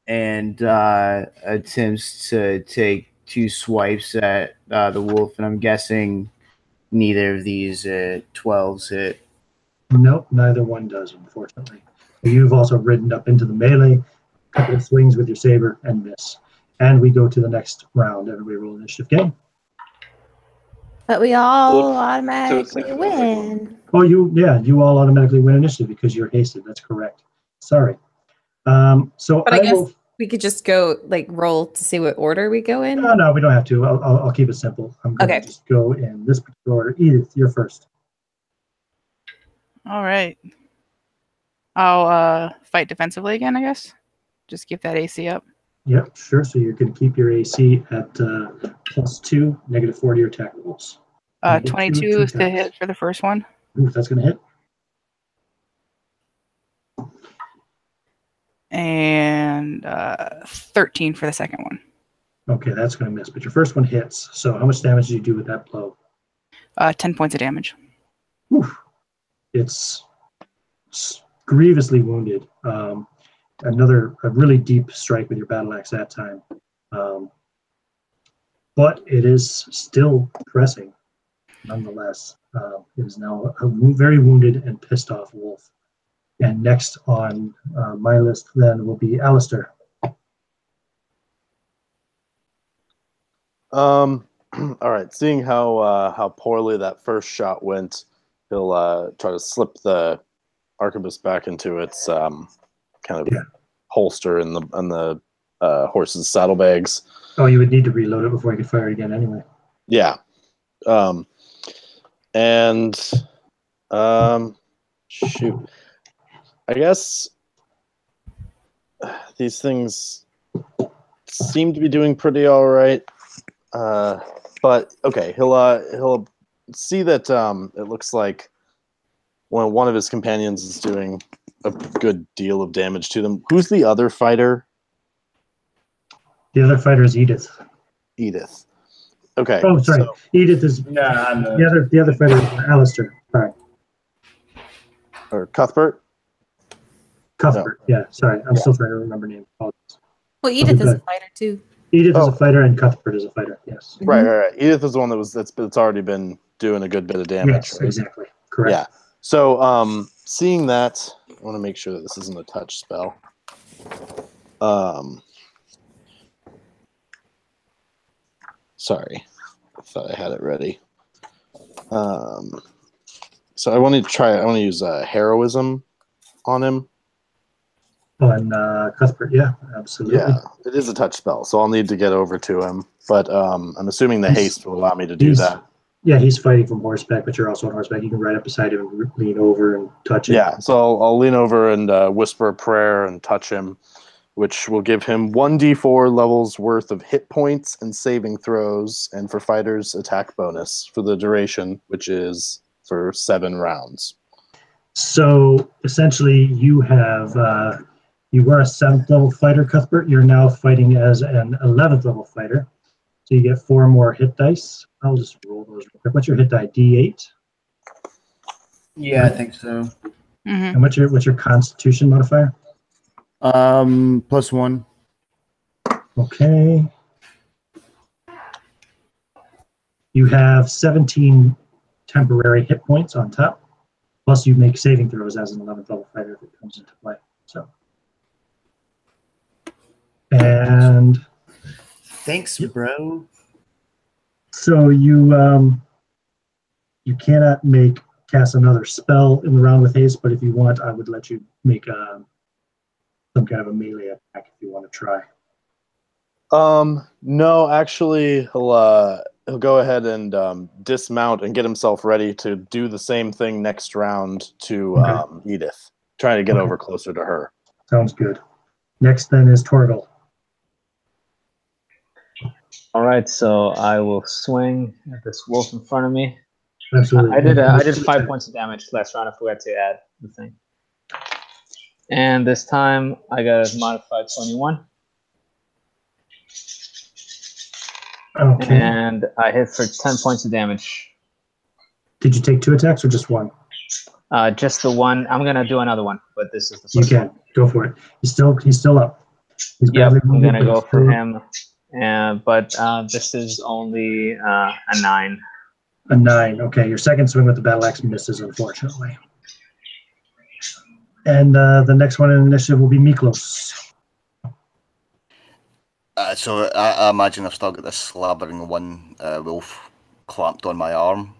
S2: and attempts to take 2 swipes at the wolf, and I'm guessing neither of these 12s hit.
S1: Nope, neither one does, unfortunately. You've also ridden up into the melee, a couple of swings with your saber, and miss. And we go to the next round. Everybody roll initiative game.
S5: But we all automatically win.
S1: Oh, you all automatically win initiative because you're hasted. That's correct. Sorry. So
S5: but I guess we could just go roll to see what order we go in.
S1: No, we don't have to. I'll keep it simple. I'm going to just go in this particular order. Edith, you're first.
S3: All right. I'll fight defensively again, I guess. Just keep that AC up.
S1: Yep, sure. So you're going to keep your AC at +2, -4 to your attack rolls.
S3: 22 is to hit for the first one.
S1: Ooh, that's going to hit.
S3: And 13 for the second one.
S1: Okay, that's going to miss. But your first one hits. So how much damage did you do with that blow?
S3: 10 points of damage.
S1: Whew. It's grievously wounded. A really deep strike with your battle axe that time. But it is still pressing, nonetheless. It is now a very wounded and pissed off wolf. And next on my list then will be Alistair.
S7: All right. Seeing how poorly that first shot went, he'll try to slip the arquebus back into its kind of holster in the horse's saddlebags.
S1: Oh, you would need to reload it before you could fire it again anyway.
S7: Yeah. Shoot. I guess these things seem to be doing pretty all right. But okay, he'll see that it looks like one of his companions is doing a good deal of damage to them. Who's the other fighter?
S1: The other fighter is Edith.
S7: Edith. Okay.
S1: Oh, sorry.
S7: So,
S1: Edith is the other fighter is Alistair. Sorry.
S7: Or Cuthbert?
S1: Cuthbert. No. Yeah. Sorry, I'm still trying to remember names.
S5: Well, Edith is a fighter too.
S1: Edith is a fighter, and Cuthbert is a fighter. Yes.
S7: Right. Edith is the one that's already been doing a good bit of damage.
S1: Yes,
S7: right?
S1: exactly. Correct.
S7: Yeah. So, seeing that, I want to make sure that this isn't a touch spell. Sorry, I thought I had it ready. So I want to use heroism on him.
S1: On Cuthbert, yeah, absolutely.
S7: Yeah, it is a touch spell, so I'll need to get over to him. But I'm assuming the haste will allow me to do that.
S1: Yeah, he's fighting from horseback, but you're also on horseback. You can ride up beside him and lean over and touch him.
S7: Yeah, so I'll lean over and whisper a prayer and touch him, which will give him 1d4 levels worth of hit points and saving throws, and for fighters, attack bonus for the duration, which is for 7 rounds.
S1: So essentially, you have you were a 7th level fighter, Cuthbert. You're now fighting as an 11th level fighter. So you get 4 more hit dice. I'll just roll those real quick. What's your hit die? D8?
S2: Yeah, I think so.
S3: Mm-hmm.
S1: And what's your Constitution modifier?
S2: +1.
S1: Okay. You have 17 temporary hit points on top. Plus you make saving throws as an 11th level fighter if it comes into play. So. And
S2: thanks, bro.
S1: So you cannot cast another spell in the round with haste, but if you want, I would let you make some kind of a melee attack if you want to try.
S7: No, actually, he'll go ahead and dismount and get himself ready to do the same thing next round to Edith, trying to get over closer to her.
S1: Sounds good. Next then is Torgall.
S4: All right, so I will swing at this wolf in front of me.
S1: Absolutely.
S4: I did 5 points of damage last round. I forgot to add the thing. And this time I got a modified 21.
S1: Okay.
S4: And I hit for 10 points of damage.
S1: Did you take 2 attacks or just 1?
S4: Just the one. I'm gonna do another one, but this is the first one.
S1: Go for it. He's still up.
S4: Yep, I'm gonna go for him. But this is only a 9.
S1: A 9. Okay, your second swing with the battle axe misses, unfortunately. And the next one in the initiative will be Miklos.
S8: So I imagine I've still got this slabbering one wolf clamped on my arm.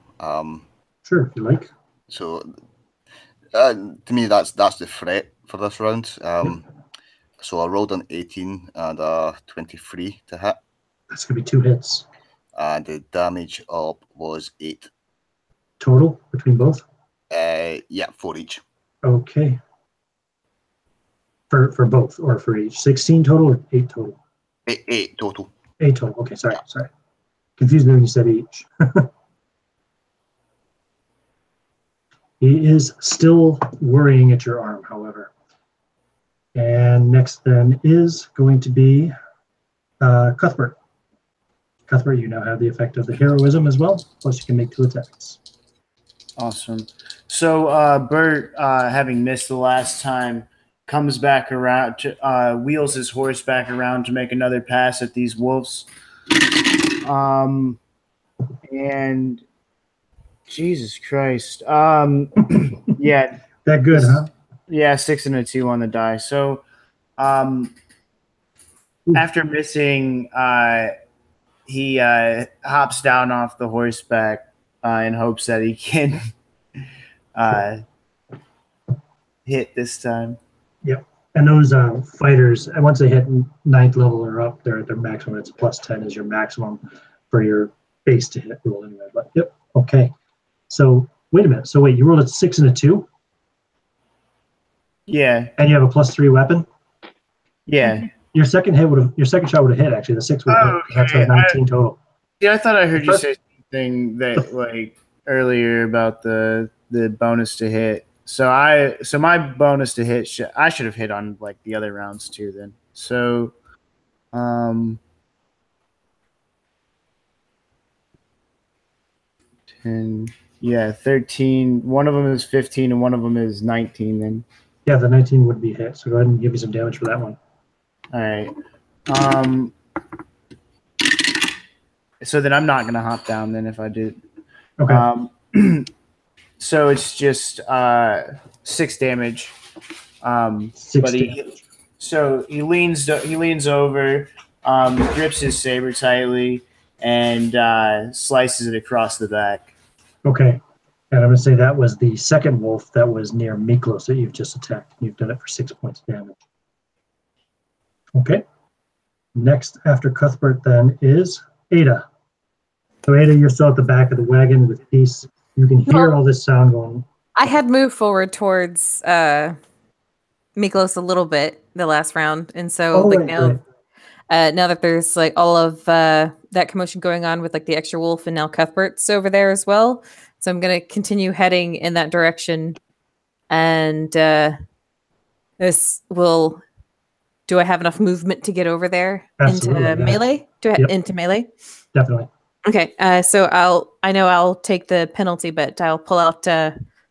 S1: Sure, if you like.
S8: So to me, that's the threat for this round. So I rolled an 18 and a 23 to hit.
S1: That's going to be 2 hits.
S8: And the damage up was 8.
S1: Total between both?
S8: Yeah, 4 each.
S1: Okay. For both or for each? 16 total or 8 total?
S8: 8 total.
S1: 8 total. Okay, sorry. Confused me when you said each. He is still worrying at your arm, however. And next then is going to be Cuthbert. Cuthbert, you now have the effect of the heroism as well, plus you can make 2 attacks.
S2: Awesome. So Bert, having missed the last time, comes back around, wheels his horse back around to make another pass at these wolves. And Jesus Christ. Yeah.
S1: That good, huh?
S2: Yeah, 6 and a 2 on the die. So after missing, he hops down off the horseback in hopes that he can hit this time.
S1: Yep. And those fighters, and once they hit 9th level or up, they're at their maximum. It's +10 is your maximum for your base to hit roll anyway. But yep, okay. So wait a minute. So wait, you rolled a 6 and a 2?
S2: Yeah.
S1: And you have a +3 weapon?
S2: Yeah.
S1: Your second shot would have hit actually. The 6 would have hit.
S2: Okay.
S1: That's a 19 total.
S2: Yeah, I thought I heard you say something that like earlier about the bonus to hit. So my bonus to hit I should have hit on like the other rounds too then. So 10, yeah, 13. One of them is 15 and one of them is 19 then.
S1: Yeah, the 19 would be hit. So go ahead and give me some damage for that one.
S2: All right. So then I'm not gonna hop down then if I did.
S1: Okay.
S2: So it's just 6 damage.
S1: 6
S2: But
S1: damage.
S2: he leans over, grips his saber tightly, and slices it across the back.
S1: Okay. And I'm going to say that was the second wolf that was near Miklos that you've just attacked. You've done it for 6 points of damage. Okay. Next after Cuthbert then is Ada. So Ada, you're still at the back of the wagon with Peace. You can hear all this sound going.
S5: I had moved forward towards Miklos a little bit the last round, and so now that there's like all of that commotion going on with like the extra wolf and now Cuthbert's over there as well, so I'm gonna continue heading in that direction, and this will. Do I have enough movement to get over there into melee? Into melee?
S1: Definitely.
S5: Okay, so I know I'll take the penalty, but I'll pull out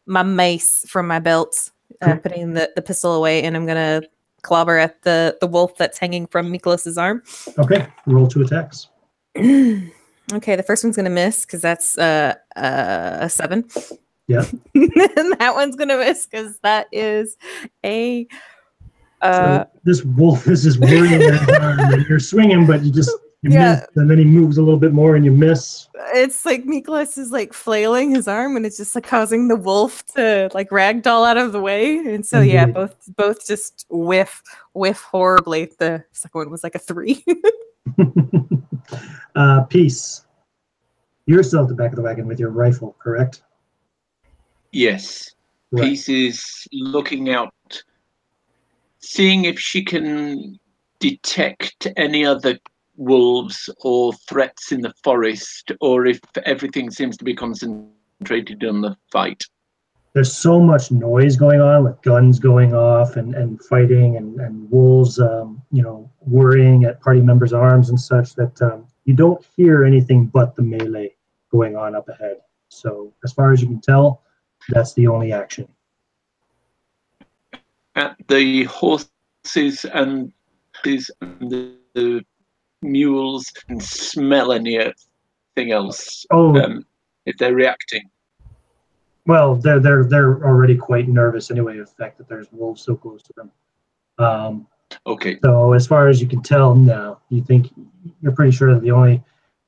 S5: my mace from my belt, putting the pistol away, and I'm gonna clobber at the wolf that's hanging from Miklos' arm.
S1: Okay, roll 2 attacks.
S5: Okay, the first one's gonna miss because that's a 7.
S1: Yeah.
S5: And that one's gonna miss because that is a.
S1: So this wolf is just worrying your arm, and you're swinging, but you miss, and then he moves a little bit more, and you miss.
S5: It's like Miklos is like flailing his arm, and it's just like causing the wolf to like ragdoll out of the way. And so yeah, both just whiff horribly. The second one was like a 3.
S1: Peace. You're still at the back of the wagon with your rifle, correct?
S6: Yes.
S1: Right.
S6: Peace is looking out, seeing if she can detect any other wolves or threats in the forest, or if everything seems to be concentrated on the fight.
S1: There's so much noise going on with guns going off and fighting and wolves, worrying at party members' arms and such that you don't hear anything but the melee going on up ahead. So as far as you can tell, that's the only action.
S6: At the horses and the mules can smell anything else if they're reacting.
S1: Well, they're already quite nervous anyway of the fact that there's wolves so close to them.
S6: Okay.
S1: So as far as you can tell, no, you're pretty sure that the only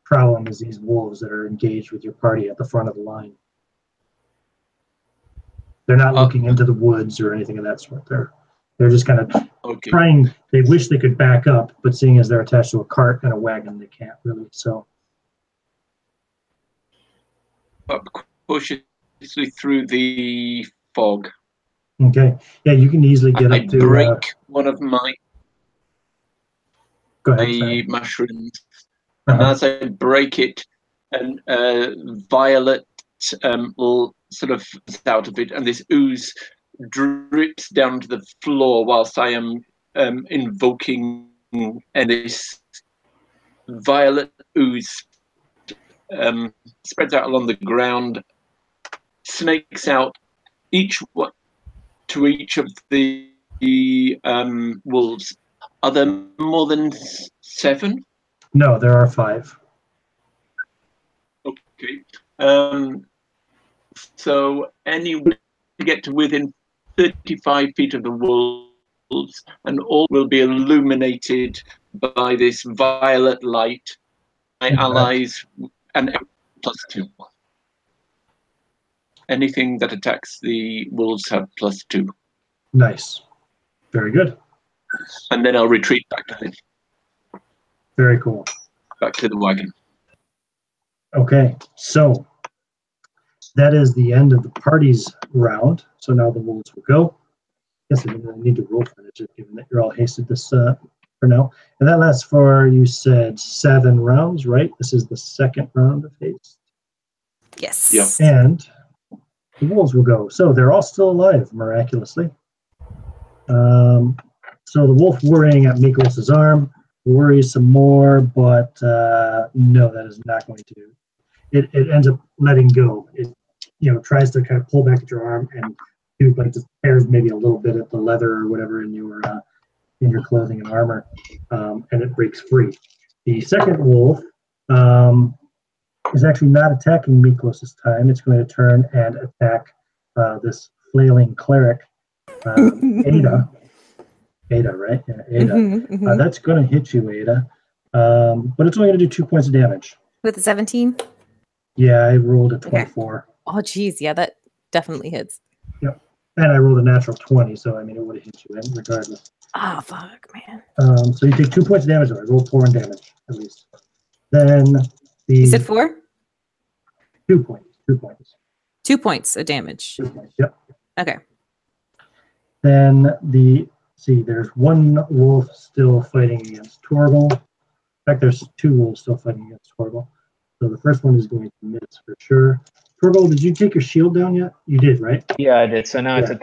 S1: problem is these wolves that are engaged with your party at the front of the line. They're not looking into the woods or anything of that sort. They're just kind of trying. They wish they could back up, but seeing as they're attached to a cart and a wagon, they can't really. So,
S6: up cautiously through the fog.
S1: Okay. Yeah, you can easily get up to.
S6: Break one of my
S1: mushrooms,
S6: and as I break it, and Violet will sort of out of it, and this ooze drips down to the floor whilst I am invoking this violet ooze. Spreads out along the ground, snakes out to each of the wolves. Are there more than 7?
S1: No, there are 5.
S6: Okay. So anyone to get to within 35 feet of the wolves, and all will be illuminated by this violet light. My allies and +2. Anything that attacks the wolves have +2.
S1: Nice. Very good.
S6: And then I'll retreat back to
S1: Very cool.
S6: the wagon.
S1: Okay, so that is the end of the party's round. So now the wolves will go. Guess I didn't really need to roll for it, just given that you're all hasted this for now. And that lasts for, you said, 7 rounds, right? This is the second round of haste.
S5: Yes.
S6: Yep.
S1: And the wolves will go. So they're all still alive, miraculously. So the wolf worrying at Miklos' arm worries some more, but no, that is not going to. It ends up letting go. It tries to kind of pull back at your arm and do, but it just tears maybe a little bit at the leather or whatever in your clothing and armor, and it breaks free. The second wolf is actually not attacking Miklos this time. It's going to turn and attack this flailing cleric, Ada. Ada, right? Yeah, Ada. That's going to hit you, Ada. But it's only going to do 2 points of damage.
S5: With a 17?
S1: Yeah, I rolled a 24.
S5: Okay. Oh, geez. Yeah, that definitely hits.
S1: Yep. And I rolled a natural 20, so I mean, it would have hit you regardless.
S5: Oh, fuck, man.
S1: So you take 2 points of damage. I rolled 4 in damage, at least. Then
S5: You said 4?
S1: 2 points. 2 points.
S5: 2 points of damage.
S1: 2 points, yep.
S5: Okay.
S1: Then there's one wolf still fighting against Torgall. In fact, there's 2 wolves still fighting against Torgall. So the first one is going to miss for sure. Torgall, did you take your shield down yet? You did, right?
S4: Yeah, I did. So now it's a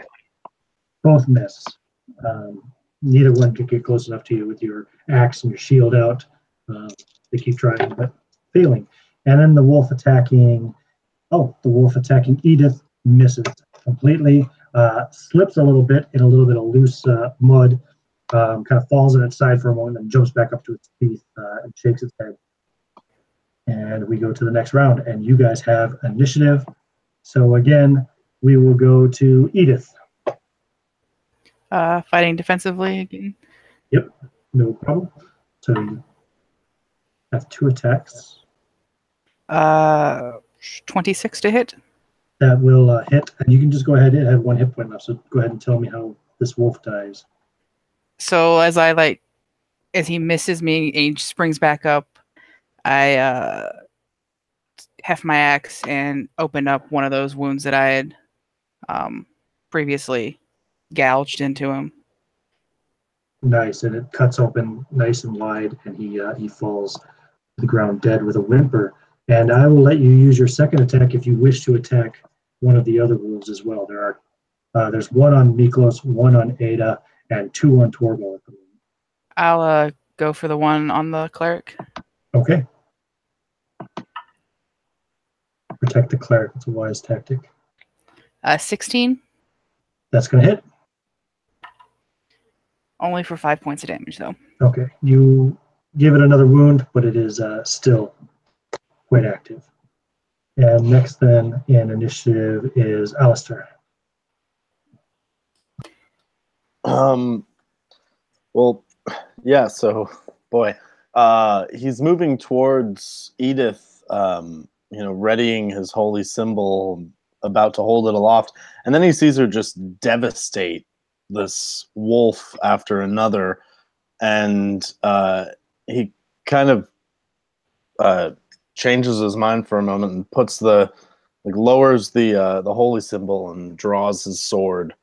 S1: both miss. Neither one could get close enough to you with your axe and your shield out. They keep trying, but failing. And then the wolf attacking Edith misses completely. Slips a little bit in a little bit of loose mud, kind of falls on its side for a moment, and jumps back up to its teeth and shakes its head. And we go to the next round, and you guys have initiative. So again, we will go to Edith.
S3: Fighting defensively again.
S1: Yep, no problem. So you have 2 attacks.
S3: 26 to hit.
S1: That will hit, and you can just go ahead and have 1 hit point left. So go ahead and tell me how this wolf dies.
S3: So as he misses me, he springs back up. I heft my axe and open up one of those wounds that I had previously gouged into him.
S1: Nice, and it cuts open nice and wide, and he falls to the ground dead with a whimper. And I will let you use your second attack if you wish to attack one of the other wolves as well. There's 1 on Miklos, 1 on Ada, and 2 on Torgall at the moment.
S3: I'll go for the one on the cleric.
S1: Okay. Protect the cleric. It's a wise tactic.
S3: 16.
S1: That's going to hit.
S3: Only for 5 points of damage, though.
S1: Okay. You give it another wound, but it is still quite active. And next then in initiative is Alistair.
S7: Well, yeah, so boy. He's moving towards Edith, readying his holy symbol, about to hold it aloft, and then he sees her just devastate this wolf after another, and he kind of changes his mind for a moment and puts lowers the holy symbol and draws his sword.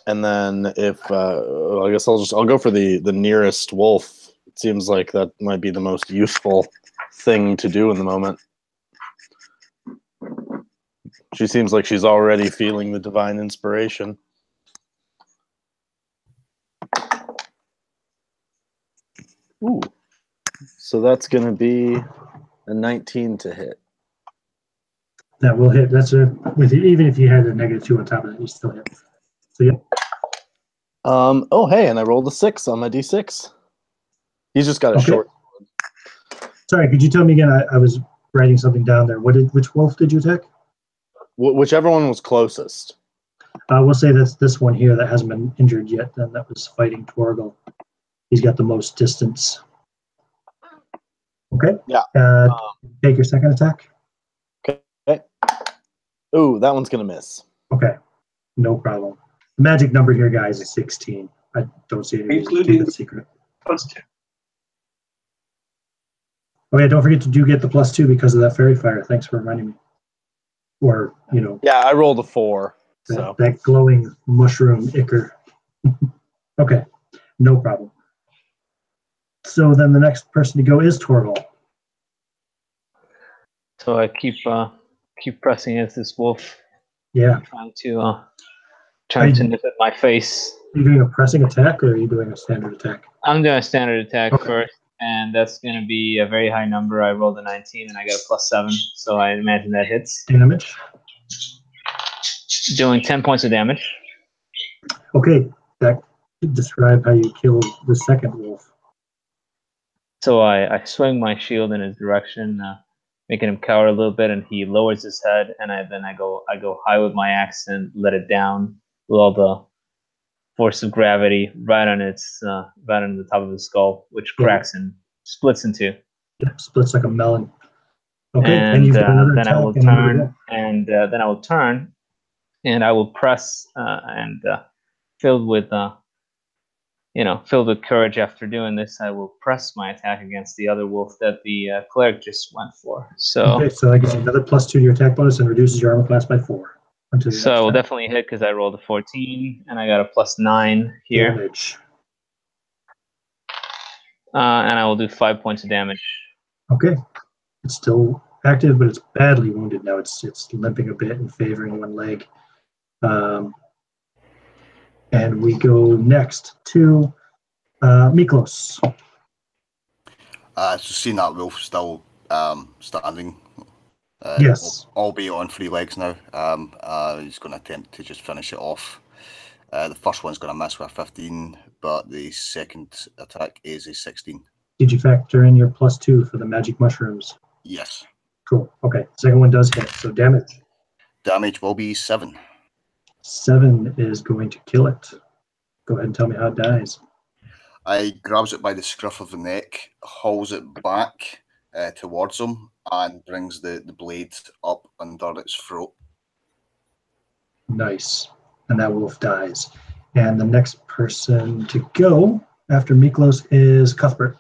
S7: And then I guess I'll go for the nearest wolf. It seems like that might be the most useful thing to do in the moment. She seems like she's already feeling the divine inspiration. Ooh. So that's going to be a 19 to hit.
S1: That will hit. That's even if you had a -2 on top of that, you still hit. So yep.
S7: Oh, hey, and I rolled a 6 on my d6. He's just got a short.
S1: Sorry, could you tell me again? I was writing something down there. Which wolf did you attack?
S7: Whichever one was closest.
S1: We'll say that's this one here that hasn't been injured yet. Then that was fighting Torgall. He's got the most distance. Okay.
S7: Yeah.
S1: Take your second attack.
S7: Okay. Ooh, that one's gonna miss.
S1: Okay. No problem. The magic number here, guys, is 16. I don't see any reason to keep it secret.
S6: +2.
S1: Oh yeah, don't forget to get the +2 because of that fairy fire. Thanks for reminding me. Or,
S7: Yeah, I rolled a 4. So
S1: that glowing mushroom ichor. Okay, no problem. So then the next person to go is Torgall.
S4: So I keep pressing against this wolf.
S1: Yeah.
S4: Trying to nip at my face.
S1: Are you doing a pressing attack or are you doing a standard attack?
S4: I'm doing a standard attack first, and that's going to be a very high number. I rolled a 19 and I got a +7, so I imagine that hits.
S1: Damage.
S4: Doing 10 points of damage.
S1: Okay, that describe how you kill the second wolf.
S4: So I swing my shield in his direction, making him cower a little bit, and he lowers his head, and I go high with my axe and let it down with all the force of gravity right on the top of his skull, which cracks and splits in two.
S1: Yep, splits like a melon. Okay,
S4: and
S1: you've got another
S4: then I will
S1: attack
S4: turn, and then I will turn, and I will press, and filled with courage after doing this, I will press my attack against the other wolf that the cleric just went for. So
S1: that gives you another +2 to your attack bonus and reduces your armor class by 4.
S4: So I will definitely hit because I rolled a 14 and I got a +9 here.
S1: Damage.
S4: And I will do 5 points of damage.
S1: Okay. It's still active, but it's badly wounded now. It's limping a bit and favoring one leg. And we go next to Miklos.
S8: So seeing that wolf still standing.
S1: Yes.
S8: Albeit on 3 legs now. He's going to attempt to just finish it off. The first one's going to miss with a 15, but the second attack is a 16.
S1: Did you factor in your +2 for the magic mushrooms?
S8: Yes.
S1: Cool. Okay. Second one does hit. So damage.
S8: Damage will be 7.
S1: 7 is going to kill it. Go ahead and tell me how it dies.
S8: I grabs it by the scruff of the neck, hauls it back towards him, and brings the blade up under its throat.
S1: Nice. And that wolf dies. And the next person to go after Miklos is Cuthbert.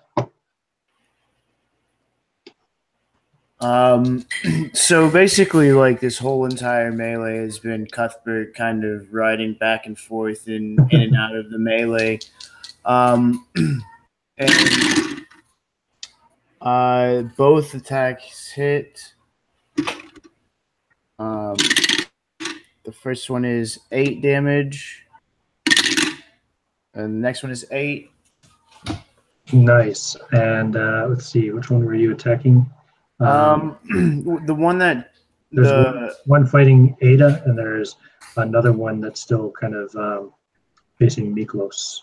S2: So basically, like, this whole entire melee has been Cuthbert kind of riding back and forth in and out of the melee. And both attacks hit. The first one is 8 damage, and the next one is 8.
S1: Nice. And let's see, which one were you attacking?
S2: The one that
S1: there's one fighting Ada, and there's another one that's still kind of facing Miklos,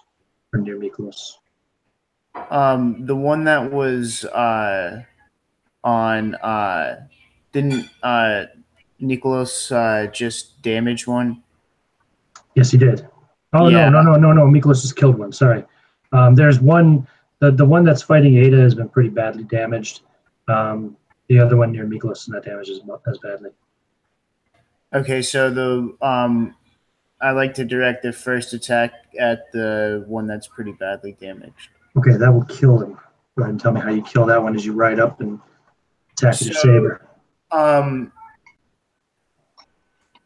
S1: or near Miklos.
S2: The one that was on didn't Nicholas just damage one?
S1: Yes, he did. Oh,
S2: yeah.
S1: No. Miklos has killed one. Sorry. There's one. The one that's fighting Ada has been pretty badly damaged. The other one near Miklos is not damaged as badly. Okay,
S2: so I like to direct the first attack at the one that's pretty badly damaged.
S1: Okay, that will kill him. Go ahead and tell me how you kill that one as you ride up and attack with your saber.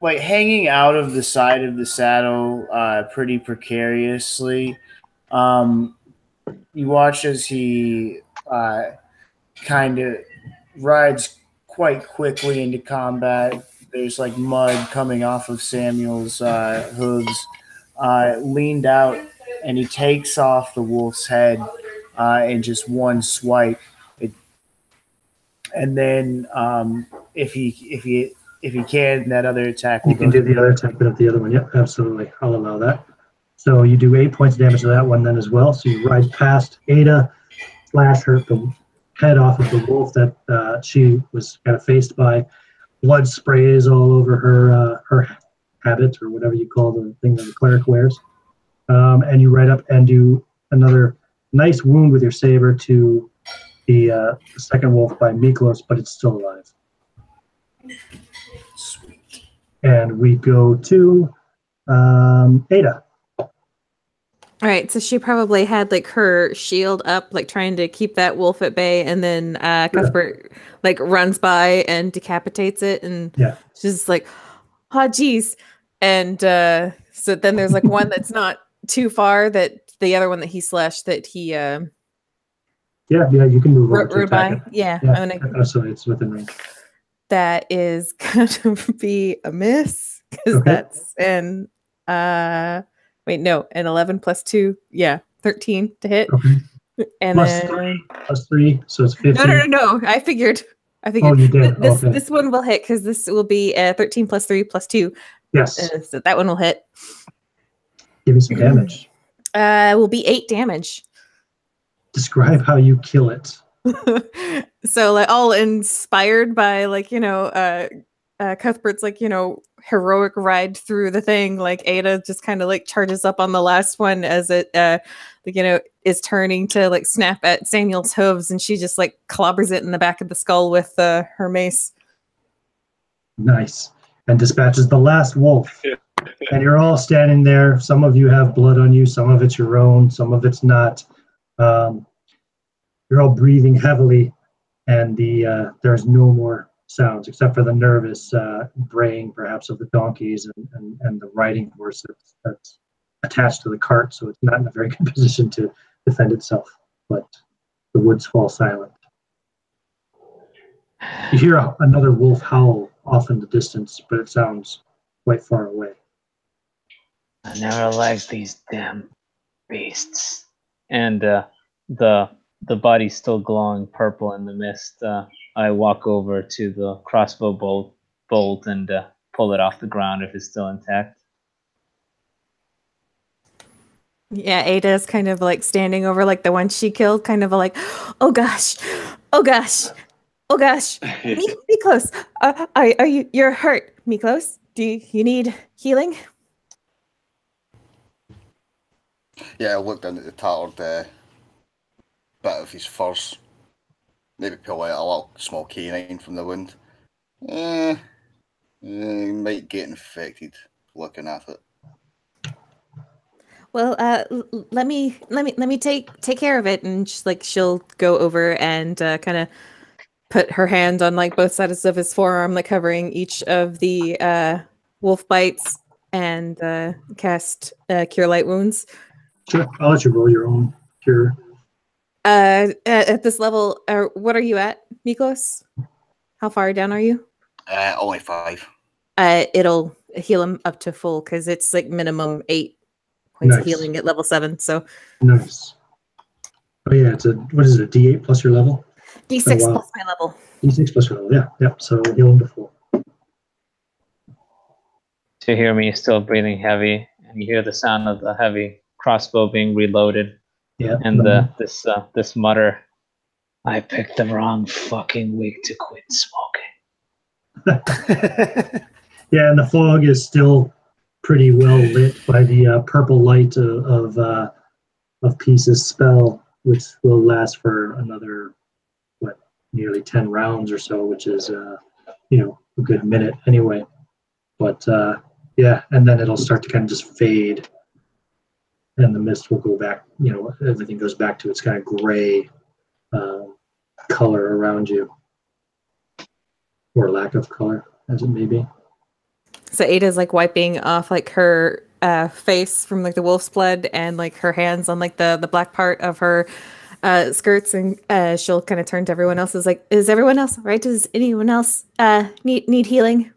S2: Like, hanging out of the side of the saddle pretty precariously. You watch as he kind of rides quite quickly into combat, there's like mud coming off of Samuel's hooves, leaned out, and he takes off the wolf's head in just one swipe. And then if he can, that other attack will
S1: You can do the other attack, but at the other one. Yep, absolutely. I'll allow that. So you do 8 points of damage to that one then as well. So you ride past Ada, slash her the head off of the wolf that she was kind of faced by. Blood sprays all over her habit, or whatever you call the thing that the cleric wears. And you ride up and do another nice wound with your saber to the second wolf by Miklos, but it's still alive.
S2: Sweet.
S1: And we go to Ada.
S5: All right, so she probably had like her shield up, like trying to keep that wolf at bay, and then Cuthbert like runs by and decapitates it, and she's like, "Oh, geez!" And so then there's like one that's not too far, that the other one that he slashed that he
S1: you can move over to
S5: by.
S1: attack it.
S5: Yeah,
S1: So it's within range.
S5: That is going to be a miss because that's an wait, no, an 11 plus 2, 13 to hit.
S1: Okay.
S5: And
S1: plus
S5: then
S1: 3, plus 3, so it's 15.
S5: No. I figured.
S1: Oh, you did.
S5: This one will hit because this will be 13 plus 3 plus 2.
S1: Yes.
S5: So that one will hit.
S1: Give me some damage.
S5: Will be 8 damage.
S1: Describe how you kill it.
S5: So like all inspired by like Cuthbert's like heroic ride through the thing, like Ada just kind of like charges up on the last one as it is turning to like snap at Samuel's hooves, and she just like clobbers it in the back of the skull with her mace.
S1: Nice. And dispatches the last wolf. And you're all standing there. Some of you have blood on you, some of it's your own, some of it's not. You're all breathing heavily, and there's no more sounds except for the nervous braying, perhaps, of the donkeys and the riding horse that's attached to the cart, so it's not in a very good position to defend itself. But the woods fall silent. You hear another wolf howl off in the distance, but it sounds quite far away.
S4: I never liked these damn beasts. And the body's still glowing purple in the mist. I walk over to the crossbow bolt and pull it off the ground if it's still intact.
S5: Yeah, Ada's kind of like standing over like the one she killed, kind of like, oh gosh, oh gosh, oh gosh. Miklos, are you're hurt, Miklos? Do you need healing?
S8: Yeah, I looked into the tattered bit of his furs. Maybe pull out a little small canine from the wound. He might get infected looking at it.
S5: Well, let me take care of it, and just like she'll go over and kind of put her hand on like both sides of his forearm, like covering each of the wolf bites, and cast Cure Light Wounds.
S1: Sure, I'll let you roll your own cure.
S5: At this level, what are you at, Miklos? How far down are you?
S8: Only 5.
S5: It'll heal him up to full because it's like minimum 8 points of healing at level 7. So
S1: nice. Oh yeah, it's what is it? A D8 plus your level.
S5: D6 plus my level.
S1: D6 plus your level. Yeah. So heal him to full.
S4: To hear me still breathing heavy, and you hear the sound of the heavy crossbow being reloaded.
S1: Yeah.
S4: And this mutter, I picked the wrong fucking week to quit smoking.
S1: Yeah, and the fog is still pretty well lit by the purple light of Peace's spell, which will last for another nearly 10 rounds or so, which is a good minute anyway. But and then it'll start to kind of just fade. And the mist will go back, everything goes back to its kind of gray color around you. Or lack of color, as it may be.
S5: So Ada's like wiping off like her face from like the wolf's blood, and like her hands on like the black part of her skirts, and she'll kind of turn to everyone else. Is like, is everyone else all right? Does anyone else need healing?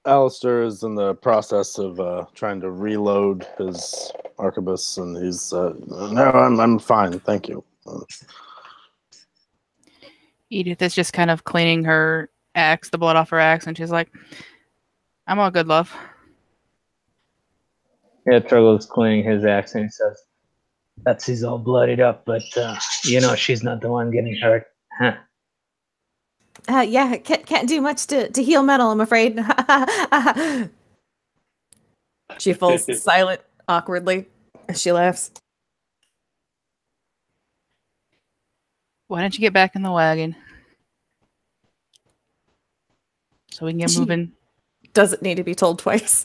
S7: Alistair is in the process of trying to reload his arquebus, and he's no, I'm fine, thank you.
S3: Edith is just kind of cleaning her axe, the blood off her axe, and she's like, I'm all good, love.
S4: Yeah, Torgall's cleaning his axe and he says, "Betsy's all bloodied up, but she's not the one getting hurt, huh?"
S5: Yeah, can't do much to heal metal, I'm afraid. She falls silent awkwardly as she laughs.
S3: Why don't you get back in the wagon? So we can get moving.
S5: Doesn't need to be told twice.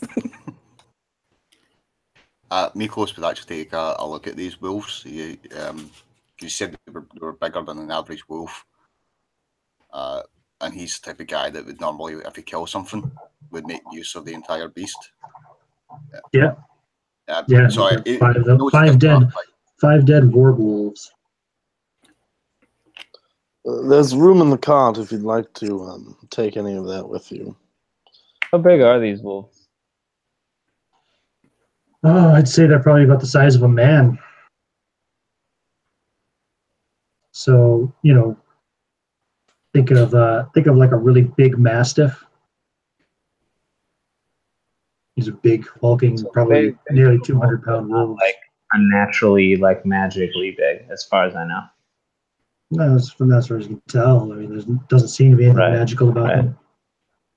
S8: Miklos would actually take a look at these wolves. You said they were bigger than an average wolf. And he's the type of guy that would normally, if he kills something, would make use of the entire beast.
S1: Yeah.
S8: So
S1: five dead warwolves.
S7: There's room in the cart if you'd like to take any of that with you.
S4: How big are these wolves?
S1: Oh, I'd say they're probably about the size of a man. So, think of like a really big mastiff. These are big, hulking, probably nearly 200-pound wolves.
S4: Like unnaturally, like magically big, as far as I know.
S1: No, as far as you can tell. I mean, there doesn't seem to be anything magical about them.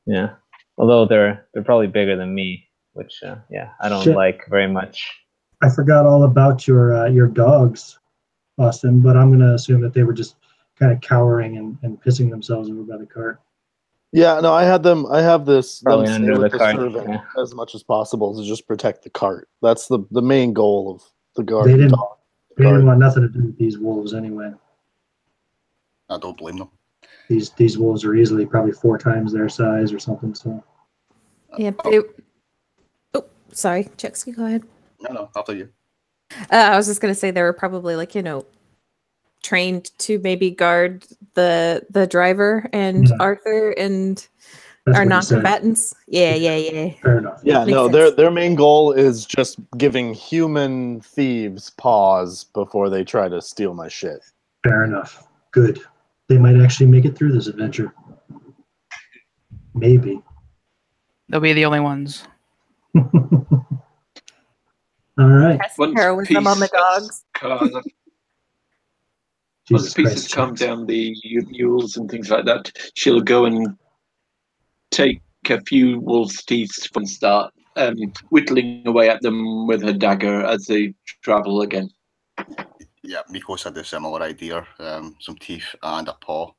S4: Yeah, although they're probably bigger than me, which I don't like very much.
S1: I forgot all about your dogs, Austin, but I'm going to assume that they were just kind of cowering and pissing themselves over by the cart.
S7: Yeah, no, I have them
S4: Probably
S7: stay
S4: under
S7: with
S4: the
S7: the
S4: cart,
S7: servant as much as possible to just protect the cart. That's the main goal of the guard.
S1: They didn't want nothing to do with these wolves anyway.
S8: I don't blame them.
S1: These wolves are easily probably 4 times their size or something. So.
S5: Yeah. Sorry, Chexky, go ahead.
S8: No, after you.
S5: I was just gonna say they were probably trained to maybe guard the driver and Arthur and our non-combatants. Yeah.
S1: Fair enough.
S7: Yeah,
S5: Makes sense.
S7: their main goal is just giving human thieves pause before they try to steal my shit.
S1: Fair enough. Good. They might actually make it through this adventure. Maybe.
S3: They'll be the only ones.
S1: All right.
S5: Heroism on the dogs.
S6: Once pieces come down the mules and things like that, she'll go and take a few wolves' teeth and start whittling away at them with her dagger as they travel again.
S8: Yeah, Mikos had a similar idea. Some teeth and a paw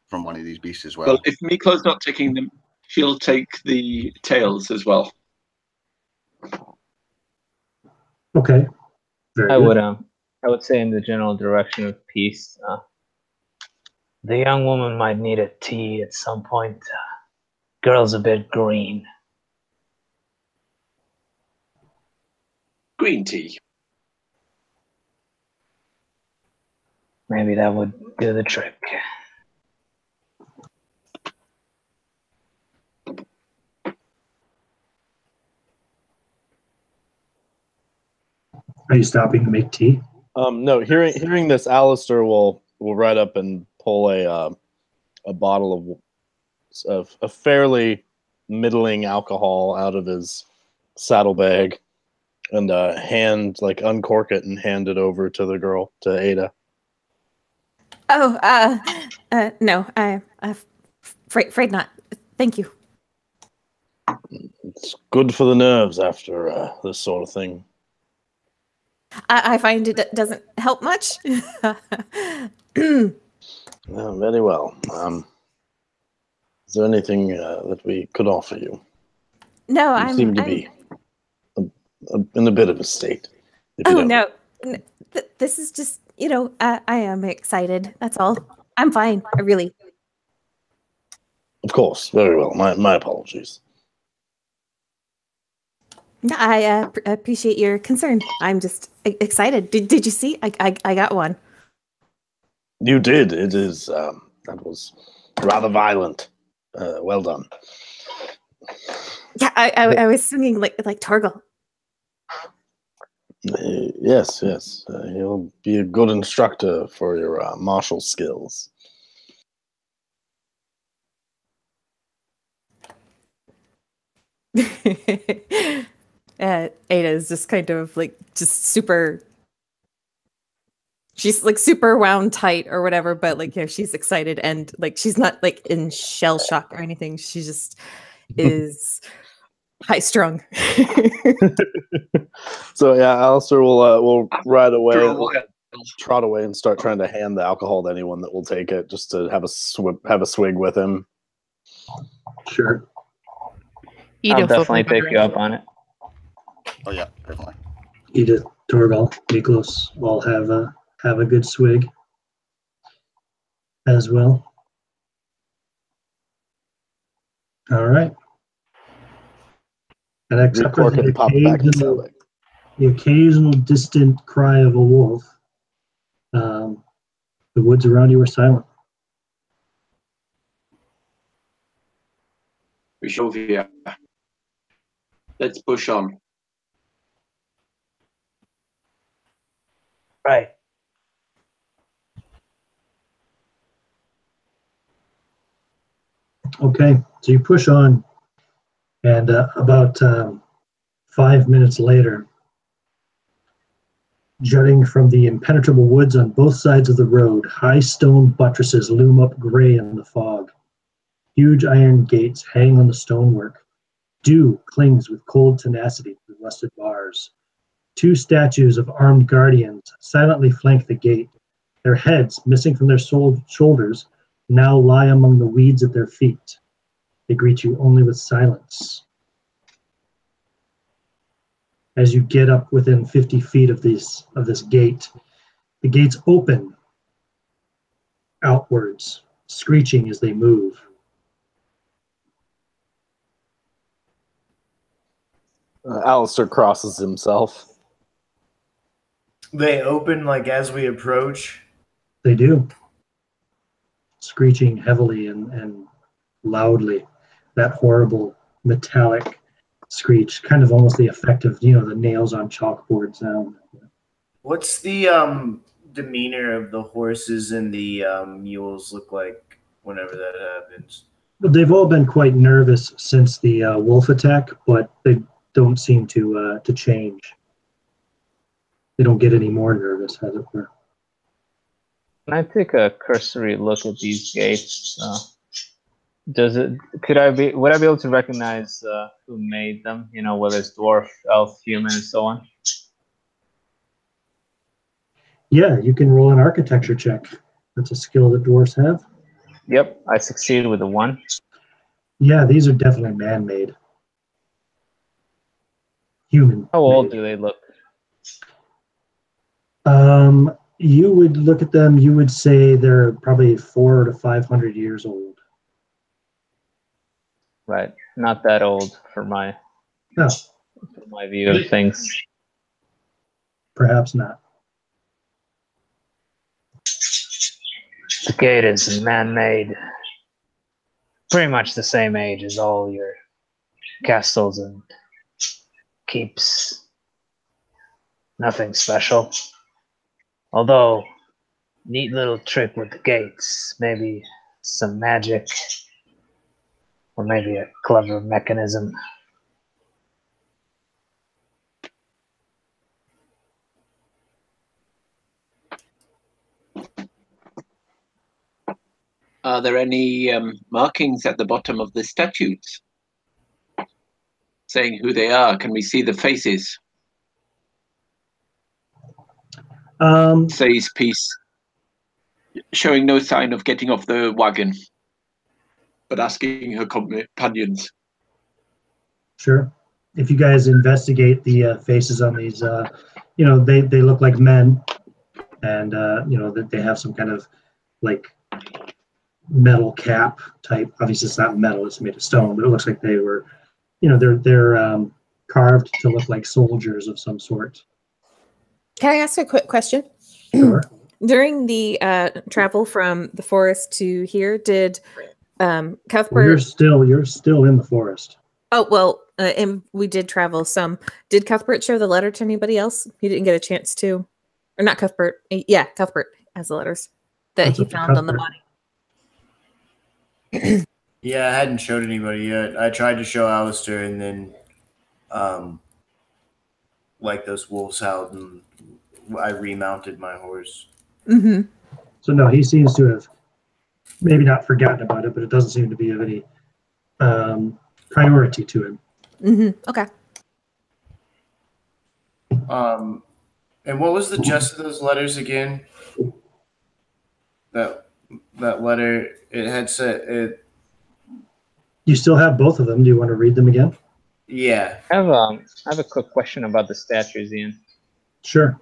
S8: from one of these beasts as well.
S6: Well, if Mikos not taking them, she'll take the tails as well.
S1: Okay.
S4: I would say in the general direction of peace.
S9: The young woman might need a tea at some point. Girl's a bit green.
S6: Green tea.
S9: Maybe that would do the trick.
S1: Are you stopping to make tea?
S7: No, hearing this, Alistair will ride up and pull a bottle of a fairly middling alcohol out of his saddlebag and uncork it and hand it over to the girl, to Ada.
S5: Oh, no, I'm afraid not. Thank you.
S7: It's good for the nerves after this sort of thing.
S5: I find it doesn't help much.
S7: Very well. Is there anything that we could offer you?
S5: No,
S7: You seem to be in a bit of a state.
S5: No. This is just, I am excited. That's all. I'm fine. I really.
S7: Of course. Very well. My apologies.
S5: I appreciate your concern. I'm just excited. Did you see? I got one.
S7: You did. It is. That was rather violent. Well done.
S5: Yeah, I was singing like Torgall.
S7: Yes. He'll be a good instructor for your martial skills.
S5: Ada is just kind of like just super. She's like super wound tight or whatever, but like she's excited and like she's not like in shell shock or anything. She just is high strung.
S7: So yeah, Alistair will right away, trot away and start trying to hand the alcohol to anyone that will take it, just to have a swig with him.
S1: Sure.
S4: I'll definitely take you up on it.
S8: Oh yeah, definitely.
S1: Edith, Torgall, Miklos all have a good swig as well. All right. And except for the occasional distant cry of a wolf, the woods around you are silent.
S6: Barovia. Let's push on.
S9: Right.
S1: Okay, so you push on, and about 5 minutes later, jutting from the impenetrable woods on both sides of the road, high stone buttresses loom up gray in the fog. Huge iron gates hang on the stonework. Dew clings with cold tenacity to the rusted bars. 2 statues of armed guardians silently flank the gate. Their heads, missing from their shoulders, now lie among the weeds at their feet. They greet you only with silence. As you get up within 50 feet of this gate, the gates open outwards, screeching as they move.
S7: Alistair crosses himself.
S2: They open like as we approach.
S1: They do. Screeching heavily and loudly. That horrible metallic screech, kind of almost the effect of, the nails on chalkboard sound.
S2: What's the demeanor of the horses and the mules look like whenever that happens?
S1: They've all been quite nervous since the wolf attack, but they don't seem to change. They don't get any more nervous, as it were.
S4: Can I take a cursory look at these gates? Would I be able to recognize who made them? Whether it's dwarf, elf, human, and so on.
S1: Yeah, you can roll an architecture check. That's a skill that dwarves have.
S4: Yep, I succeeded with a 1.
S1: Yeah, these are definitely man-made. Human.
S4: How old do they look?
S1: You would look at them, you would say they're probably 400 to 500 years old.
S4: Right, not that old for my view of things.
S1: Perhaps not.
S9: The gate is man-made. Pretty much the same age as all your castles and keeps. Nothing special. Although, neat little trick with the gates. Maybe some magic. Or maybe a clever mechanism.
S6: Are there any markings at the bottom of the statues saying who they are? Can we see the faces? Says Peace, showing no sign of getting off the wagon, but asking her companions.
S1: Sure. If you guys investigate the faces on these, they look like men, and that they have some kind of like metal cap type. Obviously, it's not metal; it's made of stone, but it looks like they were, they're carved to look like soldiers of some sort.
S5: Can I ask a quick question?
S1: Sure.
S5: During the travel from the forest to here, did Cuthbert.
S1: You're still in the forest.
S5: Oh, well, and we did travel some. Did Cuthbert show the letter to anybody else? He didn't get a chance to. Or not Cuthbert. Yeah, Cuthbert has the letters that
S1: That's
S5: he
S1: up to
S5: found on the
S1: Cuthbert.
S5: body.
S2: Yeah, I hadn't showed anybody yet. I tried to show Alistair, and then, like those wolves howled, and I remounted my horse.
S5: Mm-hmm.
S1: So no, he seems to have maybe not forgotten about it, but it doesn't seem to be of any priority to him.
S5: Mm-hmm. Okay.
S2: And what was the gist of those letters again? That letter, it had said it.
S1: You still have both of them. Do you want to read them again?
S2: Yeah.
S4: I have a quick question about the statues, Ian.
S1: Sure.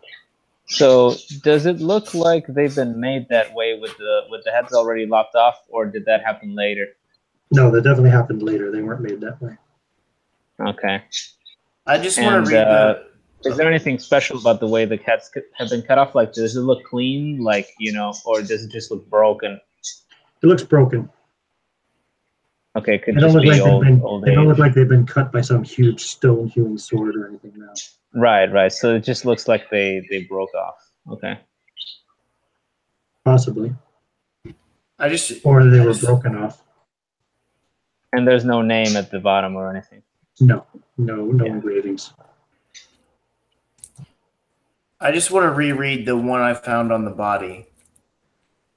S4: So, does it look like they've been made that way with the heads already lopped off, or did that happen later?
S1: No, that definitely happened later. They weren't made that way.
S4: Okay.
S2: I just want to read the.
S4: Is there anything special about the way the heads have been cut off? Like, does it look clean, like, or does it just look broken?
S1: It looks broken.
S4: Okay, it could
S1: They don't
S4: just
S1: look
S4: be
S1: like
S4: old
S1: they don't look
S4: age.
S1: like they've been cut by some huge stone hewing sword or anything now.
S4: Right. So it just looks like they broke off. Okay.
S1: Possibly.
S2: Or
S1: they were broken off.
S4: And there's no name at the bottom or anything.
S1: No engravings.
S2: I just want to reread the one I found on the body,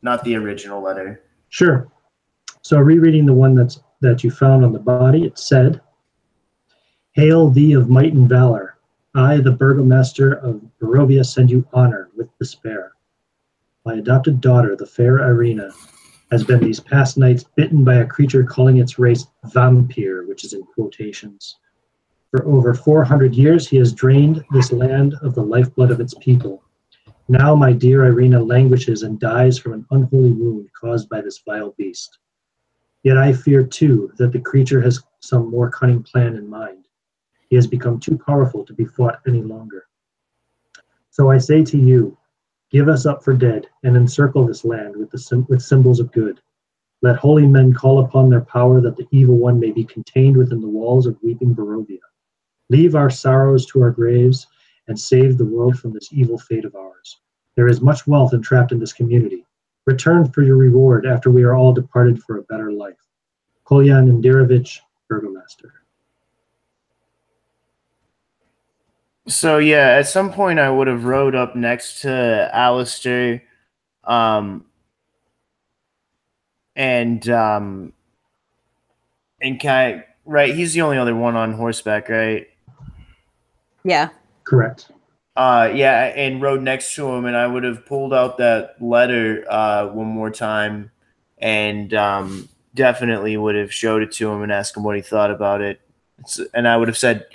S2: not the original letter.
S1: Sure. So rereading the one that you found on the body, it said, "Hail thee of might and valor. I, the Burgomaster of Barovia, send you honor with despair. My adopted daughter, the fair Irina, has been these past nights bitten by a creature calling its race vampire, which is in quotations. For over 400 years, he has drained this land of the lifeblood of its people. Now my dear Irina languishes and dies from an unholy wound caused by this vile beast. Yet I fear, too, that the creature has some more cunning plan in mind. He has become too powerful to be fought any longer. So I say to you, give us up for dead and encircle this land with symbols of good. Let holy men call upon their power that the evil one may be contained within the walls of weeping Barovia. Leave our sorrows to our graves and save the world from this evil fate of ours. There is much wealth entrapped in this community. Return for your reward after we are all departed for a better life. Kolyan Indirovich, Burgomaster."
S2: So yeah, at some point I would have rode up next to Alistair, and kind of, right. He's the only other one on horseback, right?
S5: Yeah.
S1: Correct.
S2: Yeah, and rode next to him, and I would have pulled out that letter one more time, and definitely would have showed it to him and asked him what he thought about it. And I would have said,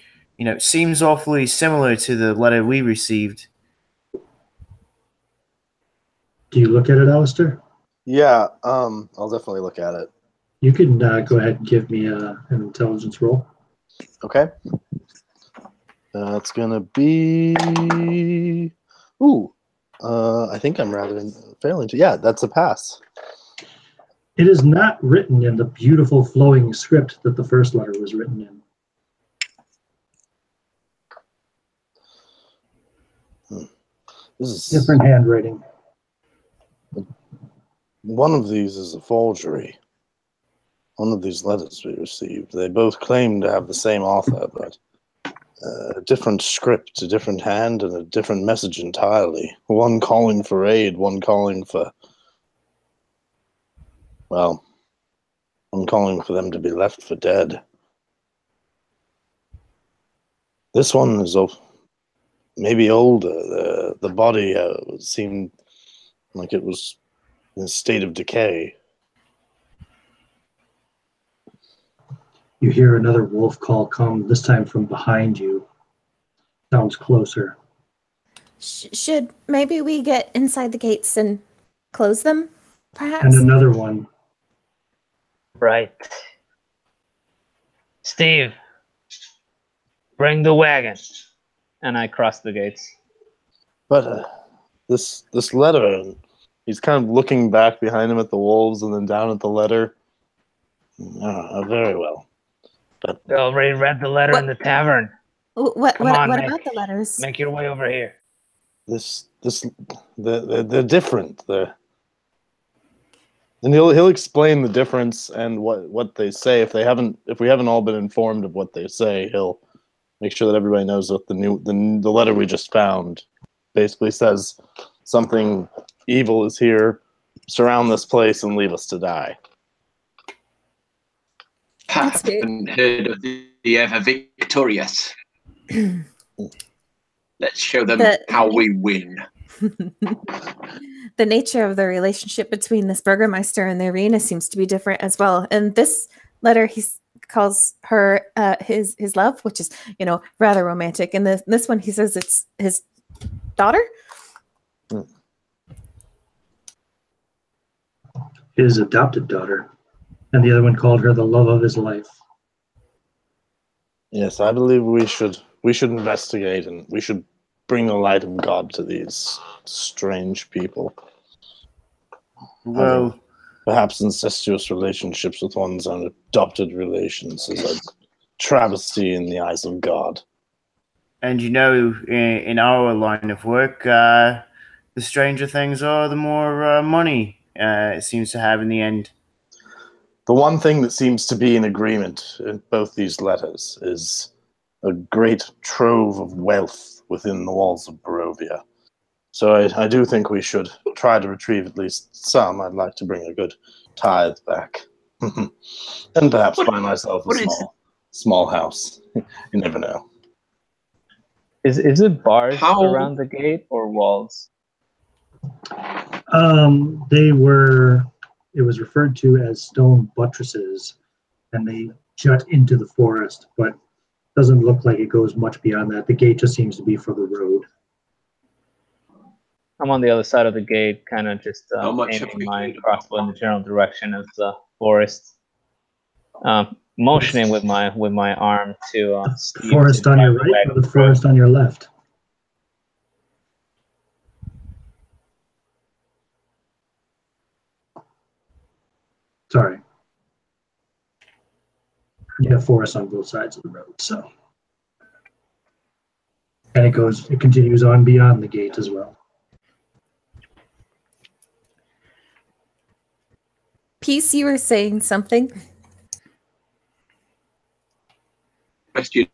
S2: seems awfully similar to the letter we received.
S1: Do you look at it, Alistair?
S7: Yeah, I'll definitely look at it.
S1: You can go ahead and give me an intelligence roll.
S7: Okay. That's gonna be. I think I'm rather failing to. Yeah, that's a pass.
S1: It is not written in the beautiful flowing script that the first letter was written in.
S7: This is
S1: different handwriting.
S7: One of these is a forgery. One of these letters we received. They both claim to have the same author, but a different script, a different hand, and a different message entirely. One calling for aid, one calling for, well, one calling for them to be left for dead. This one is maybe older. The body seemed like it was in a state of decay.
S1: You hear another wolf call come, this time from behind you. Sounds closer.
S5: Should maybe we get inside the gates and close them, perhaps?
S1: And another one.
S9: Right. Steve, bring the wagon.
S4: And I cross the gates.
S7: But this letter, he's kind of looking back behind him at the wolves and then down at the letter. Very well. But
S9: They already read the letter in the tavern.
S5: What
S9: Come on,
S5: about the letters?
S9: Make your way over here.
S7: they're different. And he'll explain the difference and what they say. If we haven't all been informed of what they say, he'll make sure that everybody knows what the letter we just found basically says. Something evil is here, surround this place, and leave us to die.
S6: Haven't heard of the ever victorious. Let's show them how we win.
S5: The nature of the relationship between this Burgomaster and the arena seems to be different as well. And this letter, he calls her his love, which is, rather romantic. And this one, he says it's his daughter.
S1: His adopted daughter. And the other one called her the love of his life.
S7: Yes, I believe we should investigate, and we should bring the light of God to these strange people.
S2: Well,
S7: perhaps incestuous relationships with one's own adopted relations is a travesty in the eyes of God.
S2: And in our line of work, the stranger things are, the more money it seems to have in the end.
S7: The one thing that seems to be in agreement in both these letters is a great trove of wealth within the walls of Barovia. So I do think we should try to retrieve at least some. I'd like to bring a good tithe back. And perhaps buy myself a small house. You never know.
S4: Is it bars around the gate or walls?
S1: It was referred to as stone buttresses, and they jut into the forest, but doesn't look like it goes much beyond that. The gate just seems to be for the road.
S4: I'm on the other side of the gate, kind of just aiming my crossbow in the general direction of the forest, motioning with my arm to
S1: the forest on your right or the forest on your left? Sorry. You have forests on both sides of the road, so. And it continues on beyond the gate as well.
S5: Peace, you were saying something?
S6: Question.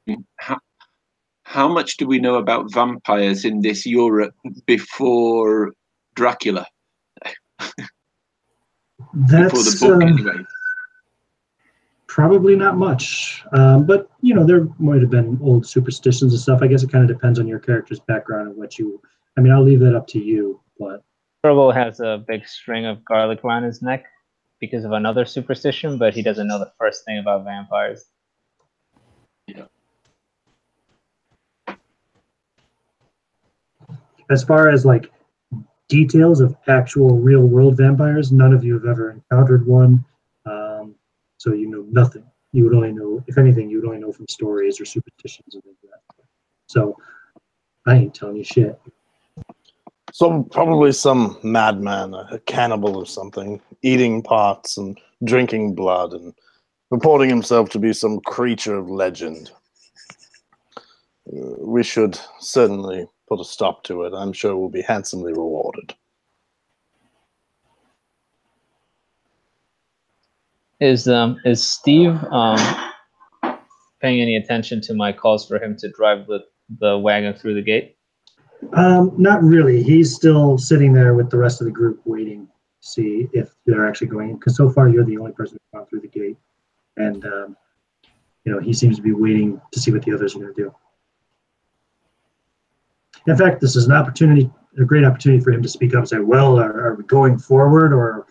S6: How much do we know about vampires in this Europe before Dracula? Before the book, anyway.
S1: Probably not much, but there might have been old superstitions and stuff. I guess it kind of depends on your character's background and what you. I mean, I'll leave that up to you. But
S4: Torgall has a big string of garlic around his neck because of another superstition, but he doesn't know the first thing about vampires.
S6: Yeah.
S1: As far as like details of actual real world vampires, none of you have ever encountered one. So you know nothing. You would only know, if anything, you would only know from stories or superstitions and things like that. So I ain't telling you shit.
S7: So probably some madman, a cannibal or something, eating pots and drinking blood and reporting himself to be some creature of legend. We should certainly put a stop to it. I'm sure we'll be handsomely rewarded.
S4: Is Steve paying any attention to my calls for him to drive the wagon through the gate?
S1: Not really. He's still sitting there with the rest of the group waiting to see if they're actually going in. Because so far you're the only person who's gone through the gate. And, he seems to be waiting to see what the others are going to do. In fact, this is a great opportunity for him to speak up and say, well, are we going forward or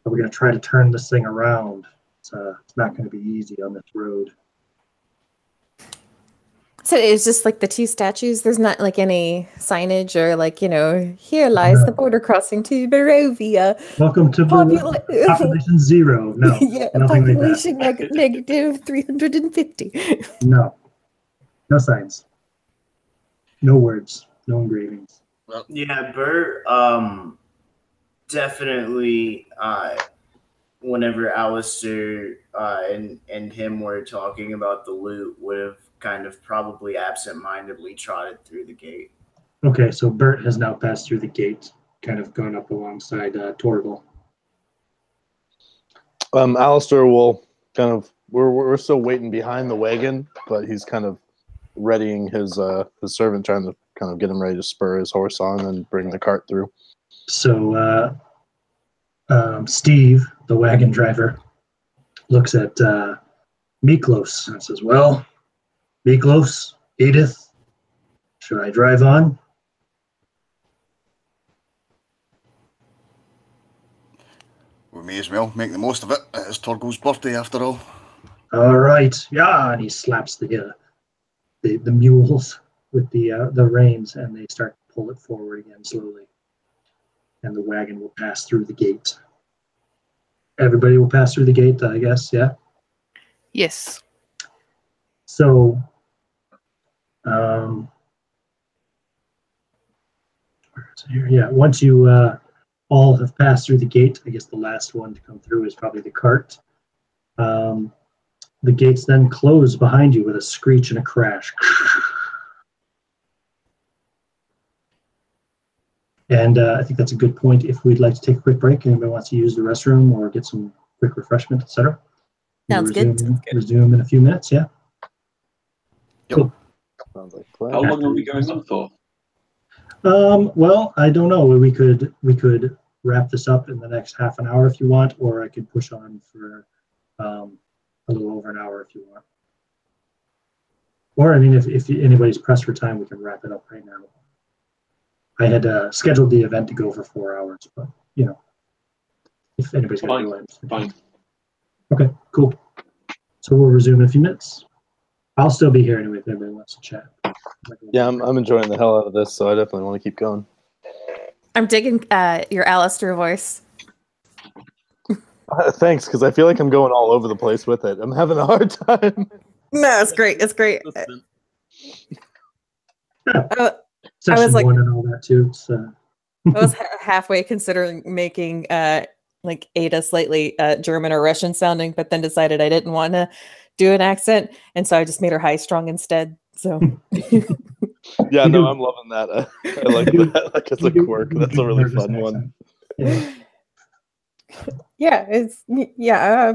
S1: are we going to try to turn this thing around? It's not going to be easy on this road.
S5: So it's just like the two statues. There's not like any signage or like, here lies the border crossing to Barovia.
S1: Welcome to population 0. No,
S5: yeah,
S1: nothing
S5: population
S1: like that.
S5: negative 350.
S1: No signs. No words. No engravings.
S2: Yeah, Bert definitely whenever Alistair and him were talking about the loot, would have kind of probably absent-mindedly trotted through the gate.
S1: Okay, so Bert has now passed through the gate, kind of gone up alongside Torgall.
S7: Alistair will kind of we're still waiting behind the wagon, but he's kind of readying his servant, trying to kind of get him ready to spur his horse on and bring the cart through.
S1: So Steve, the wagon driver, looks at Miklos and says, "Well, Miklos, Edith, should I drive on?"
S8: We may as well make the most of it. It's Torgall's birthday after all.
S1: All right, yeah, and he slaps the mules with the reins, and they start to pull it forward again slowly. And the wagon will pass through the gate. Everybody will pass through the gate, I guess, yeah?
S3: Yes.
S1: So, once you all have passed through the gate, I guess the last one to come through is probably the cart. The gates then close behind you with a screech and a crash. And I think that's a good point if we'd like to take a quick break. Anybody wants to use the restroom or get some quick refreshment, etc.
S5: Sounds good.
S1: Resume in a few minutes, yeah?
S8: Yep.
S1: Cool.
S7: Sounds like
S6: How long are we going on for?
S1: Well, I don't know. We could wrap this up in the next half an hour if you want, or I could push on for a little over an hour if you want. Or, I mean, if anybody's pressed for time, we can wrap it up right now. I had scheduled the event to go for 4 hours, but, if anybody's got to go,
S6: Fine.
S1: Okay, cool. So we'll resume in a few minutes. I'll still be here anyway if anybody wants to chat.
S7: Yeah, I'm enjoying the hell out of this, so I definitely want to keep going.
S5: I'm digging your Alistair voice.
S7: Thanks, because I feel like I'm going all over the place with it. I'm having a hard time.
S5: No, it's great. It's great.
S1: Session
S5: I was like,
S1: one and all that too. So.
S5: I was halfway considering making like Ada slightly German or Russian sounding, but then decided I didn't want to do an accent, and so I just made her high strung instead. So.
S7: Yeah, no, I'm loving that. I like that. Like it's a quirk. That's a really fun one.
S1: Yeah.
S5: Yeah,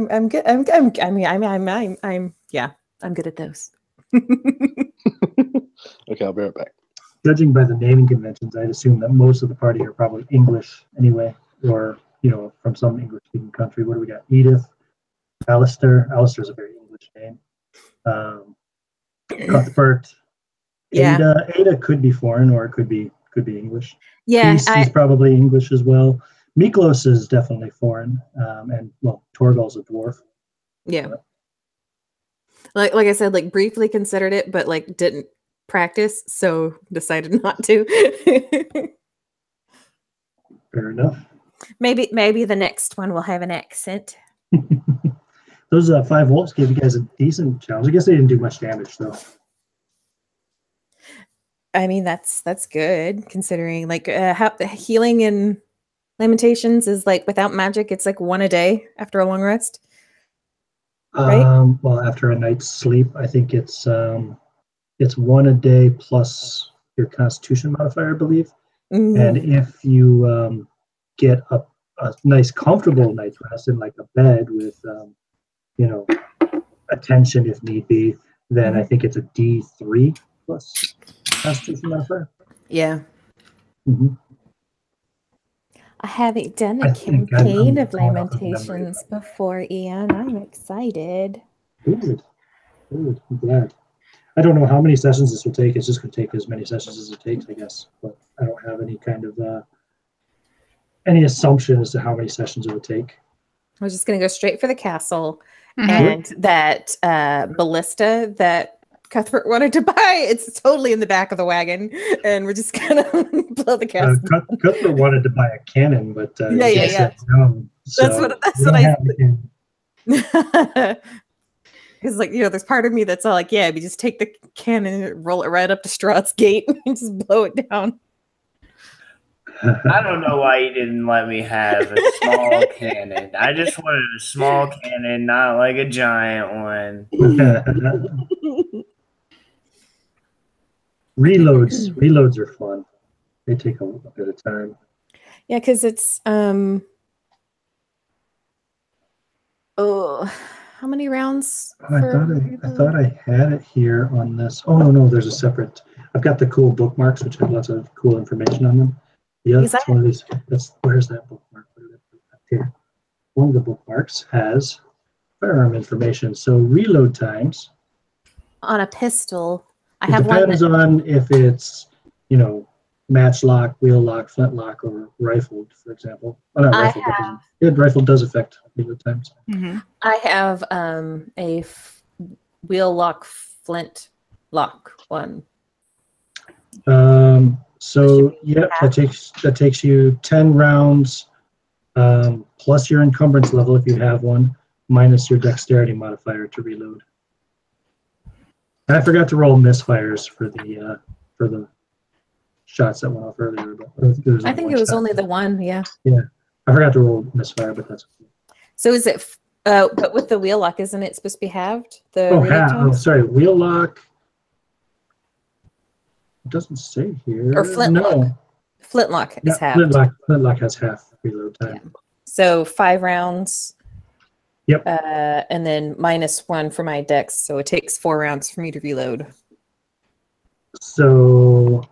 S5: I'm good. I'm good at those.
S7: Okay, I'll be right back.
S1: Judging by the naming conventions, I'd assume that most of the party are probably English anyway, or from some English-speaking country. What do we got? Edith, Alistair. Alistair's a very English name. Cuthbert.
S5: Yeah.
S1: Ada could be foreign, or it could be English.
S5: Yeah,
S1: He's probably English as well. Miklos is definitely foreign, and Torgall's a dwarf.
S5: Yeah. Like I said, like briefly considered it, but like didn't practice, so decided not to.
S1: Fair enough.
S5: Maybe the next one will have an accent.
S1: Those 5 wolves gave you guys a decent challenge. I guess they didn't do much damage though.
S5: I mean, that's good considering like how the healing in Lamentations is like without magic, it's like 1 a day after a long rest. Right?
S1: Well, after a night's sleep, I think it's 1 a day plus your Constitution modifier, I believe.
S5: Mm-hmm.
S1: And if you get a nice, comfortable night's rest in like a bed with, attention if need be, then I think it's a D3 plus Constitution modifier.
S5: Yeah.
S1: Mm-hmm.
S5: I haven't done a campaign of Lamentations before, Ian. I'm excited.
S1: Good. I'm glad. I don't know how many sessions this will take. It's just going to take as many sessions as it takes, I guess. But I don't have any kind of any assumption as to how many sessions it would take.
S5: I was just going to go straight for the castle and that ballista that Cuthbert wanted to buy. It's totally in the back of the wagon, and we're just gonna blow the castle.
S1: Cuthbert wanted to buy a cannon, but
S5: yeah.
S1: No, so
S5: that's what I said. Because there's part of me that's all like, we just take the cannon and roll it right up to Strahd's gate and just blow it down.
S2: I don't know why you didn't let me have a small cannon. I just wanted a small cannon, not like a giant one.
S1: Reloads are fun. They take a bit of time.
S5: Yeah, because it's how many rounds?
S1: I thought I had it here on this. Oh no, there's a separate. I've got the cool bookmarks, which have lots of cool information on them. Yeah, it's one of these. Where's that bookmark? Up here. One of the bookmarks has firearm information. So reload times
S5: on a pistol.
S1: It depends on if it's, matchlock, wheel lock, flintlock, or rifled, for example. Well, not rifled, rifle does affect reload times.
S3: Mm-hmm.
S5: I have a wheel lock, flint lock one.
S1: So yeah, that takes you 10 rounds, plus your encumbrance level if you have one, minus your dexterity modifier to reload. And I forgot to roll misfires for the shots that went off earlier. But
S5: I think it was only the one. Yeah.
S1: Yeah, I forgot to roll misfire, but that's okay.
S5: So is it? But with the wheel lock, isn't it supposed to be halved?
S1: Sorry, wheel lock. It doesn't say here.
S5: Or flintlock.
S1: No.
S5: Flintlock is halved.
S1: Flintlock has half reload time.
S5: Yeah. So 5 rounds.
S1: Yep.
S5: And then -1 for my dex, so it takes 4 rounds for me to reload.
S1: So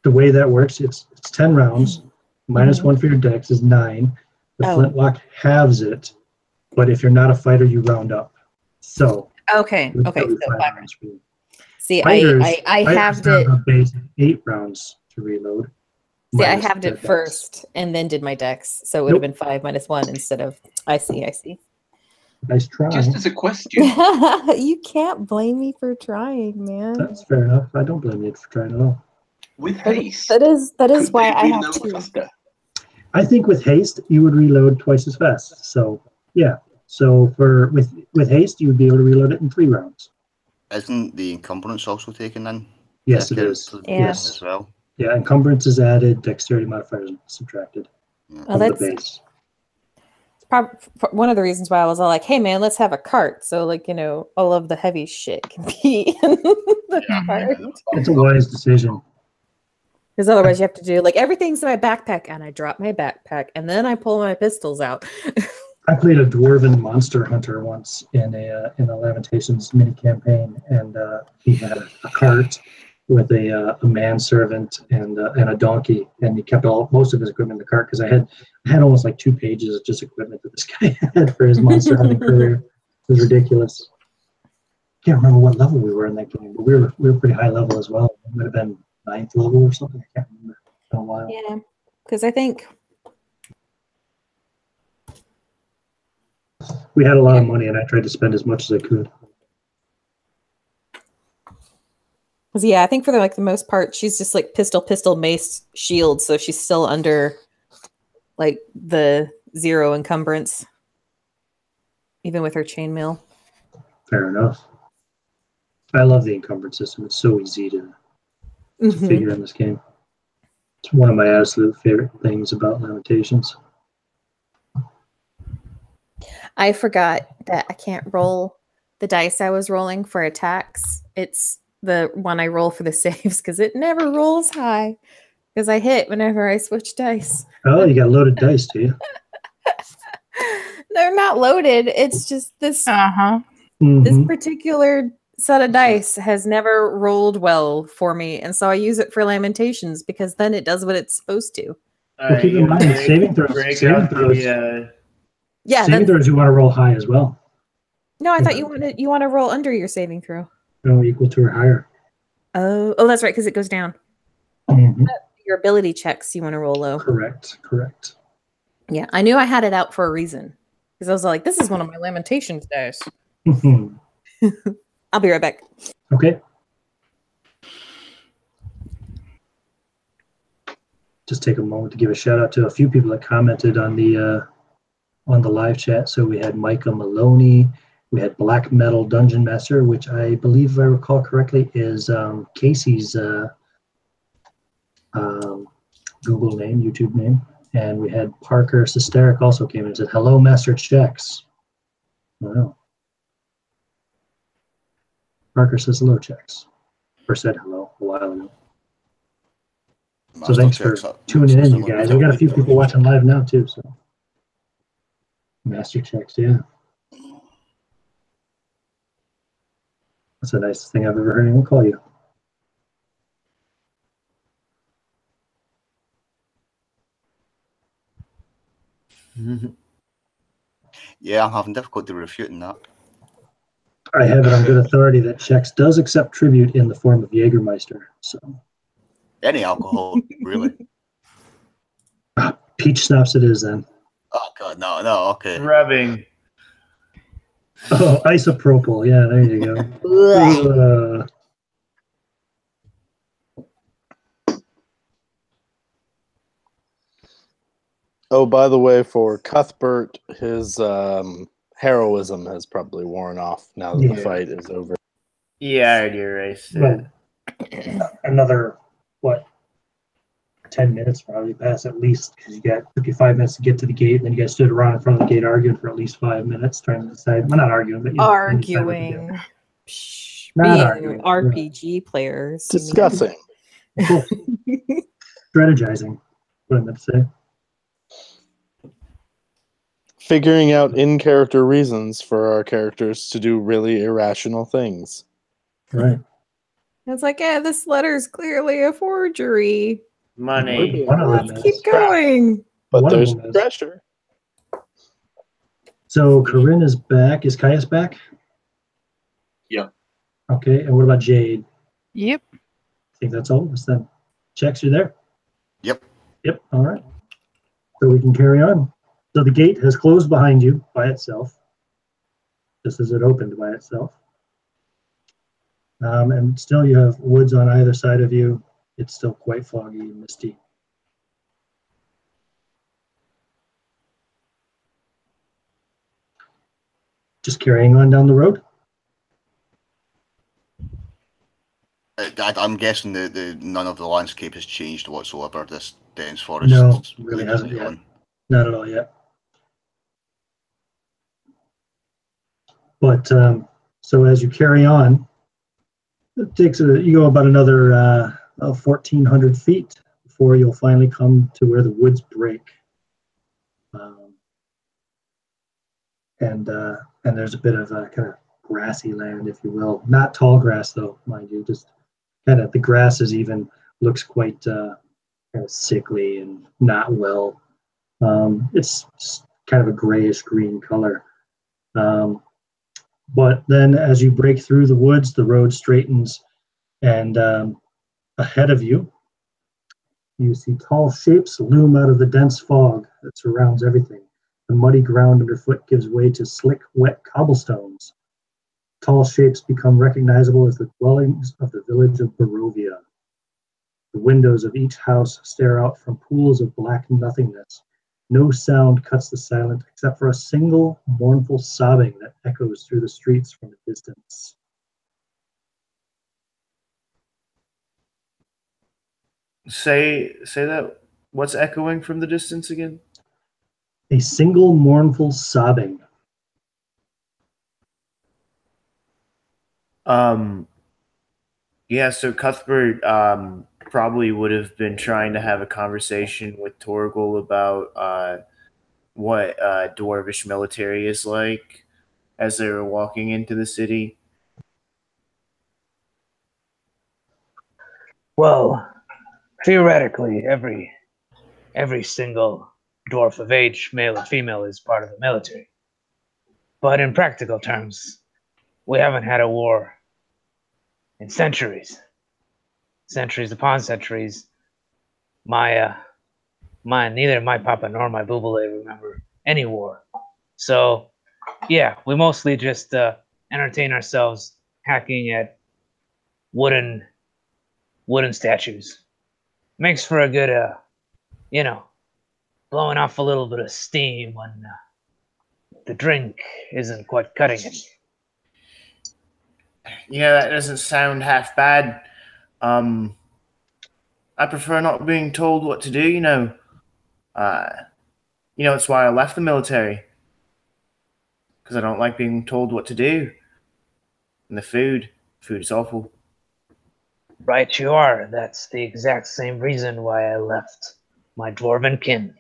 S1: the way that works, it's 10 rounds. -1 for your dex is 9. The flintlock halves it, but if you're not a fighter, you round up. So
S5: okay, so 5 rounds. See,
S1: fighters,
S5: I halved it.
S1: A base 8 rounds to reload.
S5: See, I halved it first and then did my dex, so it would have been 5 -1 instead of. I see.
S1: Nice try.
S6: Just as a question.
S5: You can't blame me for trying, man.
S1: That's fair enough. I don't blame you for trying at all.
S6: With haste.
S5: That is why I have to.
S6: Faster?
S1: I think with haste you would reload twice as fast. So yeah. So with haste you would be able to reload it in 3 rounds.
S8: Isn't the encumbrance also taken in?
S1: Yes, it is.
S8: Yes, as well.
S1: Yeah, encumbrance is added, dexterity modifier is subtracted.
S5: Well, that's the base. Probably one of the reasons why I was all like, "Hey, man, let's have a cart." So, all of the heavy shit can be in the cart.
S1: It's a wise decision.
S5: Because otherwise, you have to do everything's in my backpack, and I drop my backpack, and then I pull my pistols out.
S1: I played a dwarven monster hunter once in a Lamentations mini campaign, and he had a cart with a manservant and a donkey, and he kept most of his equipment in the cart because I had almost 2 pages of just equipment that this guy had for his monster hunting career. It was ridiculous. Can't remember what level we were in that game, but we were pretty high level as well. It might have been 9th level or something. I can't remember. It's been a while.
S5: Yeah, because I think
S1: we had a lot of money, and I tried to spend as much as I could.
S5: Yeah, I think for the most part, she's just pistol, mace, shield, so she's still under the 0 encumbrance, even with her chainmail.
S1: Fair enough. I love the encumbrance system. It's so easy to figure in this game. It's one of my absolute favorite things about Lamentations.
S5: I forgot that I can't roll the dice I was rolling for attacks. It's the one I roll for the saves because it never rolls high because I hit whenever I switch dice.
S1: Oh, you got loaded dice, do you?
S5: They're not loaded. It's just this. This particular set of dice has never rolled well for me, and so I use it for Lamentations because then it does what it's supposed to.
S1: Well, keep in mind, saving throws.
S5: Yeah,
S1: saving throws you want to roll high as well.
S5: No, I thought you want to roll under your saving throw.
S1: No, equal to or higher.
S5: Oh, that's right, because it goes down. Your ability checks you want to roll low.
S1: Correct.
S5: Yeah, I knew I had it out for a reason because I was like, "This is one of my Lamentations dice." I'll be right back.
S1: Okay. Just take a moment to give a shout out to a few people that commented on the live chat. So we had Micah Maloney, we had Black Metal Dungeon Master, which I believe, if I recall correctly, is Casey's Google name, YouTube name. And we had Parker Sesteric also came in and said, hello, Master Chex. Wow. Parker says hello, Chex. Or said hello a while ago. So thanks for tuning in, you guys. We got a few people watching live now, too. So Master Chex, yeah. That's the nicest thing I've ever heard anyone call you.
S8: Yeah, I'm having difficulty refuting that.
S1: I have it on good authority that Chex does accept tribute in the form of Jägermeister. So
S8: Any alcohol, really.
S1: Peach schnapps it is then.
S8: Oh god, no, okay.
S2: Rubbing.
S1: Oh, isopropyl. Yeah, there you go.
S7: Oh, by the way, for Cuthbert, his heroism has probably worn off now that the fight is over.
S2: Yeah, you're right.
S1: Well, another, what, 10 minutes probably pass at least, because took you 5 minutes to get to the gate, and then you guys stood around in front of the gate arguing for at least 5 minutes, trying to decide. Well, not arguing, but
S5: arguing.
S1: Not
S5: being RPG players.
S7: Discussing.
S1: Strategizing, what I meant to say.
S7: Figuring out in-character reasons for our characters to do really irrational things.
S1: Right.
S5: It's like, yeah, this letter's clearly a forgery.
S2: Money.
S5: Let's keep going.
S7: But there's pressure.
S1: So Corinne is back. Is Caius back?
S6: Yeah.
S1: Okay, and what about Jade?
S3: Yep.
S1: I think that's all of us then. Chex, you there?
S8: Yep.
S1: Yep, all right. So we can carry on. So the gate has closed behind you by itself, just as it opened by itself. And still you have woods on either side of you. It's still quite foggy and misty. Just carrying on down the road?
S8: I'm guessing none of the landscape has changed whatsoever. This dense forest.
S1: No, really hasn't yet. Not at all yet. But so as you carry on, it takes you go about another 1,400 feet before you'll finally come to where the woods break. And there's a bit of kind of grassy land, if you will. Not tall grass, though, mind you. Just kind of the grass looks quite kind of sickly and not well. It's kind of a grayish green color. But then as you break through the woods, the road straightens, and ahead of you, you see tall shapes loom out of the dense fog that surrounds everything. The muddy ground underfoot gives way to slick, wet cobblestones. Tall shapes become recognizable as the dwellings of the village of Barovia. The windows of each house stare out from pools of black nothingness. No sound cuts the silence except for a single mournful sobbing that echoes through the streets from a distance.
S2: Say that. What's echoing from the distance again?
S1: A single mournful sobbing.
S2: Yeah, so Cuthbert probably would have been trying to have a conversation with Torgall about what dwarvish military is like as they were walking into the city.
S9: Well, theoretically, every single dwarf of age, male and female, is part of the military. But in practical terms, we haven't had a war in centuries. Centuries upon centuries. Neither my papa nor my boobale remember any war. So, yeah, we mostly just entertain ourselves hacking at wooden statues. Makes for a good, blowing off a little bit of steam when the drink isn't quite cutting it.
S2: Yeah, that doesn't sound half bad. I prefer not being told what to do, you know. It's why I left the military. Because I don't like being told what to do. And the food is awful.
S9: Right you are. That's the exact same reason why I left my dwarven kin.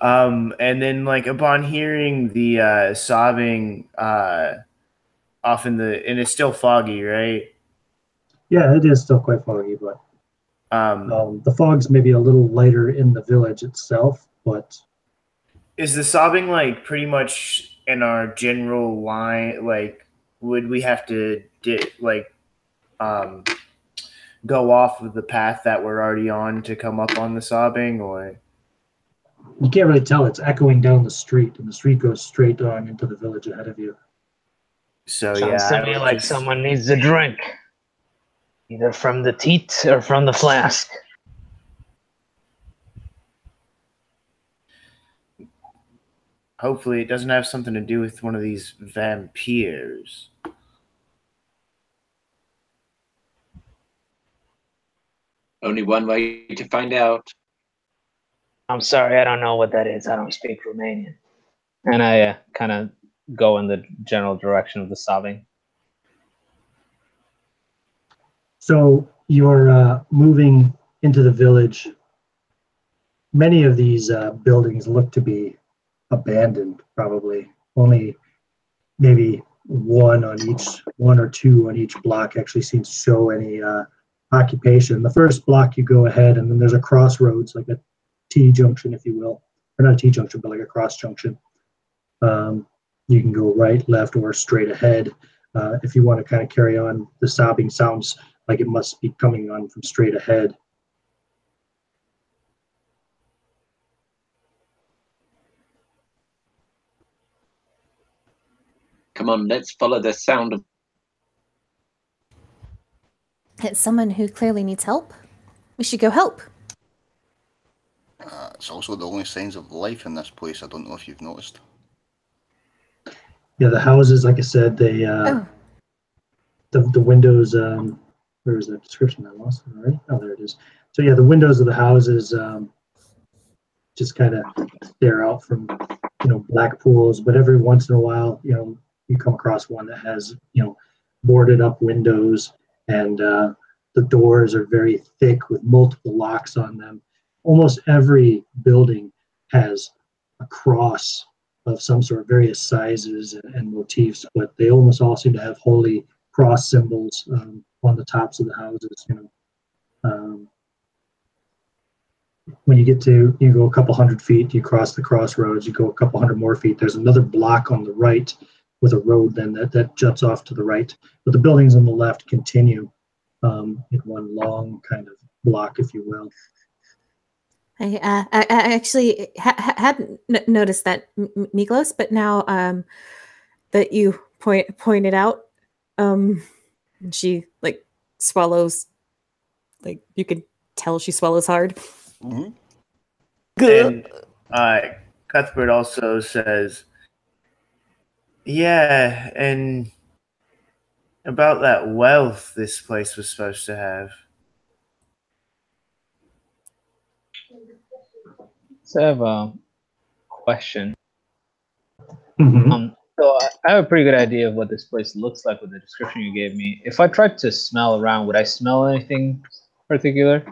S2: And then, like, upon hearing the sobbing off and it's still foggy, right?
S1: Yeah, it is still quite foggy, but the fog's maybe a little lighter in the village itself, but...
S2: Is the sobbing, like, pretty much in our general line? Like, would we have to, go off of the path that we're already on to come up on the sobbing, or...
S1: You can't really tell. It's echoing down the street, and the street goes straight on into the village ahead of you.
S2: So,
S9: Sounds to me like someone needs a drink. Either from the teat or from the flask.
S2: Hopefully it doesn't have something to do with one of these vampires.
S6: Only one way to find out.
S9: I'm sorry, I don't know what that is. I don't speak Romanian.
S4: And I kind of go in the general direction of the sobbing.
S1: So you're moving into the village. Many of these buildings look to be abandoned, probably. Only maybe one or two on each block actually seems to show any occupation. The first block you go ahead, and then there's a crossroads, like a T-junction, if you will. Or not a T-junction, but like a cross-junction. You can go right, left, or straight ahead. If you want to kind of carry on, the sobbing sounds like it must be coming on from straight ahead.
S6: Come on, let's follow the sound of...
S5: It's someone who clearly needs help. We should go help.
S8: It's also the only signs of life in this place. I don't know if you've noticed.
S1: Yeah, the houses, like I said, they the windows. Where is that description? I lost it already. Oh, there it is. So yeah, the windows of the houses just kind of stare out from black pools. But every once in a while, you come across one that has boarded up windows, and the doors are very thick with multiple locks on them. Almost every building has a cross of some sort, various sizes and motifs, but they almost all seem to have holy cross symbols on the tops of the houses. When you go a couple hundred feet, you cross the crossroads, you go a couple hundred more feet, there's another block on the right with a road then that juts off to the right. But the buildings on the left continue in one long kind of block, if you will.
S5: I actually hadn't noticed that, Miklos, but now that you pointed out, she swallows, you could tell she swallows hard.
S8: Mm-hmm.
S2: And Cuthbert also says, yeah, and about that wealth this place was supposed to have.
S4: So I have a question.
S1: Mm-hmm.
S4: So I have a pretty good idea of what this place looks like with the description you gave me. If I tried to smell around, would I smell anything particular?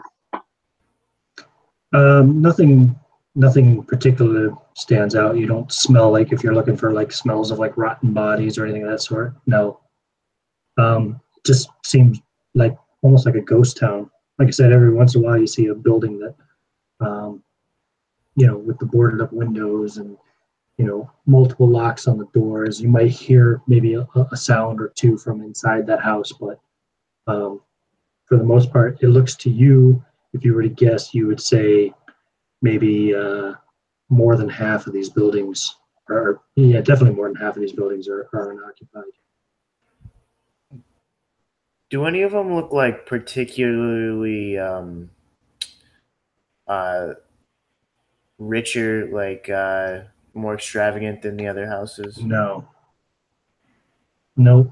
S1: Nothing particular stands out. You don't smell if you're looking for smells of rotten bodies or anything of that sort. No. Just seems almost like a ghost town. Like I said, every once in a while you see a building that with the boarded up windows and multiple locks on the doors. You might hear maybe a sound or two from inside that house, but for the most part, it looks to you, if you were to guess, you would say maybe more than half of these buildings definitely more than half of these buildings are unoccupied.
S2: Do any of them look like particularly richer, more extravagant than the other houses?
S1: No. Nope.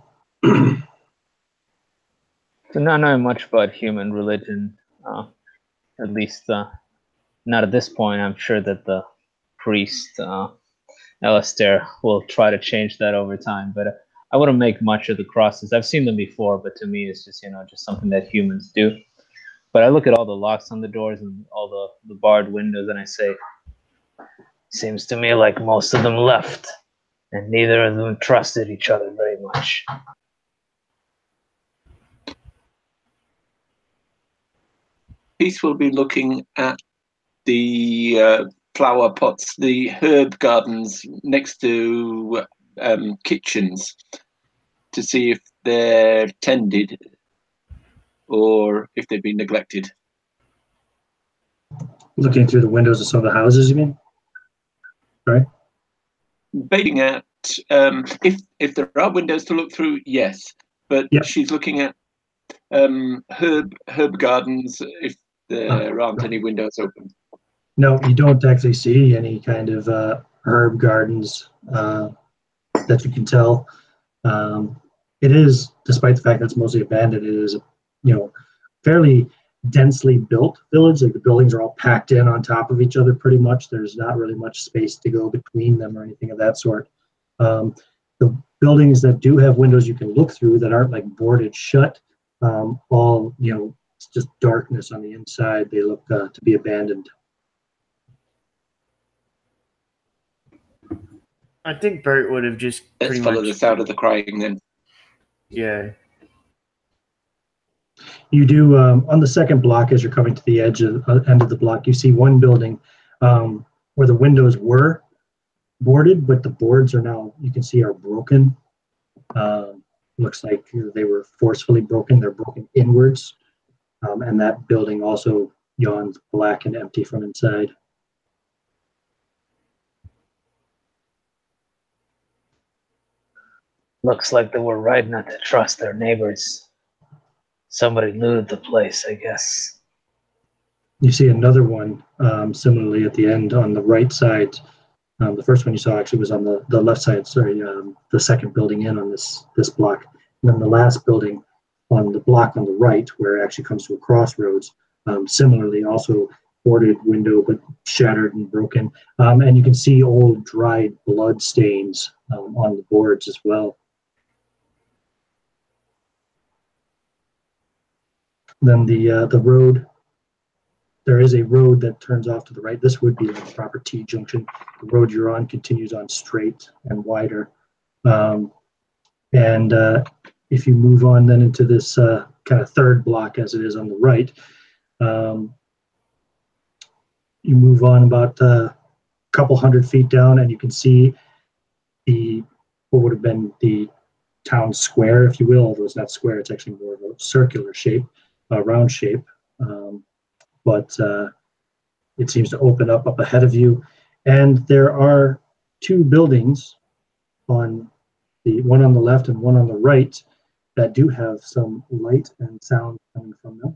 S4: So not knowing much about human religion, at least not at this point. I'm sure that the priest, Alistair, will try to change that over time. But I wouldn't make much of the crosses. I've seen them before, but to me, it's just just something that humans do. But I look at all the locks on the doors and all the barred windows, and I say, seems to me like most of them left, and neither of them trusted each other very much.
S6: Peace will be looking at the flower pots, the herb gardens next to kitchens to see if they're tended or if they've been neglected.
S1: Looking through the windows of some of the houses, you mean? Sorry?
S6: Baiting at if there are windows to look through, yes. But
S1: Yep.
S6: she's looking at herb gardens if there aren't any windows open.
S1: No, you don't actually see any kind of herb gardens that you can tell. It is, despite the fact that it's mostly abandoned, it is a fairly densely built village. Like the buildings are all packed in on top of each other pretty much. There's not really much space to go between them or anything of that sort. The buildings that do have windows you can look through that aren't like boarded shut, all it's just darkness on the inside. They look to be abandoned.
S2: I think Bert would have just
S6: Let's
S2: pretty
S6: follow
S2: much.
S6: the sound of the crying then.
S2: Yeah.
S1: You do on the second block as you're coming to the edge of end of the block. You see one building where the windows were boarded, but the boards are now you can see are broken. Looks like they were forcefully broken. They're broken inwards, and that building also yawns black and empty from inside.
S9: Looks like they were right not to trust their neighbors. Somebody looted the place, I guess.
S1: You see another one similarly at the end on the right side. The first one you saw actually was on the left side, the second building in on this block. And then the last building on the block on the right, where it actually comes to a crossroads, similarly also boarded window, but shattered and broken. And you can see old dried blood stains on the boards as well. Then the road, there is a road that turns off to the right. This would be the proper T junction. The road you're on continues on straight and wider. And if you move on then into this kind of third block as it is on the right, you move on about a couple hundred feet down and you can see what would have been the town square, if you will, although it's not square, it's actually more of a circular shape, a round shape. But it seems to open up ahead of you. And there are two buildings, one on the left and one on the right, that do have some light and sound coming from them.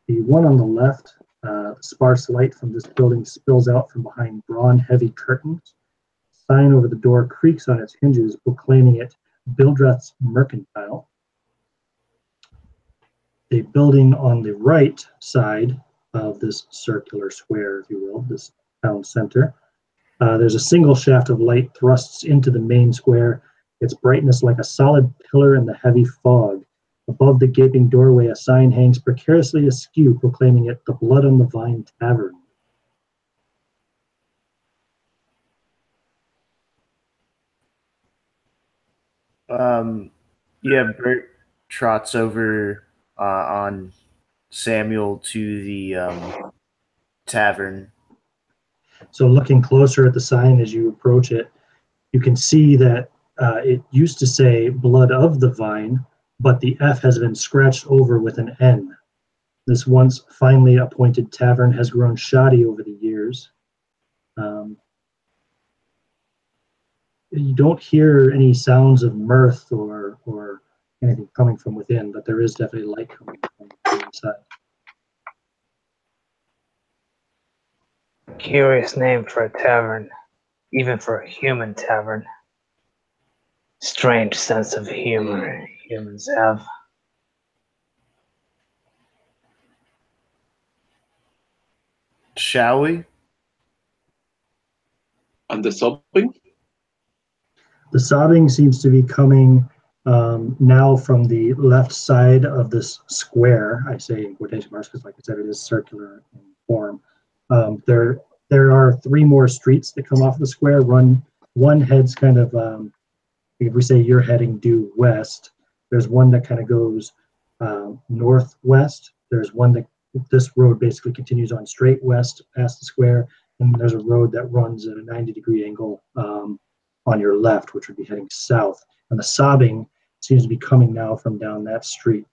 S1: The one on the left, sparse light from this building spills out from behind brown, heavy curtains. Sign over the door creaks on its hinges, proclaiming it Bildreth's Mercantile. The building on the right side of this circular square, if you will, this town center, there's a single shaft of light thrusts into the main square, its brightness like a solid pillar in the heavy fog. Above the gaping doorway, a sign hangs precariously askew, proclaiming it the Blood on the Vine Tavern.
S2: Bert trots over on Samuel to the tavern.
S1: So looking closer at the sign as you approach it, you can see that it used to say Blood of the Vine, but the F has been scratched over with an N. This once finely appointed tavern has grown shoddy over the years. You don't hear any sounds of mirth or anything coming from within, but there is definitely light coming from the inside.
S9: Curious name for a tavern, even for a human tavern. Strange sense of humor humans have.
S2: shall we?
S6: And the sobbing?
S1: The sobbing seems to be coming now from the left side of this square. I say in quotation marks because, like I said, it is circular in form. There are 3 more streets that come off the square. One heads kind of, if we say you're heading due west, there's one that kind of goes northwest. There's one that this road basically continues on straight west past the square, and there's a road that runs at a 90-degree angle on your left, which would be heading south. And the sobbing seems to be coming now from down that street.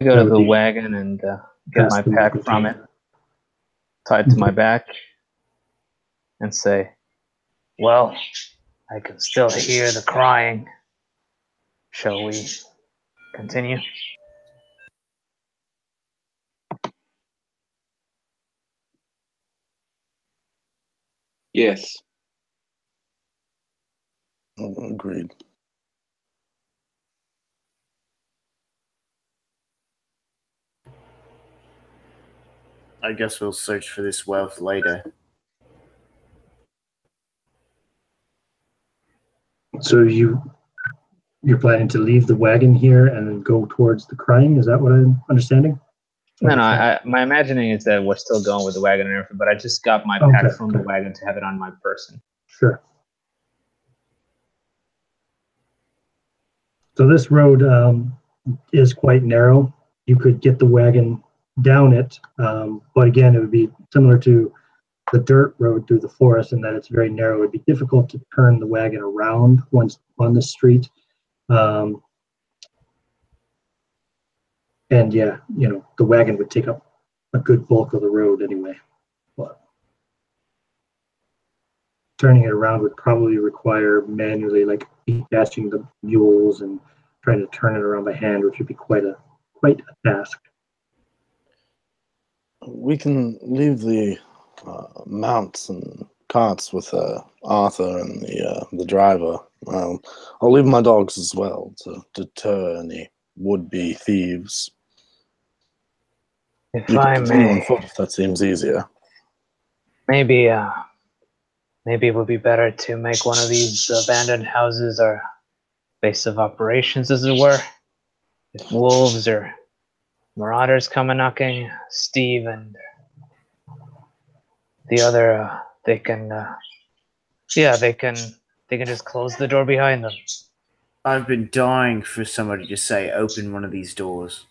S4: I go to the wagon and get my pack from it, tied to my back, and say,
S9: Well, I can still hear the crying. Shall we continue?
S6: Yes.
S7: Agreed.
S2: I guess we'll search for this wealth later.
S1: So you're planning to leave the wagon here and then go towards the crying? Is that what I'm understanding?
S4: no, my imagining is that we're still going with the wagon and everything, but I just got my pack from the wagon to have it on my person.
S1: Sure. So this road is quite narrow. You could get the wagon down it, but again, it would be similar to the dirt road through the forest in that it's very narrow. It would be difficult to turn the wagon around once on the street. And yeah, the wagon would take up a good bulk of the road anyway. But turning it around would probably require manually, like detaching the mules and trying to turn it around by hand, which would be quite a task.
S7: We can leave the mounts and carts with Arthur and the driver. I'll leave my dogs as well to deter any would-be thieves.
S9: If
S7: You
S9: I
S7: can continue on
S9: may,
S7: foot if that seems easier.
S9: maybe it would be better to make one of these abandoned houses our base of operations, as it were. If wolves or marauders come a knocking, Steve and the other, they can just close the door behind them.
S2: I've been dying for somebody to say, open one of these doors.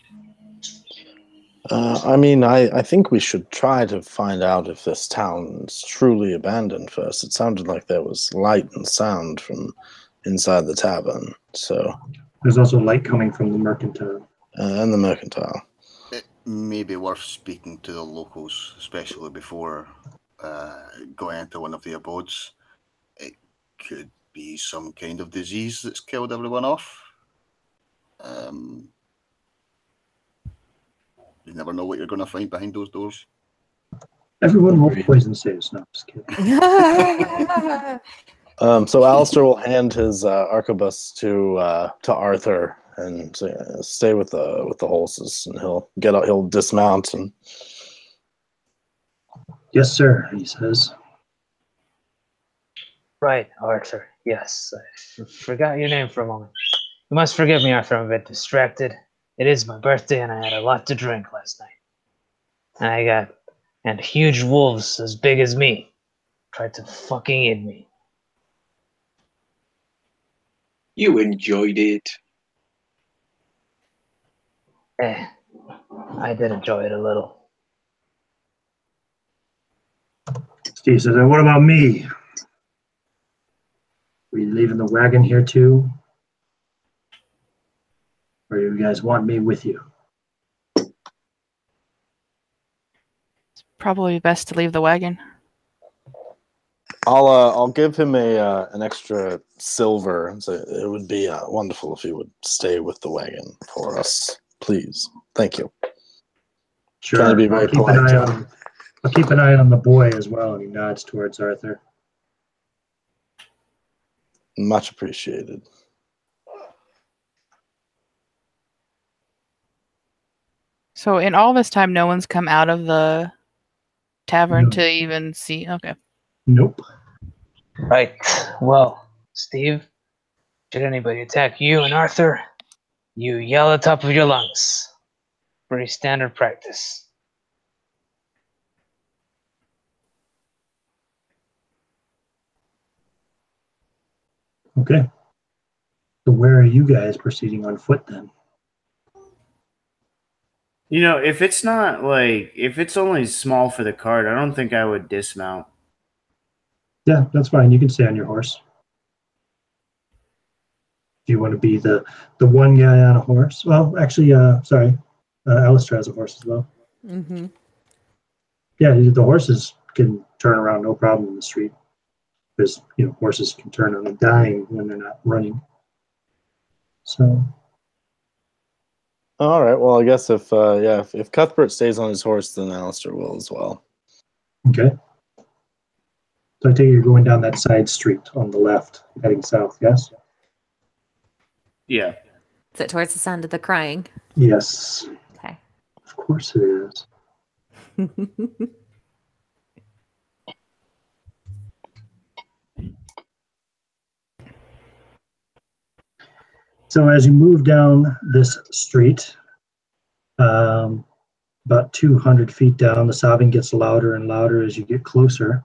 S7: I think we should try to find out if this town's truly abandoned first. It sounded like there was light and sound from inside the tavern. So
S1: there's also light coming from the mercantile.
S7: And the mercantile.
S8: It may be worth speaking to the locals, especially before going into one of the abodes. It could be some kind of disease that's killed everyone off. You never know what you're going to find behind those doors.
S1: Everyone will poison saves. No, just kidding.
S7: So Alistair will hand his arquebus to Arthur and say, stay with the horses, and he'll dismount and.
S1: Yes, sir. He says.
S9: Right, Arthur. Yes, I forgot your name for a moment. You must forgive me, Arthur. I'm a bit distracted. It is my birthday, and I had a lot to drink last night. And huge wolves as big as me tried to fucking eat me.
S6: You enjoyed it.
S9: I did enjoy it a little.
S1: Steve says, and what about me? Are you leaving the wagon here too? Or do you guys want me with you?
S3: It's probably best to leave the wagon.
S7: I'll give him an extra silver and say it would be wonderful if he would stay with the wagon for us, please. Thank you.
S1: Sure.
S7: Trying to be very polite.
S1: I'll keep an eye on the boy as well, and he nods towards Arthur.
S7: Much appreciated.
S3: So in all this time, no one's come out of the tavern
S1: No.
S3: to even see. Okay.
S1: Nope.
S9: Right. Well, Steve, should anybody attack you and Arthur, you yell at the top of your lungs. Pretty standard practice.
S1: Okay. So where are you guys proceeding on foot then?
S2: You know, if it's not like, if it's only small for the cart, I don't think I would dismount.
S1: Yeah, that's fine. You can stay on your horse. If you want to be the one guy on a horse. Well, actually, sorry, Alistair has a horse as well.
S5: Mm-hmm.
S1: Yeah, the horses can turn around no problem in the street. Because, you know, horses can turn on a dime when they're not running. So,
S7: All right. Well, I guess if Cuthbert stays on his horse, then Alistair will as well.
S1: okay. So I take it you're going down that side street on the left, heading south, yes?
S2: Yeah.
S5: Is it towards the sound of the crying?
S1: Yes.
S5: Okay.
S1: Of course it is. So as you move down this street, about 200 feet down, the sobbing gets louder and louder as you get closer.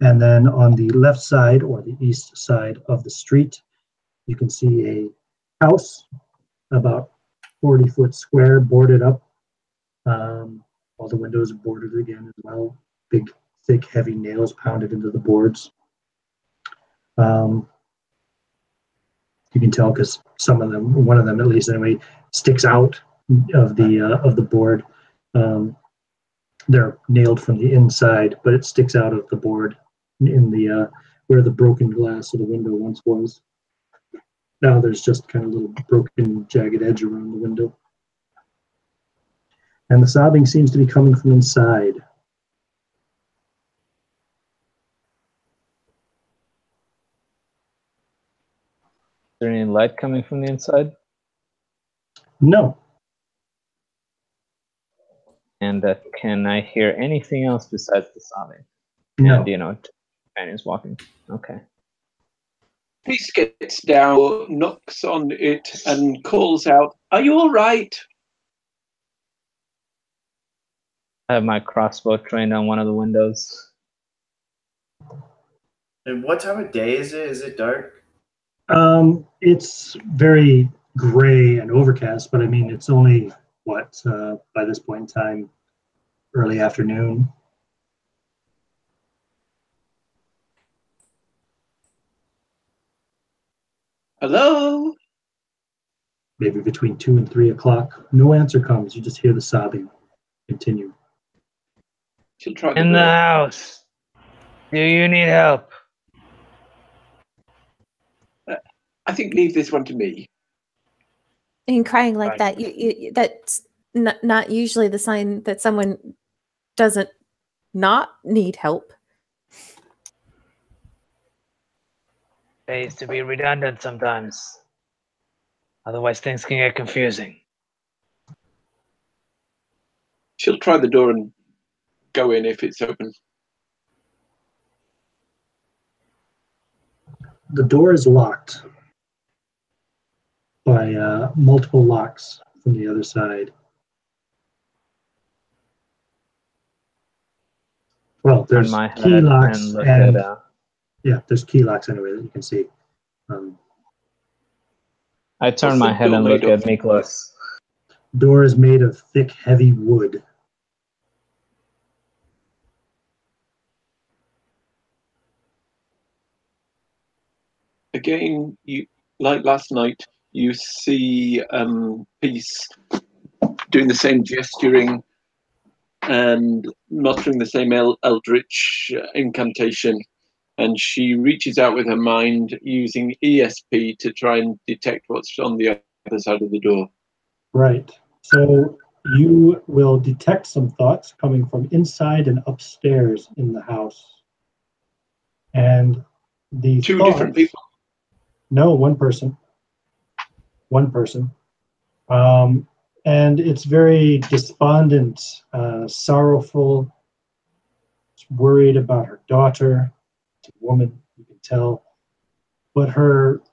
S1: And then on the left side, or the east side of the street, you can see a house about 40 foot square, boarded up. All the windows are boarded again as well. Big, thick, heavy nails pounded into the boards. You can tell because some of them, one of them at least anyway, sticks out of the board. They're nailed from the inside, but it sticks out of the board in the where the broken glass of the window once was. Now there's just kind of a little broken, jagged edge around the window. And the sobbing seems to be coming from inside.
S4: Is there any light coming from the inside?
S1: No.
S4: And can I hear anything else besides the sobbing?
S1: No.
S4: And, companions walking. Okay.
S6: Peace gets down, knocks on it, and calls out, "Are you all right?"
S4: I have my crossbow trained on one of the windows.
S2: And what time of day is it? Is it dark?
S1: It's very gray and overcast, but I mean, it's only, by this point in time, early afternoon.
S6: Hello?
S1: Maybe between 2 and 3 o'clock. No answer comes. You just hear the sobbing continue.
S6: She'll try
S9: In the house. Do you need help?
S6: I think leave this one to me.
S5: And crying like
S9: Right.
S5: that, that's not usually the sign that someone doesn't not need help.
S9: Pays to be redundant sometimes. Otherwise, things can get confusing.
S6: She'll try the door and go in if it's open.
S1: The door is locked by multiple locks from the other side. Well, there's
S4: my
S1: key
S4: head
S1: locks
S4: and look
S1: and
S4: at,
S1: yeah, there's key locks anyway that you can see.
S4: I turn
S6: What's
S4: my
S6: the
S4: head
S6: door
S4: and
S6: made
S4: look
S6: of?
S4: at Miklos.
S1: Door is made of thick, heavy wood.
S6: Again, you like last night, you see Peace doing the same gesturing and muttering the same eldritch incantation, and she reaches out with her mind using ESP to try and detect what's on the other side of the door.
S1: Right. So you will detect some thoughts coming from inside and upstairs in the house. And the
S6: Two
S1: thoughts,
S6: different people.
S1: No, one person. One person. and it's very despondent, sorrowful. She's worried about her daughter. It's a woman, you can tell. But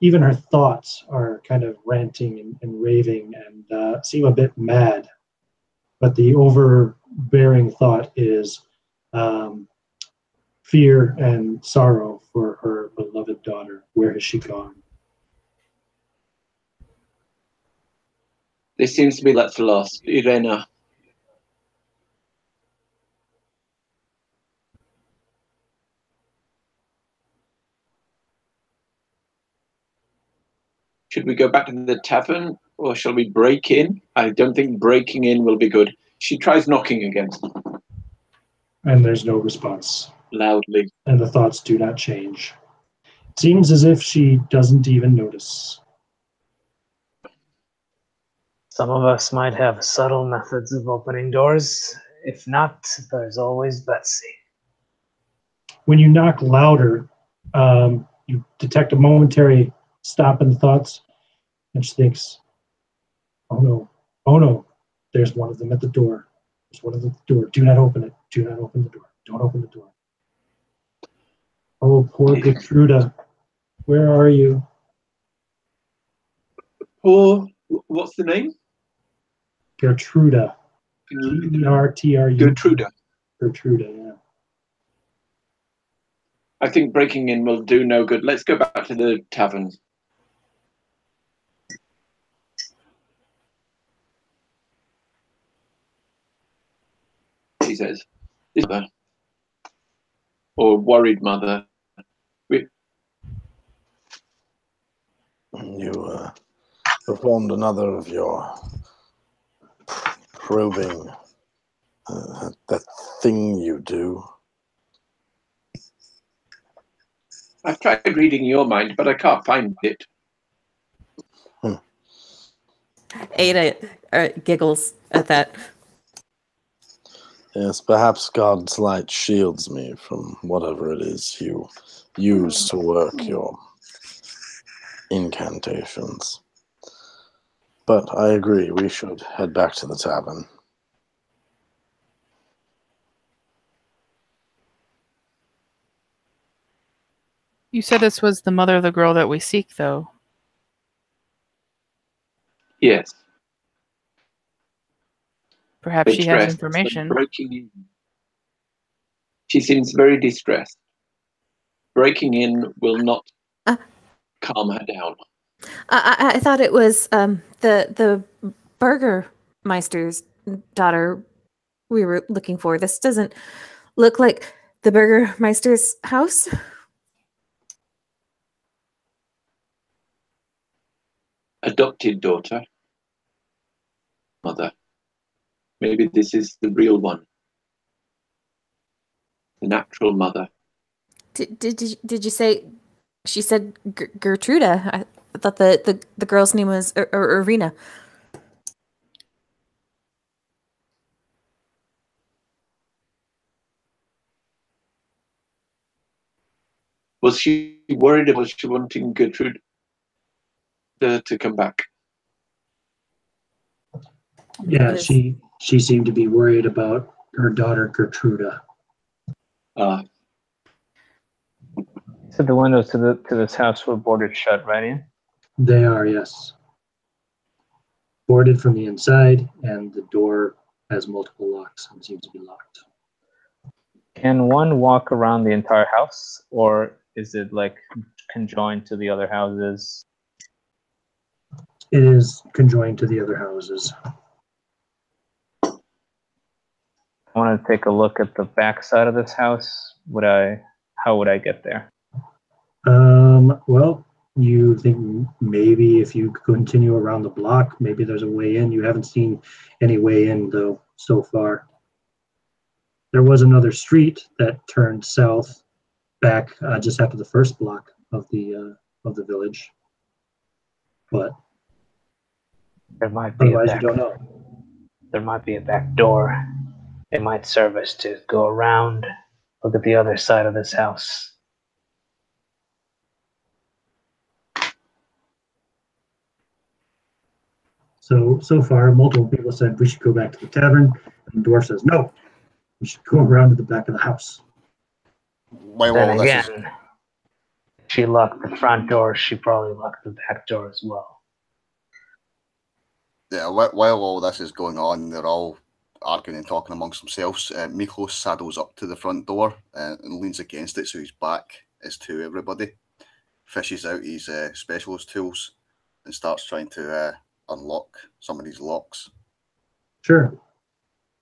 S1: even her thoughts are kind of ranting and raving and seem a bit mad. But the overbearing thought is fear and sorrow for her beloved daughter. Where has she gone?
S6: This seems to be left for lost. Irena. Should we go back to the tavern, or shall we break in? I don't think breaking in will be good. She tries knocking again.
S1: And there's no response.
S6: Loudly.
S1: And the thoughts do not change. It seems as if she doesn't even notice.
S9: Some of us might have subtle methods of opening doors. If not, there's always Betsy.
S1: When you knock louder, you detect a momentary stop in the thoughts, and she thinks, oh no, there's one of them at the door. There's one of them at the door. Do not open it. Do not open the door. Don't open the door. Oh, poor Gertruda. Where are you?
S6: Poor, what's the name?
S1: Gertruda. Gertruda.
S6: Gertruda.
S1: Gertruda, yeah.
S6: I think breaking in will do no good. Let's go back to the tavern. He says, "This mother, or worried mother."
S7: You performed another of your probing, that thing you do.
S6: I've tried reading your mind, but I can't find it.
S5: Ada giggles at that.
S7: Yes, perhaps God's light shields me from whatever it is you use to work your incantations. But I agree, we should head back to the tavern.
S3: You said this was the mother of the girl that we seek, though.
S6: Yes.
S3: Perhaps she has
S6: Distressed,
S3: information.
S6: breaking in. She seems very distressed. Breaking in will not calm her down.
S5: I thought it was the Burgomaster's daughter we were looking for. This doesn't look like the Burgomaster's house.
S6: Adopted daughter. Mother. Maybe this is the real one. The natural mother.
S5: Did you say she said Gertruda? I thought the girl's name was Irina.
S6: Was she worried about she wanting Gertrude to come back?
S1: Yeah, she seemed to be worried about her daughter Gertruda.
S4: So the windows to this house were boarded shut, right? Ian?
S1: They are, yes. Boarded from the inside, and the door has multiple locks and seems to be locked.
S4: Can one walk around the entire house, or is it like conjoined to the other houses?
S1: It is conjoined to the other houses.
S4: I want to take a look at the back side of this house. How would I get there?
S1: Well, you think maybe if you continue around the block, maybe there's a way in. You haven't seen any way in, though, so far. There was another street that turned south back just after the first block of the village, but
S9: There might be
S1: otherwise you don't know.
S9: There might be a back door. It might serve us to go around, look at the other side of this house.
S1: So far, multiple people said we should go back to the tavern, and the dwarf says no. We should go around to the back of the house.
S8: While
S9: Then
S8: all this
S9: again,
S8: is
S9: she locked the front door. She probably locked the back door as well.
S8: while all this is going on, they're all arguing and talking amongst themselves. Miklos saddles up to the front door and leans against it, so his back is to everybody. Fishes out his specialist tools and starts trying to unlock some of these locks.
S1: Sure.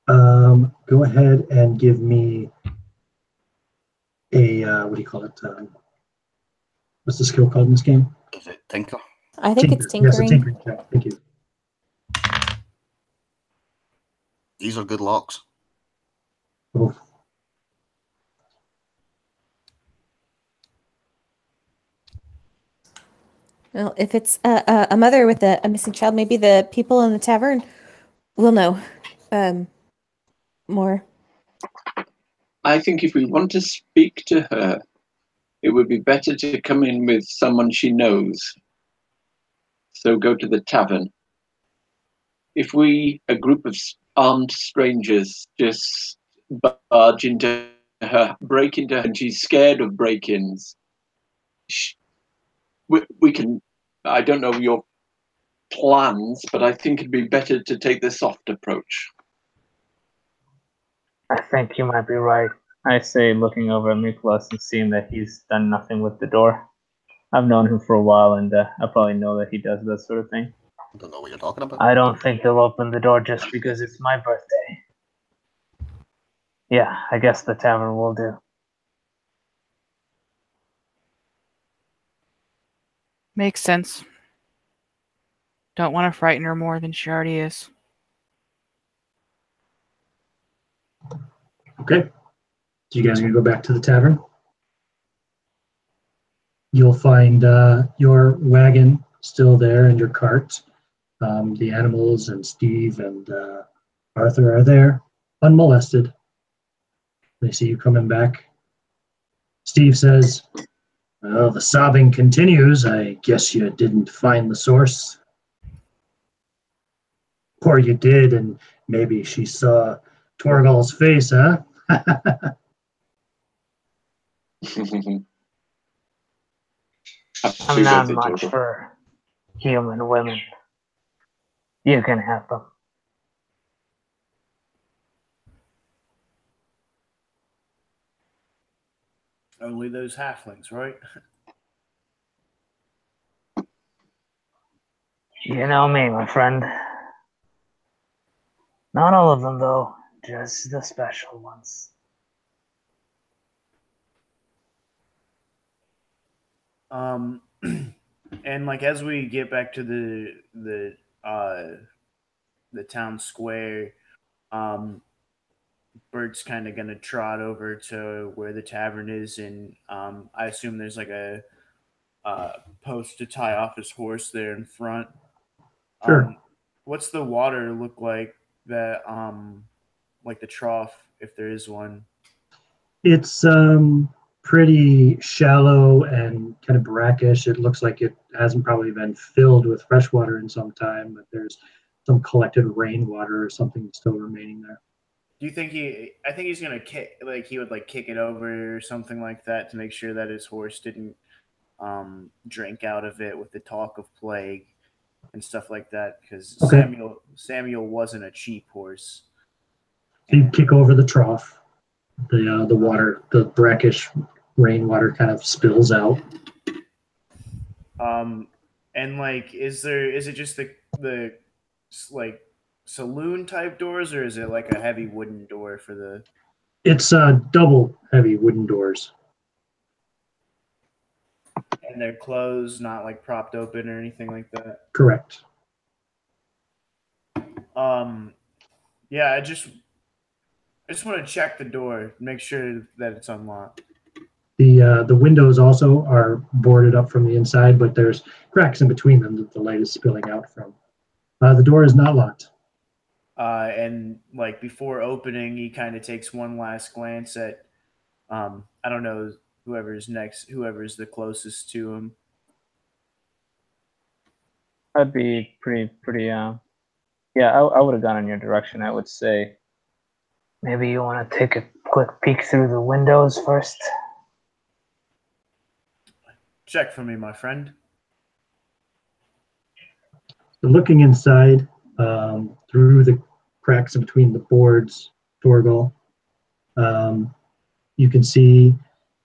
S1: Go ahead and give me a what do you call it? What's the skill called in this game?
S8: Is it Tinker?
S5: I think it's
S1: Tinker. Yes, a
S5: tinkering.
S1: tinkering check. Thank you.
S8: These are good locks.
S1: Oh.
S5: Well, if it's a mother with a missing child, maybe the people in the tavern will know more.
S6: I think if we want to speak to her, it would be better to come in with someone she knows. So go to the tavern. If we, a group of armed strangers, just barge into her, break into her, and she's scared of break-ins, we can, I don't know your plans, but I think it'd be better to take the soft approach.
S9: I think you might be right.
S4: I say, looking over at Miklos and seeing that he's done nothing with the door. I've known him for a while, and I probably know that he does that sort of thing.
S8: I don't know what you're talking about.
S9: I don't think they'll open the door just because it's my birthday. Yeah, I guess the tavern will do.
S3: Makes sense. Don't want to frighten her more than she already is.
S1: Okay. So you guys are going to go back to the tavern. You'll find your wagon still there and your cart. The animals and Steve and Arthur are there, unmolested. They see you coming back. Steve says, well, the sobbing continues. I guess you didn't find the source. Or you did, and maybe she saw Torgall's face, huh?
S9: I'm not much for human women. You can have them.
S2: Only those halflings, right?
S9: You know me, my friend. Not all of them, though. Just the special ones.
S2: And like as we get back to the town square, Bert's kind of gonna trot over to where the tavern is, and I assume there's like a post to tie off his horse there in front.
S1: Sure.
S2: What's the water look like? That like the trough, if there is one.
S1: It's pretty shallow and kind of brackish. It looks like it hasn't probably been filled with fresh water in some time, but there's some collected rainwater or something still remaining there.
S2: Do you think I think he's gonna kick, like he would like kick it over or something like that to make sure that his horse didn't drink out of it with the talk of plague and stuff like that, because
S1: Okay.
S2: Samuel wasn't a cheap horse.
S1: You kick over the trough. The water, the brackish rainwater kind of spills out.
S2: And like, is it just the like saloon type doors, or is it like a heavy wooden door for the?
S1: It's double heavy wooden doors.
S2: And they're closed, not like propped open or anything like that.
S1: Correct.
S2: Yeah, I just want to check the door, make sure that it's unlocked.
S1: The windows also are boarded up from the inside, but there's cracks in between them that the light is spilling out from. The door is not locked.
S2: And like before opening, he kind of takes one last glance at, I don't know, whoever's the closest to him.
S4: I'd be pretty
S9: Yeah, I would have gone in your direction. I would say maybe you want to take a quick peek through the windows first.
S2: Check for me, my friend.
S1: So looking inside through the cracks in between the boards, Torgall, you can see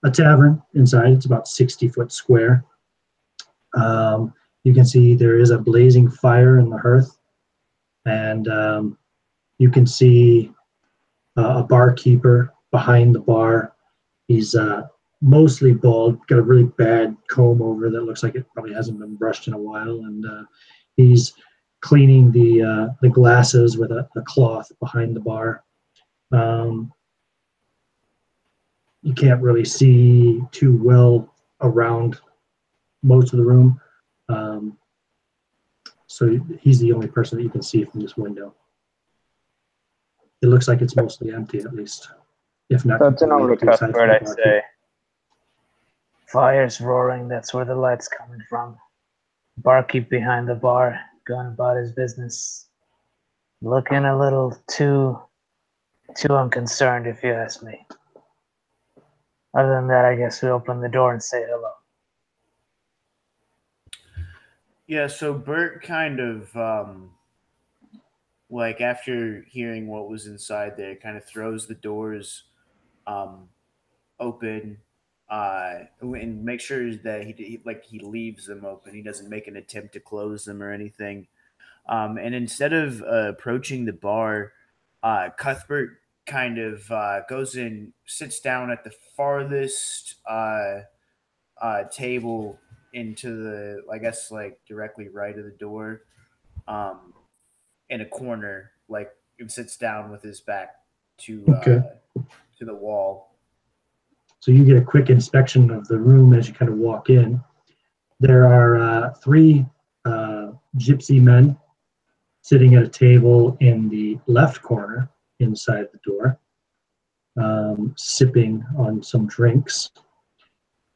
S1: a tavern inside. It's about 60 foot square. You can see there is a blazing fire in the hearth, and you can see a barkeeper behind the bar. He's mostly bald, got a really bad comb over that looks like it probably hasn't been brushed in a while, and he's cleaning the glasses with a cloth behind the bar. You can't really see too well around most of the room. So he's the only person that you can see from this window. It looks like it's mostly empty, at least. If not,
S9: So it's an over
S1: completely empty, aside from
S9: Cuthbert,
S1: the
S9: I'd
S1: barkeep.
S9: say. Fire's roaring, that's where the light's coming from. Barkeep behind the bar, going about his business. Looking a little too unconcerned, if you ask me. Other than that, I guess we open the door and say hello.
S2: Yeah, so Bert kind of, like after hearing what was inside there, kind of throws the doors open and make sure that he leaves them open. He doesn't make an attempt to close them or anything. And instead of approaching the bar, Cuthbert kind of goes in, sits down at the farthest table into the, I guess, like directly right of the door, in a corner, like, and sits down with his back to the wall.
S1: So you get a quick inspection of the room as you kind of walk in. There are three gypsy men sitting at a table in the left corner inside the door, sipping on some drinks.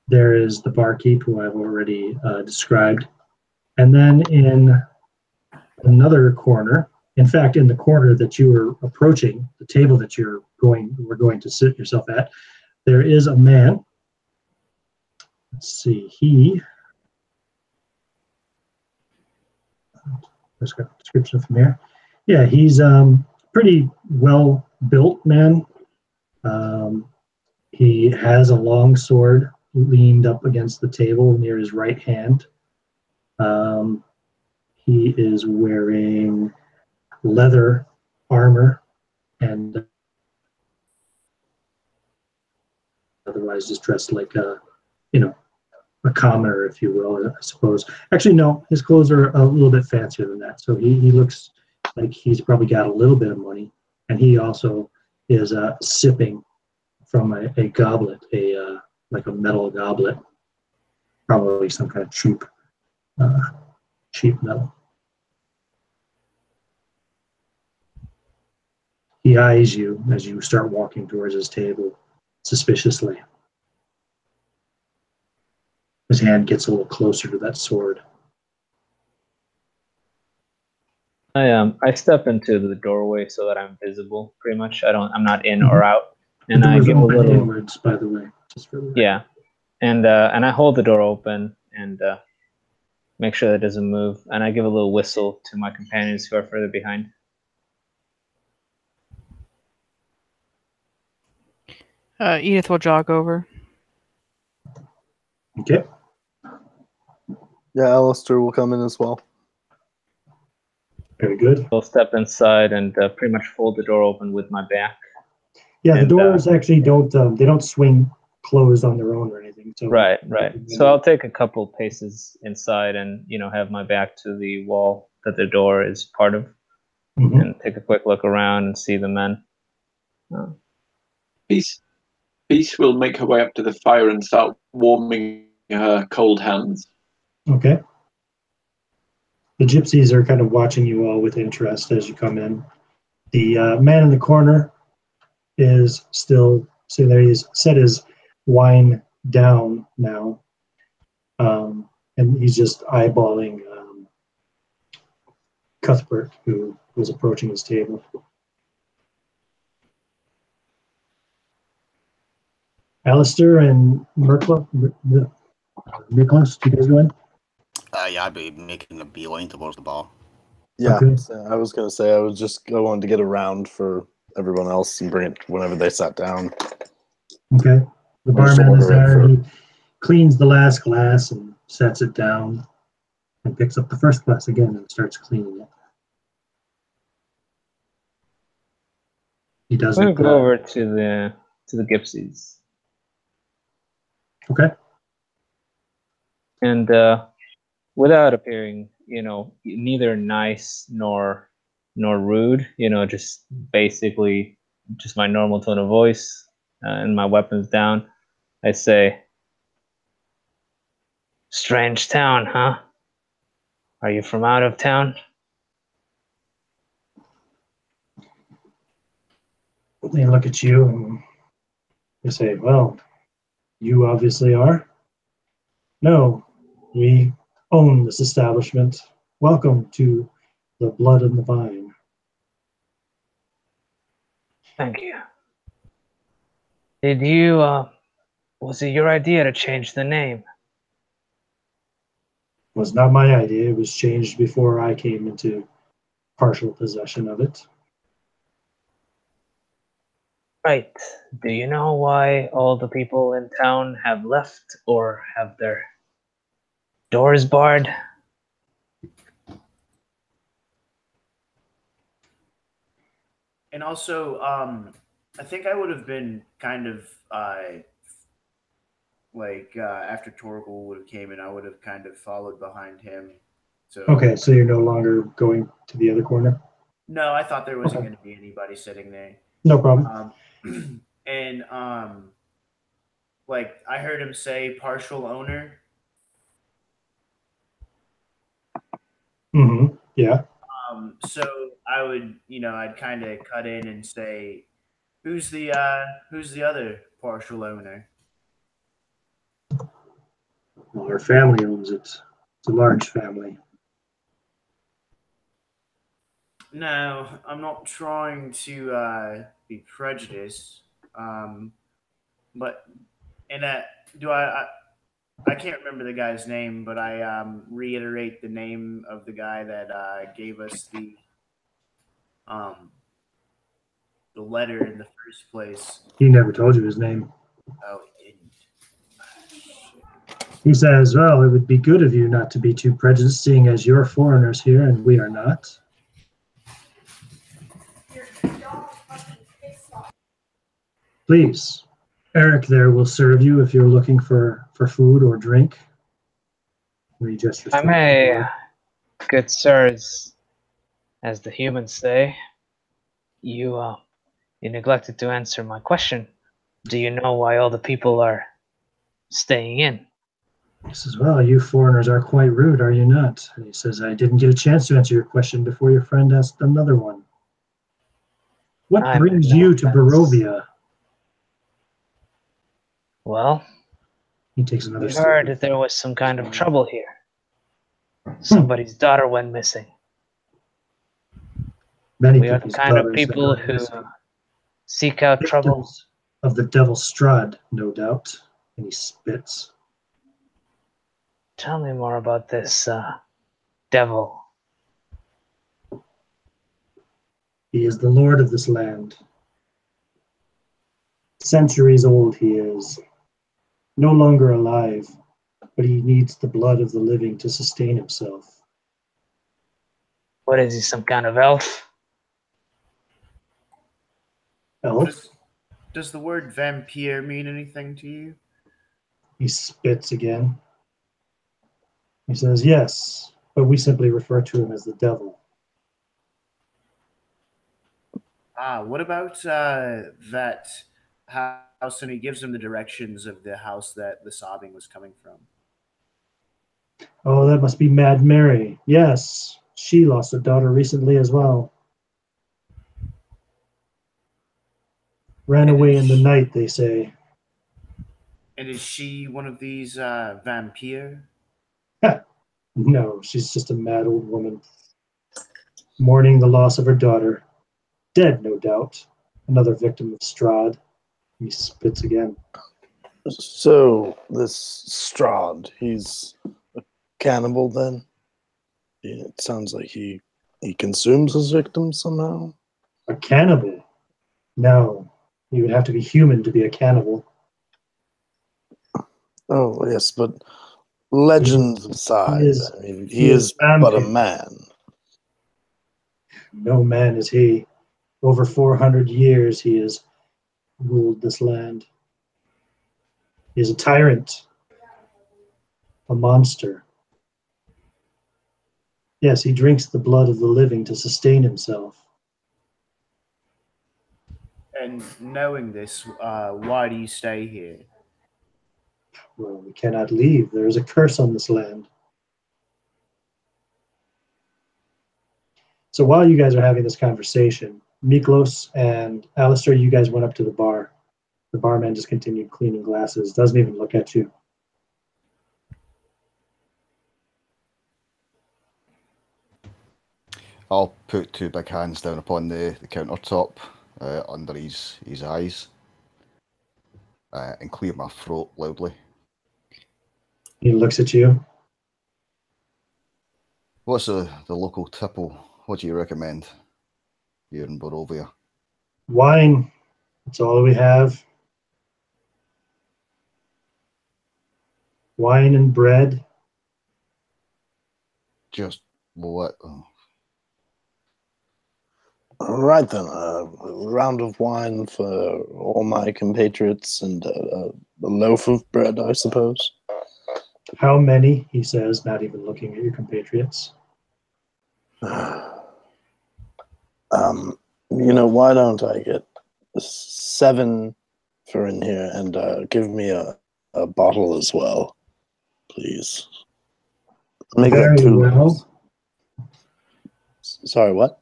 S1: There is the barkeep, who I've already described. And then in another corner, in fact, in the corner that you were approaching, the table that we're going to sit yourself at, there is a man. Let's see, let's get a description from here. Yeah, he's pretty well built man. He has a long sword leaned up against the table near his right hand. He is wearing leather armor and otherwise just dressed like a commoner, if you will, I suppose. Actually, no, his clothes are a little bit fancier than that. So he looks like he's probably got a little bit of money, and he also is sipping from a goblet, like a metal goblet, probably some kind of cheap metal. He eyes you as you start walking towards his table suspiciously. His hand gets a little closer to that sword.
S4: I step into the doorway so that I'm visible. Pretty much, I'm not in or out, and I give a little
S1: inwards, by the way, just for the record.
S4: Yeah, and I hold the door open and make sure that it doesn't move, and I give a little whistle to my companions who are further behind.
S3: Edith will jog over.
S1: Okay.
S7: Yeah, Alistair will come in as well.
S1: Very good.
S4: I'll step inside and pretty much fold the door open with my back.
S1: Yeah, the doors actually don't swing closed on their own or anything. So
S4: Right. So I'll take a couple paces inside and have my back to the wall that the door is part of, and take a quick look around and see the men.
S6: Peace will make her way up to the fire and start warming her cold hands.
S1: Okay. The gypsies are kind of watching you all with interest as you come in. The man in the corner is still sitting there. He's set his wine down now, and he's just eyeballing Cuthbert, who was approaching his table. Alistair and Nicholas, you guys go in?
S8: Yeah, I'd be making a beeline towards the bar.
S7: Yeah,
S1: Okay.
S7: so I was going to say I wanted to get a round for everyone else and bring it whenever they sat down.
S1: Okay. The
S7: I'll just
S1: barman is
S7: order it
S1: there.
S7: for-
S1: He cleans the last glass and sets it down and picks up the first glass again and starts cleaning it. He does
S4: We'll
S1: it.
S4: go over to the Gipsies.
S1: Okay.
S4: And without appearing, neither nice nor rude, just basically just my normal tone of voice and my weapons down, I say, "Strange town, huh? Are you from out of town?"
S1: They look at you and they say, well, you obviously are. No, we own this establishment. Welcome to the Blood and the Vine.
S9: Thank you. Did you, was it your idea to change the name?
S1: It was not my idea. It was changed before I came into partial possession of it.
S9: Right. Do you know why all the people in town have left or have their doors barred?
S2: And also, I think I would have been kind of after Torgall would have came in, I would have kind of followed behind him. So
S1: Okay, so you're no longer going to the other corner?
S2: no, I thought there wasn't going to be anybody sitting there.
S1: No problem.
S2: And I heard him say partial owner.
S1: Mm-hmm. Yeah.
S2: So I would, I'd kind of cut in and say, who's the other partial owner?
S1: Well, our family owns it. It's a large family.
S2: No, I'm not trying to be prejudiced. But I can't remember the guy's name, but I reiterate the name of the guy that gave us the letter in the first place.
S1: He never told you his name.
S2: Oh, he didn't.
S1: He says, well, it would be good of you not to be too prejudiced, seeing as you're foreigners here and we are not. Please, Eric there will serve you if you're looking for food or drink.
S9: I may, good sirs, as the humans say, you neglected to answer my question. Do you know why all the people are staying in?
S1: He says, well, you foreigners are quite rude, are you not? And he says, I didn't get a chance to answer your question before your friend asked another one. What brings you to Barovia?
S9: Well,
S1: he takes another
S9: step. Heard that there was some kind of trouble here. Somebody's daughter went missing. We are the kind of people who seek out trouble.
S1: Of the devil Strahd, no doubt. And he spits.
S9: Tell me more about this devil.
S1: He is the lord of this land. Centuries old he is. No longer alive, but he needs the blood of the living to sustain himself.
S9: What is he, some kind of elf?
S1: Elf?
S2: Does the word vampire mean anything to you?
S1: He spits again. He says, yes, but we simply refer to him as the devil.
S2: What about that house? And he gives him the directions of the house that the sobbing was coming from.
S1: Oh, that must be Mad Mary. Yes, she lost a daughter recently as well. Ran away in the night, they say.
S2: And is she one of these vampire?
S1: No, she's just a mad old woman. mourning the loss of her daughter. Dead, no doubt. Another victim of Strahd. He spits again.
S7: So, this Strahd, he's a cannibal then? It sounds like he consumes his victims somehow.
S1: A cannibal? No. You would have to be human to be a cannibal.
S7: Oh, yes, but legends aside, I mean, he is but a man.
S1: No man is he. Over 400 years he has ruled this land. He is a tyrant. A monster. Yes, he drinks the blood of the living to sustain himself.
S2: And knowing this, why do you stay here?
S1: Well, we cannot leave. There is a curse on this land. So while you guys are having this conversation, Miklos and Alistair, you guys went up to the bar. The barman just continued cleaning glasses, doesn't even look at you.
S8: I'll put two big hands down upon the countertop under his eyes and clear my throat loudly.
S1: He looks at you.
S8: What's the local tipple? What do you recommend here in Barovia?
S1: Wine. That's all we have. Wine and bread.
S8: Just what?
S7: All right then, a round of wine for all my compatriots and a loaf of bread, I suppose.
S1: How many? He says, not even looking at your compatriots.
S7: Why don't I get 7 for in here and give me a bottle as well, please. Make
S1: Very
S7: that 2.
S1: well.
S7: Sorry, what?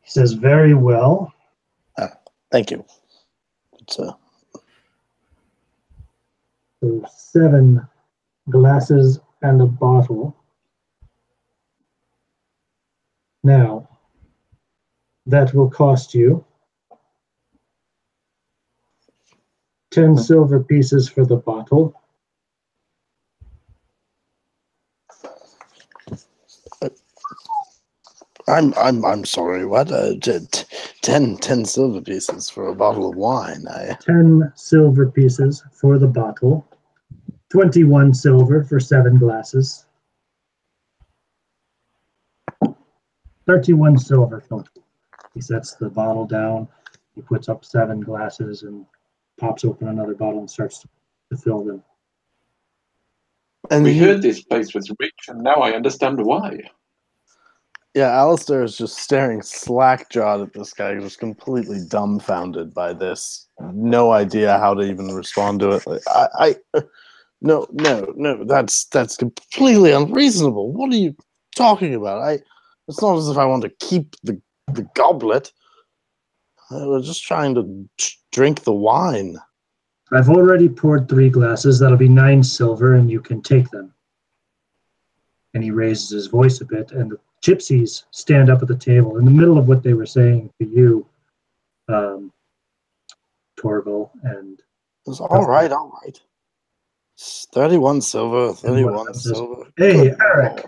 S1: He says, very well.
S7: Thank you.
S1: So 7 glasses and a bottle. Now, that will cost you 10 silver pieces for the bottle.
S7: I'm sorry. What? 10 silver pieces for a bottle of wine.
S1: 10 silver pieces for the bottle. 21 silver for 7 glasses. 31 silver total. He sets the bottle down. He puts up 7 glasses and pops open another bottle and starts to fill them.
S7: And
S6: we heard this place was rich, and now I understand why.
S7: Yeah, Alistair is just staring slack-jawed at this guy, just completely dumbfounded by this. No idea how to even respond to it. Like, no, that's completely unreasonable. What are you talking about? It's not as if I want to keep the goblet. I was just trying to drink the wine.
S1: I've already poured 3 glasses. That'll be 9 silver, and you can take them. And he raises his voice a bit, and the gypsies stand up at the table in the middle of what they were saying to you, Torgall. And
S7: it's all right. It's 31 silver, 31 silver.
S1: Hey, Eric,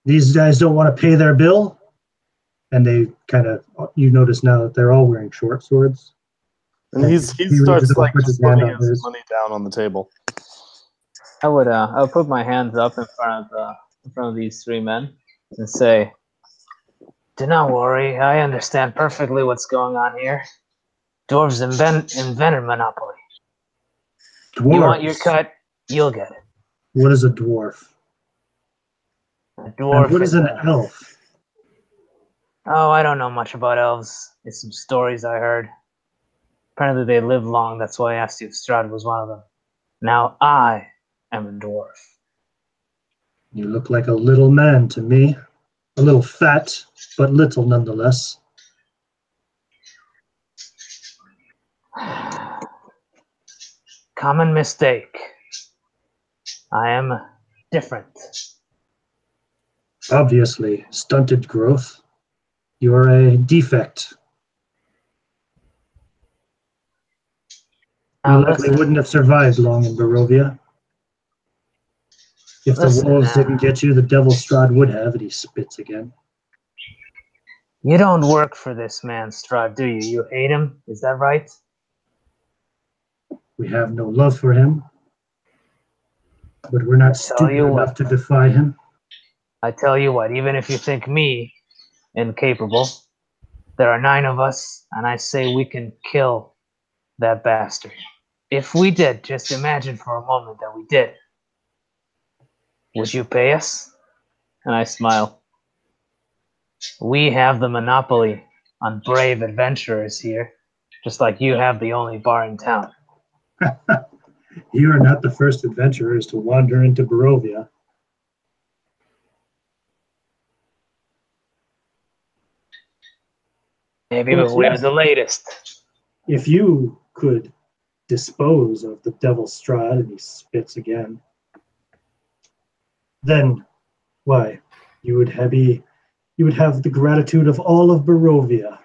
S1: these guys don't want to pay their bill? And they kind of, you notice now that they're all wearing short swords.
S7: And he starts like just putting his money down on the table.
S4: I would put my hands up in front of these 3 men and say,
S9: "Do not worry. I understand perfectly what's going on here. Dwarves invented monopoly.
S1: Dwarves.
S9: You want your cut, you'll get it."
S1: What is a dwarf?
S9: A dwarf.
S1: And what is an elf?
S9: Oh, I don't know much about elves. It's some stories I heard. Apparently they live long. That's why I asked you if Strahd was one of them. Now I am a dwarf.
S1: You look like a little man to me. A little fat, but little nonetheless.
S9: Common mistake. I am different.
S1: Obviously, stunted growth. You're a defect. You likely wouldn't have survived long in Barovia. If the wolves didn't get you, the Devil Strahd would have, and he spits again.
S9: You don't work for this man, Strahd, do you? You hate him? Is that right?
S1: We have no love for him, but we're not stupid enough to defy him.
S9: I tell you what, even if you think me incapable, there are 9 of us, and I say we can kill that bastard. If we did, just imagine for a moment that we did. Would you pay us?
S4: And I smile.
S9: We have the monopoly on brave adventurers here, just like you have the only bar in town.
S1: You are not the first adventurers to wander into Barovia.
S9: Maybe, but we're the latest.
S1: If you could dispose of the Devil Strahd, and he spits again, then, why, you would have the gratitude of all of Barovia.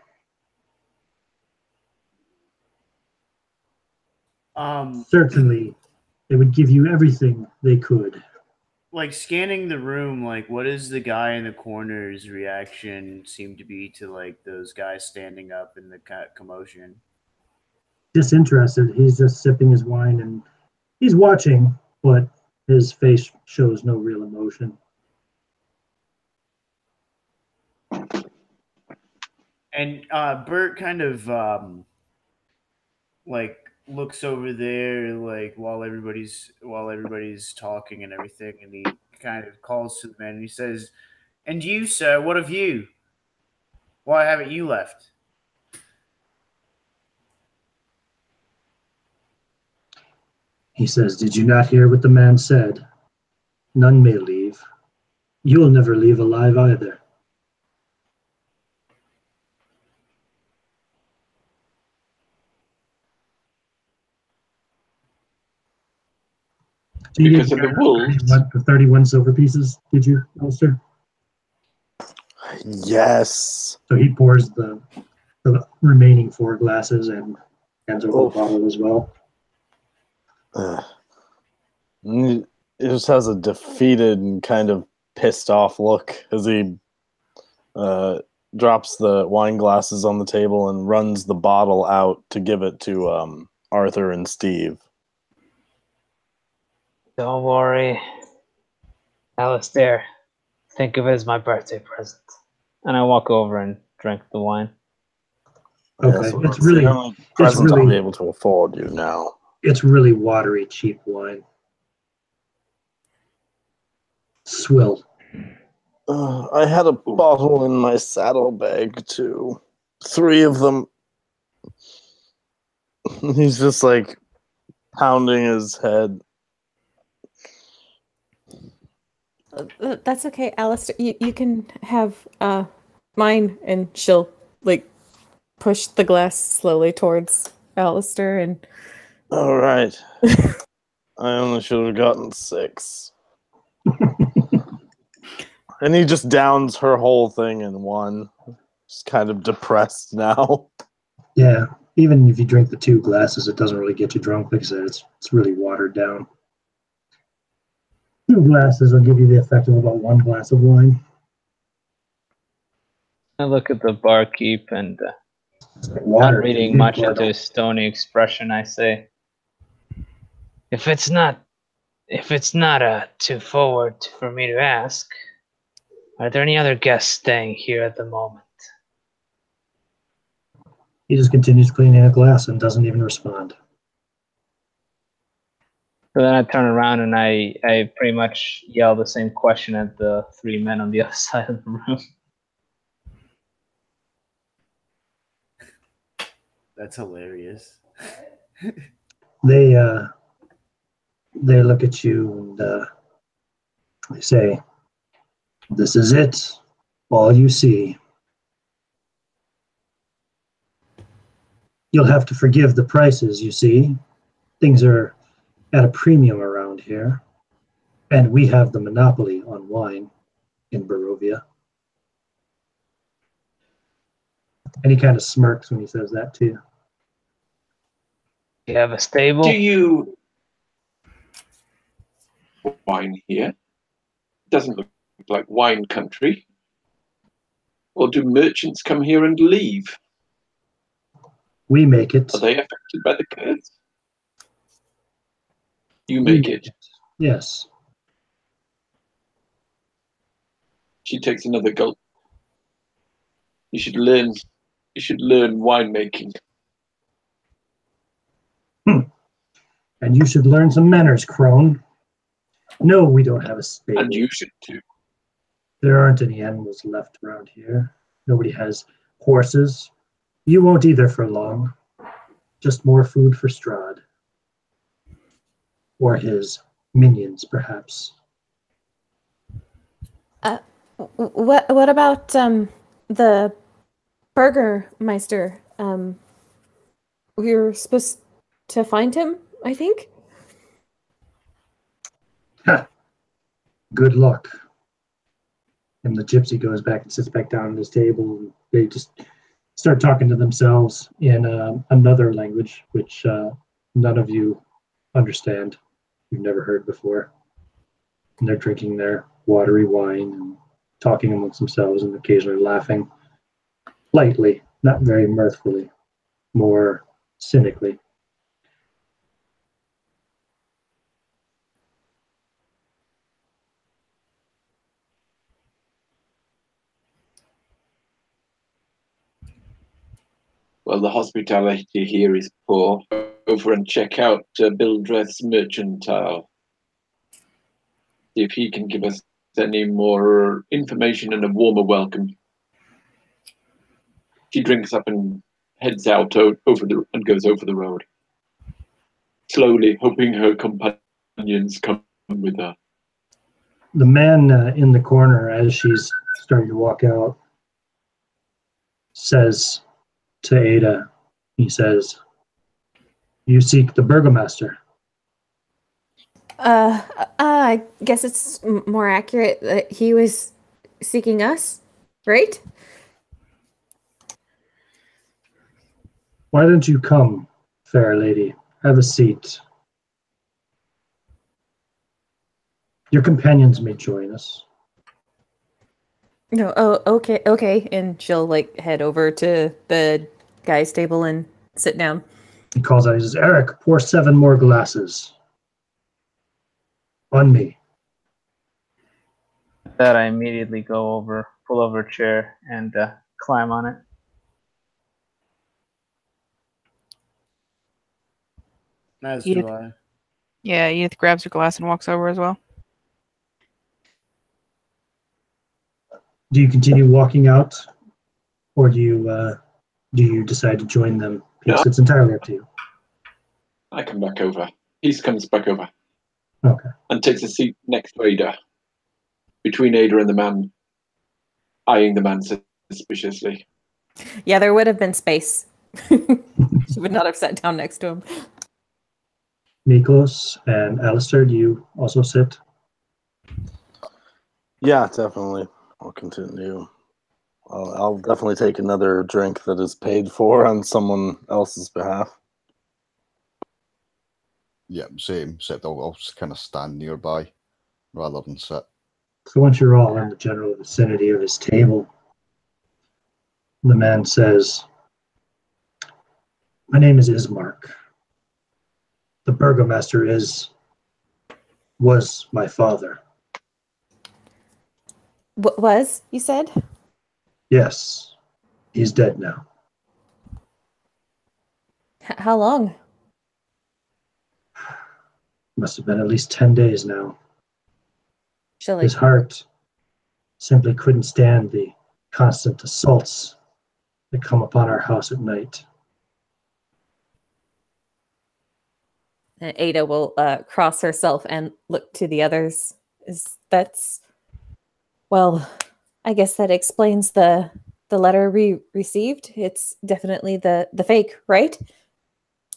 S1: Certainly, they would give you everything they could.
S2: Like, scanning the room, like, what is the guy in the corner's reaction seem to be to, like, those guys standing up in the commotion?
S1: Disinterested. He's just sipping his wine, and he's watching, but his face shows no real emotion.
S2: And Bert kind of, like, looks over there, like, while everybody's talking and everything, and he kind of calls to the man and he says, "And you, sir, what of you? Why haven't you left?"
S1: He says, "Did you not hear what the man said? None may leave. You'll never leave alive either." So
S6: because of the wolves.
S1: The 31 silver pieces, did you, Alistair?
S7: Yes.
S1: So he pours the remaining 4 glasses and hands over the bottle as well.
S7: He just has a defeated and kind of pissed off look as he drops the wine glasses on the table and runs the bottle out to give it to Arthur and Steve.
S9: Don't worry, Alistair. Think of it as my birthday present.
S4: And I walk over and drink the wine.
S1: Okay,
S7: Yeah, it's really the only present I'll be able to afford you now.
S1: It's really watery, cheap wine. Swill.
S7: I had a bottle in my saddlebag too. 3 of them. He's just like pounding his head.
S5: That's okay, Alistair. You can have mine, and she'll like push the glass slowly towards Alistair. And
S7: all right, I only should have gotten 6. And he just downs her whole thing in one. Just kind of depressed now.
S1: Yeah, even if you drink the 2 glasses, it doesn't really get you drunk. Like I said, it's really watered down. 2 glasses will give you the effect of about 1 glass of wine.
S4: I look at the barkeep and
S1: Water,
S4: not reading much into his stony expression, I say,
S9: If it's not too forward for me to ask, are there any other guests staying here at the moment?
S1: He just continues cleaning a glass and doesn't even respond.
S4: So then I turn around and I pretty much yell the same question at the 3 men on the other side of the room.
S2: That's hilarious.
S1: They look at you and they say, "This is it, all you see. You'll have to forgive the prices, you see. Things are at a premium around here, and we have the monopoly on wine in Barovia." And he kind of smirks when he says that too.
S9: You have a stable?
S6: Do you wine here? Doesn't look like wine country. Or do merchants come here and leave?
S1: We make it.
S6: Are they affected by the curse? You make it.
S1: Yes.
S6: She takes another gulp. You should learn winemaking.
S1: And you should learn some manners, crone. No, we don't have a stable.
S6: And you should too.
S1: There aren't any animals left around here. Nobody has horses. You won't either for long. Just more food for Strahd. Or his minions, perhaps.
S5: What about the Burgomaster? We were supposed to find him, I think.
S1: Good luck. And the gypsy goes back and sits back down at his table. And they just start talking to themselves in another language, which none of you understand. You've never heard before. And they're drinking their watery wine and talking amongst themselves and occasionally laughing lightly, not very mirthfully, more cynically.
S6: Well, the hospitality here is poor. Over and check out Bildreth's mercantile. See if he can give us any more information and a warmer welcome. She drinks up and heads out and goes over the road, slowly hoping her companions come with her.
S1: The man in the corner, as she's starting to walk out, says to Ada, he says, "You seek the Burgomaster."
S5: I guess it's more accurate that he was seeking us, right?
S1: Why don't you come, fair lady? Have a seat. Your companions may join us.
S5: No, okay. And she'll head over to the guy's table and sit down.
S1: He calls out, he says, "Eric, pour 7 more glasses. On me."
S4: With that, I immediately go over, pull over a chair, and climb on it.
S2: As
S3: Edith.
S2: do I.
S3: Yeah, Edith grabs her glass and walks over as well.
S1: Do you continue walking out, or do you decide to join them? Yes, it's entirely up to you.
S6: I come back over. He comes back over.
S1: Okay.
S6: And takes a seat next to Ada, between Ada and the man, eyeing the man suspiciously.
S5: Yeah, there would have been space. She would not have sat down next to him.
S1: Miklos and Alistair, do you also sit?
S7: Yeah, definitely. I'll continue. I'll definitely take another drink that is paid for on someone else's behalf.
S8: Yeah, same. Except I'll kind of stand nearby rather than sit.
S1: So once you're all in the general vicinity of his table, the man says, "My name is Ismark. The Burgomaster was my father."
S5: Was, you said?
S1: Yes, he's dead now.
S5: How long?
S1: Must have been at least 10 days now.
S5: She'll
S1: His heart simply couldn't stand the constant assaults that come upon our house at night.
S5: Ada will cross herself and look to the others. Well, I guess that explains the letter we received. It's definitely the fake, right?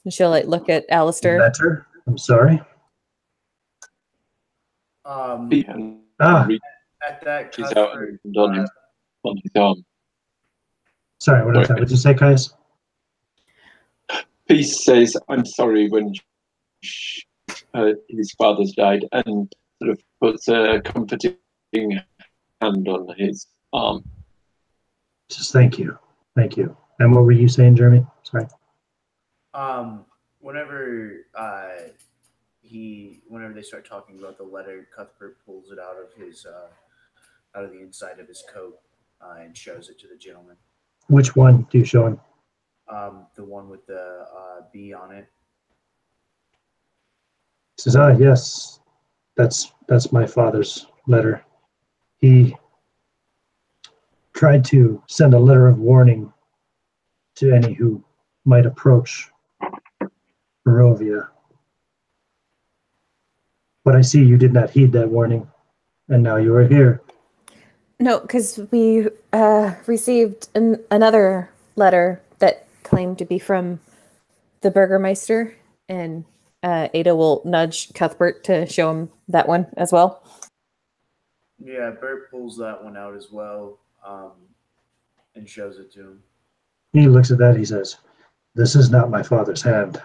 S5: And she'll look at Alistair.
S1: Letter? I'm sorry.
S2: At that
S6: She's out
S2: Cuthbert,
S6: on his arm.
S1: Sorry, what did you say, Caius?
S6: Peace says, I'm sorry when his father's died, and sort of puts a comforting hand on his arm.
S1: Just thank you. Thank you. And what were you saying, Jeremy? Sorry.
S2: Whenever they start talking about the letter, Cuthbert pulls it out of the inside of his coat and shows it to the gentleman.
S1: Which one do you show him?
S2: The one with the B on it.
S1: He says, yes, that's my father's letter. He tried to send a letter of warning to any who might approach Barovia. But I see you did not heed that warning, and now you are here.
S5: No, because we received another letter that claimed to be from the Burgomaster, and Ada will nudge Cuthbert to show him that one as well.
S2: Yeah, Bert pulls that one out as well and shows it to him.
S1: He looks at that, he says, this is not my father's hand.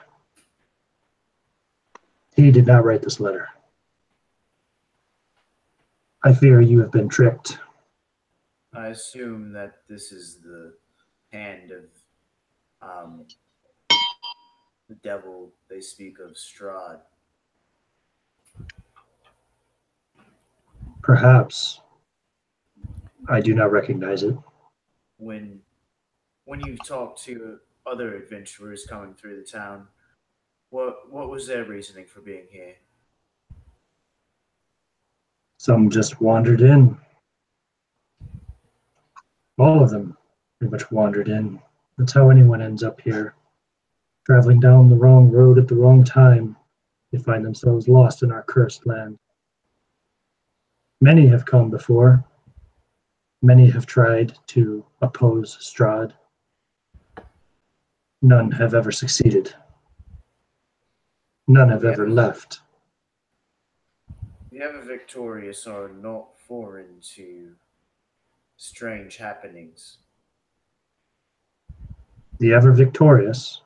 S1: He did not write this letter. I fear you have been tricked.
S2: I assume that this is the hand of the devil they speak of, Strahd.
S1: Perhaps. I do not recognize it.
S2: When you talk to other adventurers coming through the town, what was their reasoning for being here?
S1: Some just wandered in. All of them pretty much wandered in. That's how anyone ends up here. Traveling down the wrong road at the wrong time, they find themselves lost in our cursed land. Many have come before. Many have tried to oppose Strahd. None have ever succeeded. None have ever left.
S2: The ever victorious are not foreign to strange happenings.
S1: The ever victorious?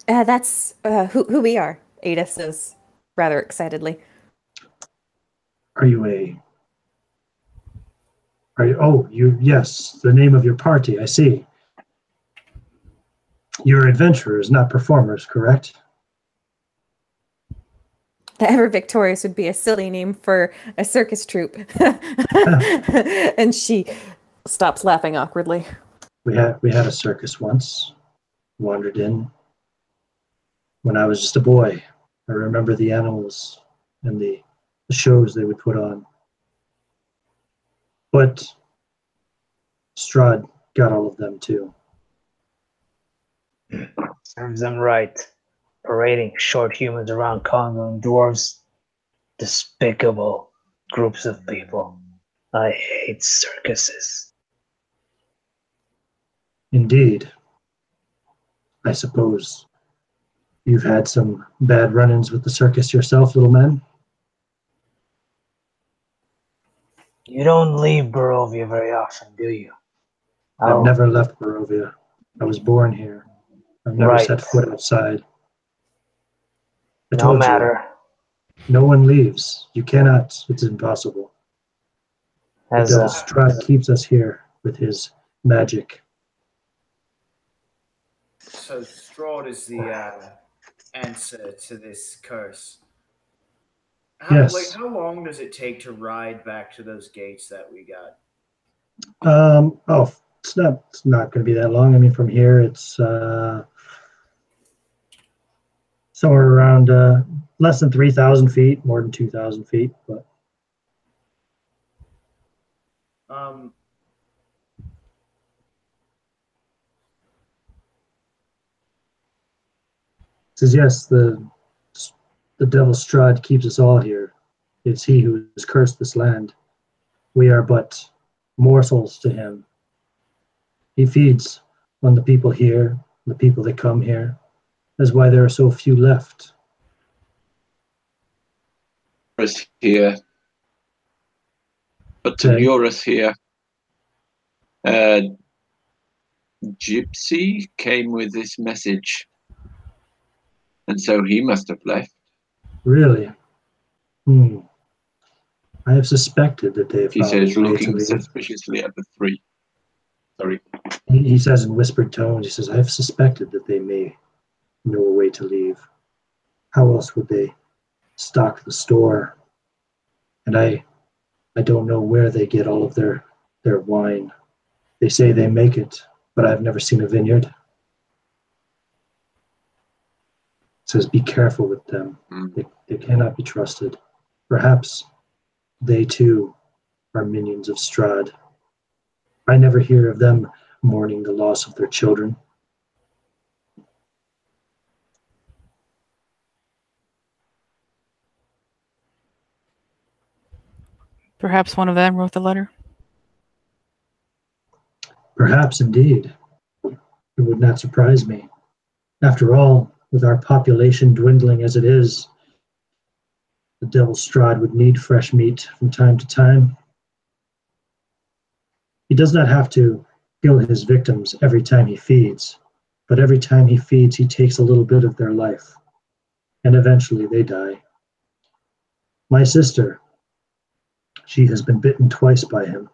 S5: That's who we are, Ada says rather excitedly.
S1: Yes, the name of your party, I see. You're adventurers, not performers, correct?
S5: The Ever Victorious would be a silly name for a circus troupe. And she stops laughing awkwardly.
S1: We had a circus once. Wandered in. When I was just a boy, I remember the animals and the shows they would put on. But Strahd got all of them too.
S9: Serves them right. Parading short humans around Congo and dwarves. Despicable groups of people. I hate circuses.
S1: Indeed. I suppose you've had some bad run-ins with the circus yourself, little man?
S9: You don't leave Barovia very often, do you?
S1: I've never left Barovia. I was born here. I've never set foot outside. I told you, no one leaves. You cannot. It's impossible. The devil Strahd keeps us here with his magic.
S2: So Strahd is the answer to this curse.
S1: Yes.
S2: How long does it take to ride back to those gates that we got?
S1: It's not going to be that long. I mean, from here, it's somewhere around less than 3,000 feet, more than 2,000 feet. But says yes, the devil Strahd keeps us all here. It's he who has cursed this land. We are but morsels to him. He feeds on the people here, the people that come here. That's why there are so few left.
S6: Here, but to lure us here, gypsy came with this message. And so he must have left.
S1: Really? I have suspected that they have
S6: He
S1: found
S6: says,
S1: a way to
S6: looking
S1: leave.
S6: suspiciously at the three. Sorry.
S1: He says in whispered tones, he says, I have suspected that they may know a way to leave. How else would they stock the store? And I don't know where they get all of their wine. They say they make it, but I've never seen a vineyard. It says, be careful with them. They cannot be trusted. Perhaps they too are minions of Strahd. I never hear of them mourning the loss of their children.
S3: Perhaps one of them wrote the letter.
S1: Perhaps indeed. It would not surprise me. After all, with our population dwindling as it is, the Devil's Strahd would need fresh meat from time to time. He does not have to kill his victims every time he feeds, but every time he feeds, he takes a little bit of their life, and eventually they die. My sister, she has been bitten twice by him.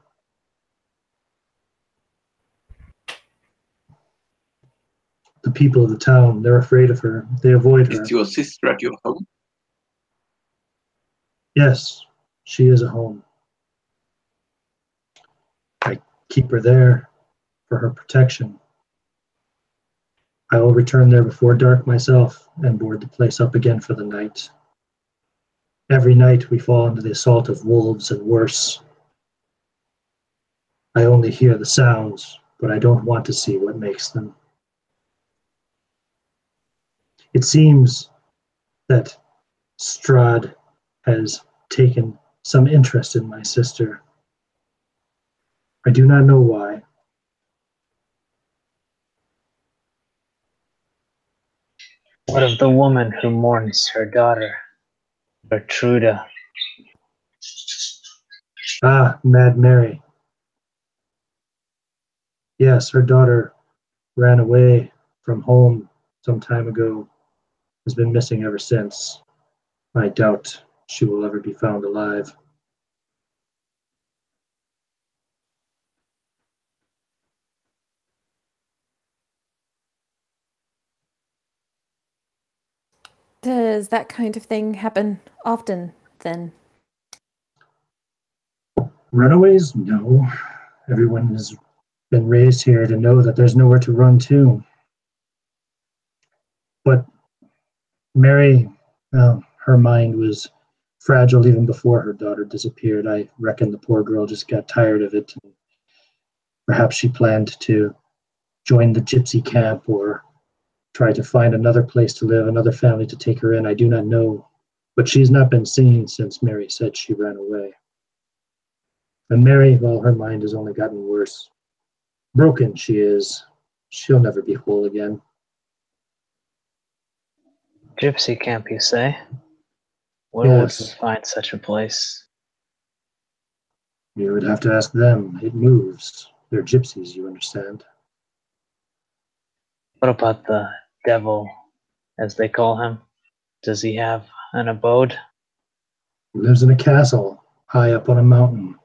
S1: The people of the town, they're afraid of her. They avoid her.
S6: Is your sister at your home?
S1: Yes, she is at home. I keep her there for her protection. I will return there before dark myself and board the place up again for the night. Every night we fall into the assault of wolves and worse. I only hear the sounds, but I don't want to see what makes them. It seems that Strahd has taken some interest in my sister. I do not know why.
S9: What of the woman who mourns her daughter, Gertruda?
S1: Ah, Mad Mary. Yes, her daughter ran away from home some time ago, has been missing ever since. I doubt she will ever be found alive.
S5: Does that kind of thing happen often, then?
S1: Runaways? No. Everyone has been raised here to know that there's nowhere to run to. But Mary, her mind was fragile even before her daughter disappeared. I reckon the poor girl just got tired of it. Perhaps she planned to join the gypsy camp or try to find another place to live, another family to take her in. I do not know. But she's not been seen since Mary said she ran away. And Mary, well, her mind has only gotten worse. Broken she is. She'll never be whole again.
S9: Gypsy camp, you say? Where
S1: Yes.
S9: would we find such a place?
S1: You would have to ask them. It moves. They're gypsies, you understand.
S9: What about the devil, as they call him? Does he have an abode?
S1: He lives in a castle, high up on a mountain.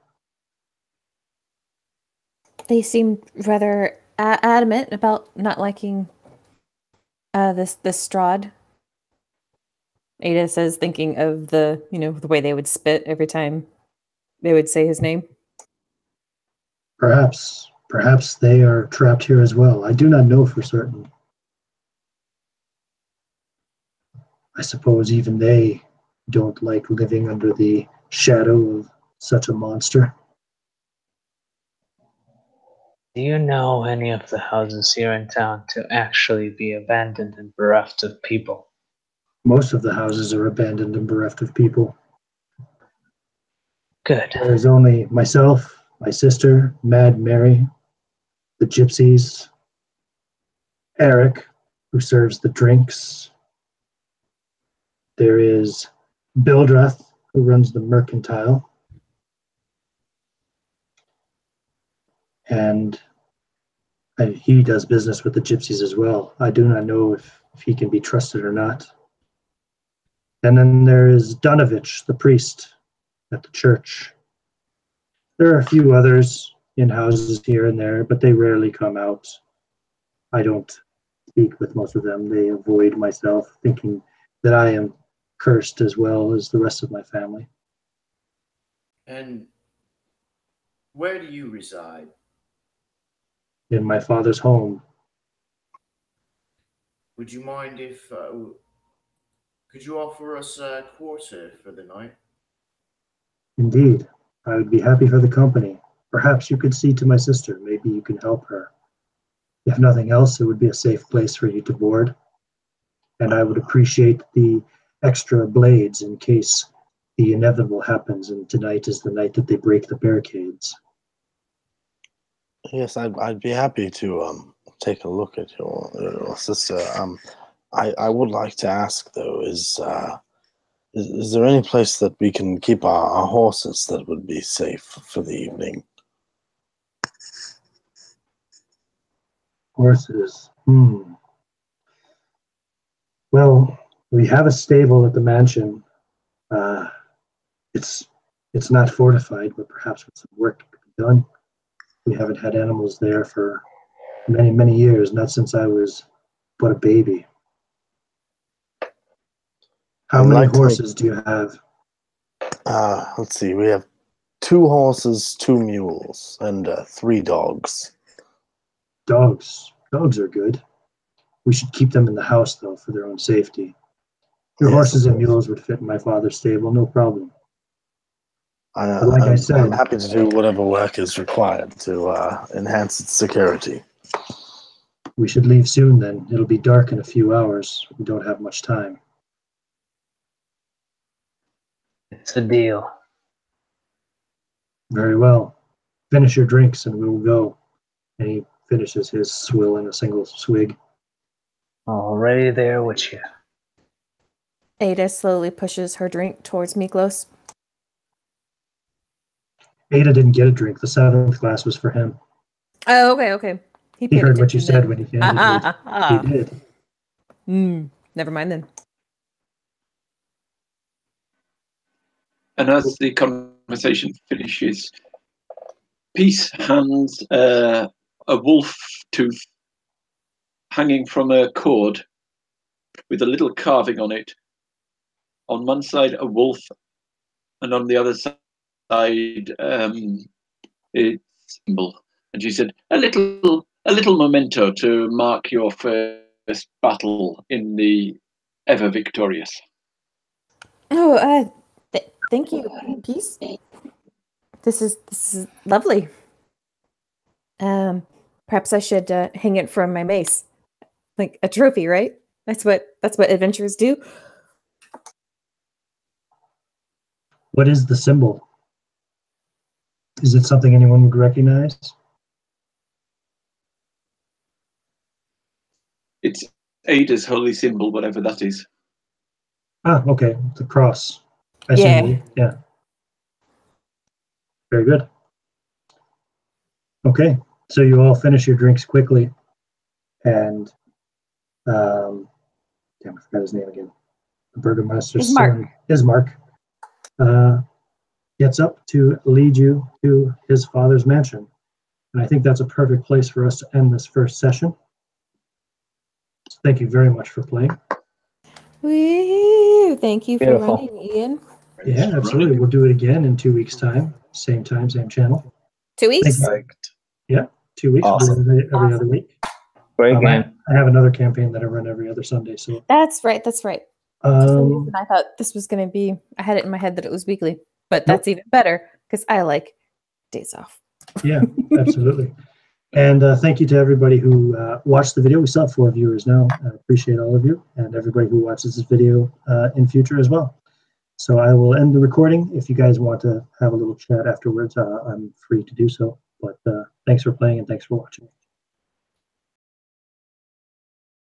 S5: They seem rather adamant about not liking this Strahd. Ada says, thinking of the way they would spit every time they would say his name.
S1: Perhaps they are trapped here as well. I do not know for certain. I suppose even they don't like living under the shadow of such a monster.
S9: Do you know any of the houses here in town to actually be abandoned and bereft of people?
S1: Most of the houses are abandoned and bereft of people.
S9: Good.
S1: There's only myself, my sister, Mad Mary, the gypsies, Eric, who serves the drinks. There is Bildrath, who runs the mercantile. And He does business with the gypsies as well. I do not know if he can be trusted or not. And then there is Donovich, the priest at the church. There are a few others in houses here and there, but they rarely come out. I don't speak with most of them. They avoid myself, thinking that I am cursed as well as the rest of my family.
S2: And where do you reside?
S1: In my father's home.
S2: Would you mind if could you offer us a quarter for the night?
S1: Indeed, I would be happy for the company. Perhaps you could see to my sister. Maybe you can help her. If nothing else, it would be a safe place for you to board. And I would appreciate the extra blades in case the inevitable happens, and tonight is the night that they break the barricades.
S7: Yes, I'd be happy to take a look at your sister. I would like to ask though, is there any place that we can keep our horses that would be safe for the evening?
S1: Horses. Well, we have a stable at the mansion. It's not fortified, but perhaps with some work could be done. We haven't had animals there for many, many years, not since I was but a baby. How many horses do you have?
S7: Let's see. We have 2 horses, 2 mules, and 3 dogs.
S1: Dogs. Dogs are good. We should keep them in the house, though, for their own safety. Your horses and mules would fit in my father's stable, no problem. I said,
S7: I'm happy to do whatever work is required to enhance its security.
S1: We should leave soon, then. It'll be dark in a few hours. We don't have much time.
S9: It's a deal.
S1: Very well. Finish your drinks and we will go. And he finishes his swill in a single swig.
S9: Already there with you.
S5: Ada slowly pushes her drink towards Miklos.
S1: Ada didn't get a drink. The 7th glass was for him.
S5: Oh, okay.
S1: He heard what you said when he did. He did.
S5: Never mind then.
S6: And as the conversation finishes, Peace hands a wolf tooth hanging from a cord with a little carving on it. On one side, a wolf, and on the other side, its symbol. And she said, a little memento to mark your first battle in the ever victorious.
S5: Oh, thank you, Peace. This is lovely. Perhaps I should hang it from my mace, like a trophy, right? That's what adventurers do.
S1: What is the symbol? Is it something anyone would recognize?
S6: It's Ada's holy symbol, whatever that is.
S1: Ah, okay. The cross.
S5: Yeah.
S1: Yeah. Very good. Okay. So you all finish your drinks quickly. And, damn, I forgot his name again. The Burgomaster's son, Ismark, gets up to lead you to his father's mansion. And I think that's a perfect place for us to end this first session. So thank you very much for playing.
S5: Woo! Thank you for running, Ian.
S1: Yeah, absolutely. We'll do it again in 2 weeks' time. Same time, same channel.
S5: 2 weeks?
S1: Yeah, 2 weeks.
S7: Awesome.
S1: We'll do it every other week.
S4: Great game.
S1: I have another campaign that I run every other Sunday. So
S5: That's right. For some reason, I thought this was going to be, I had it in my head that it was weekly, but that's even better because I like days off.
S1: Yeah, absolutely. And thank you to everybody who watched the video. We still have 4 viewers now. I appreciate all of you and everybody who watches this video in future as well. So I will end the recording. If you guys want to have a little chat afterwards, I'm free to do so. But thanks for playing and thanks for watching.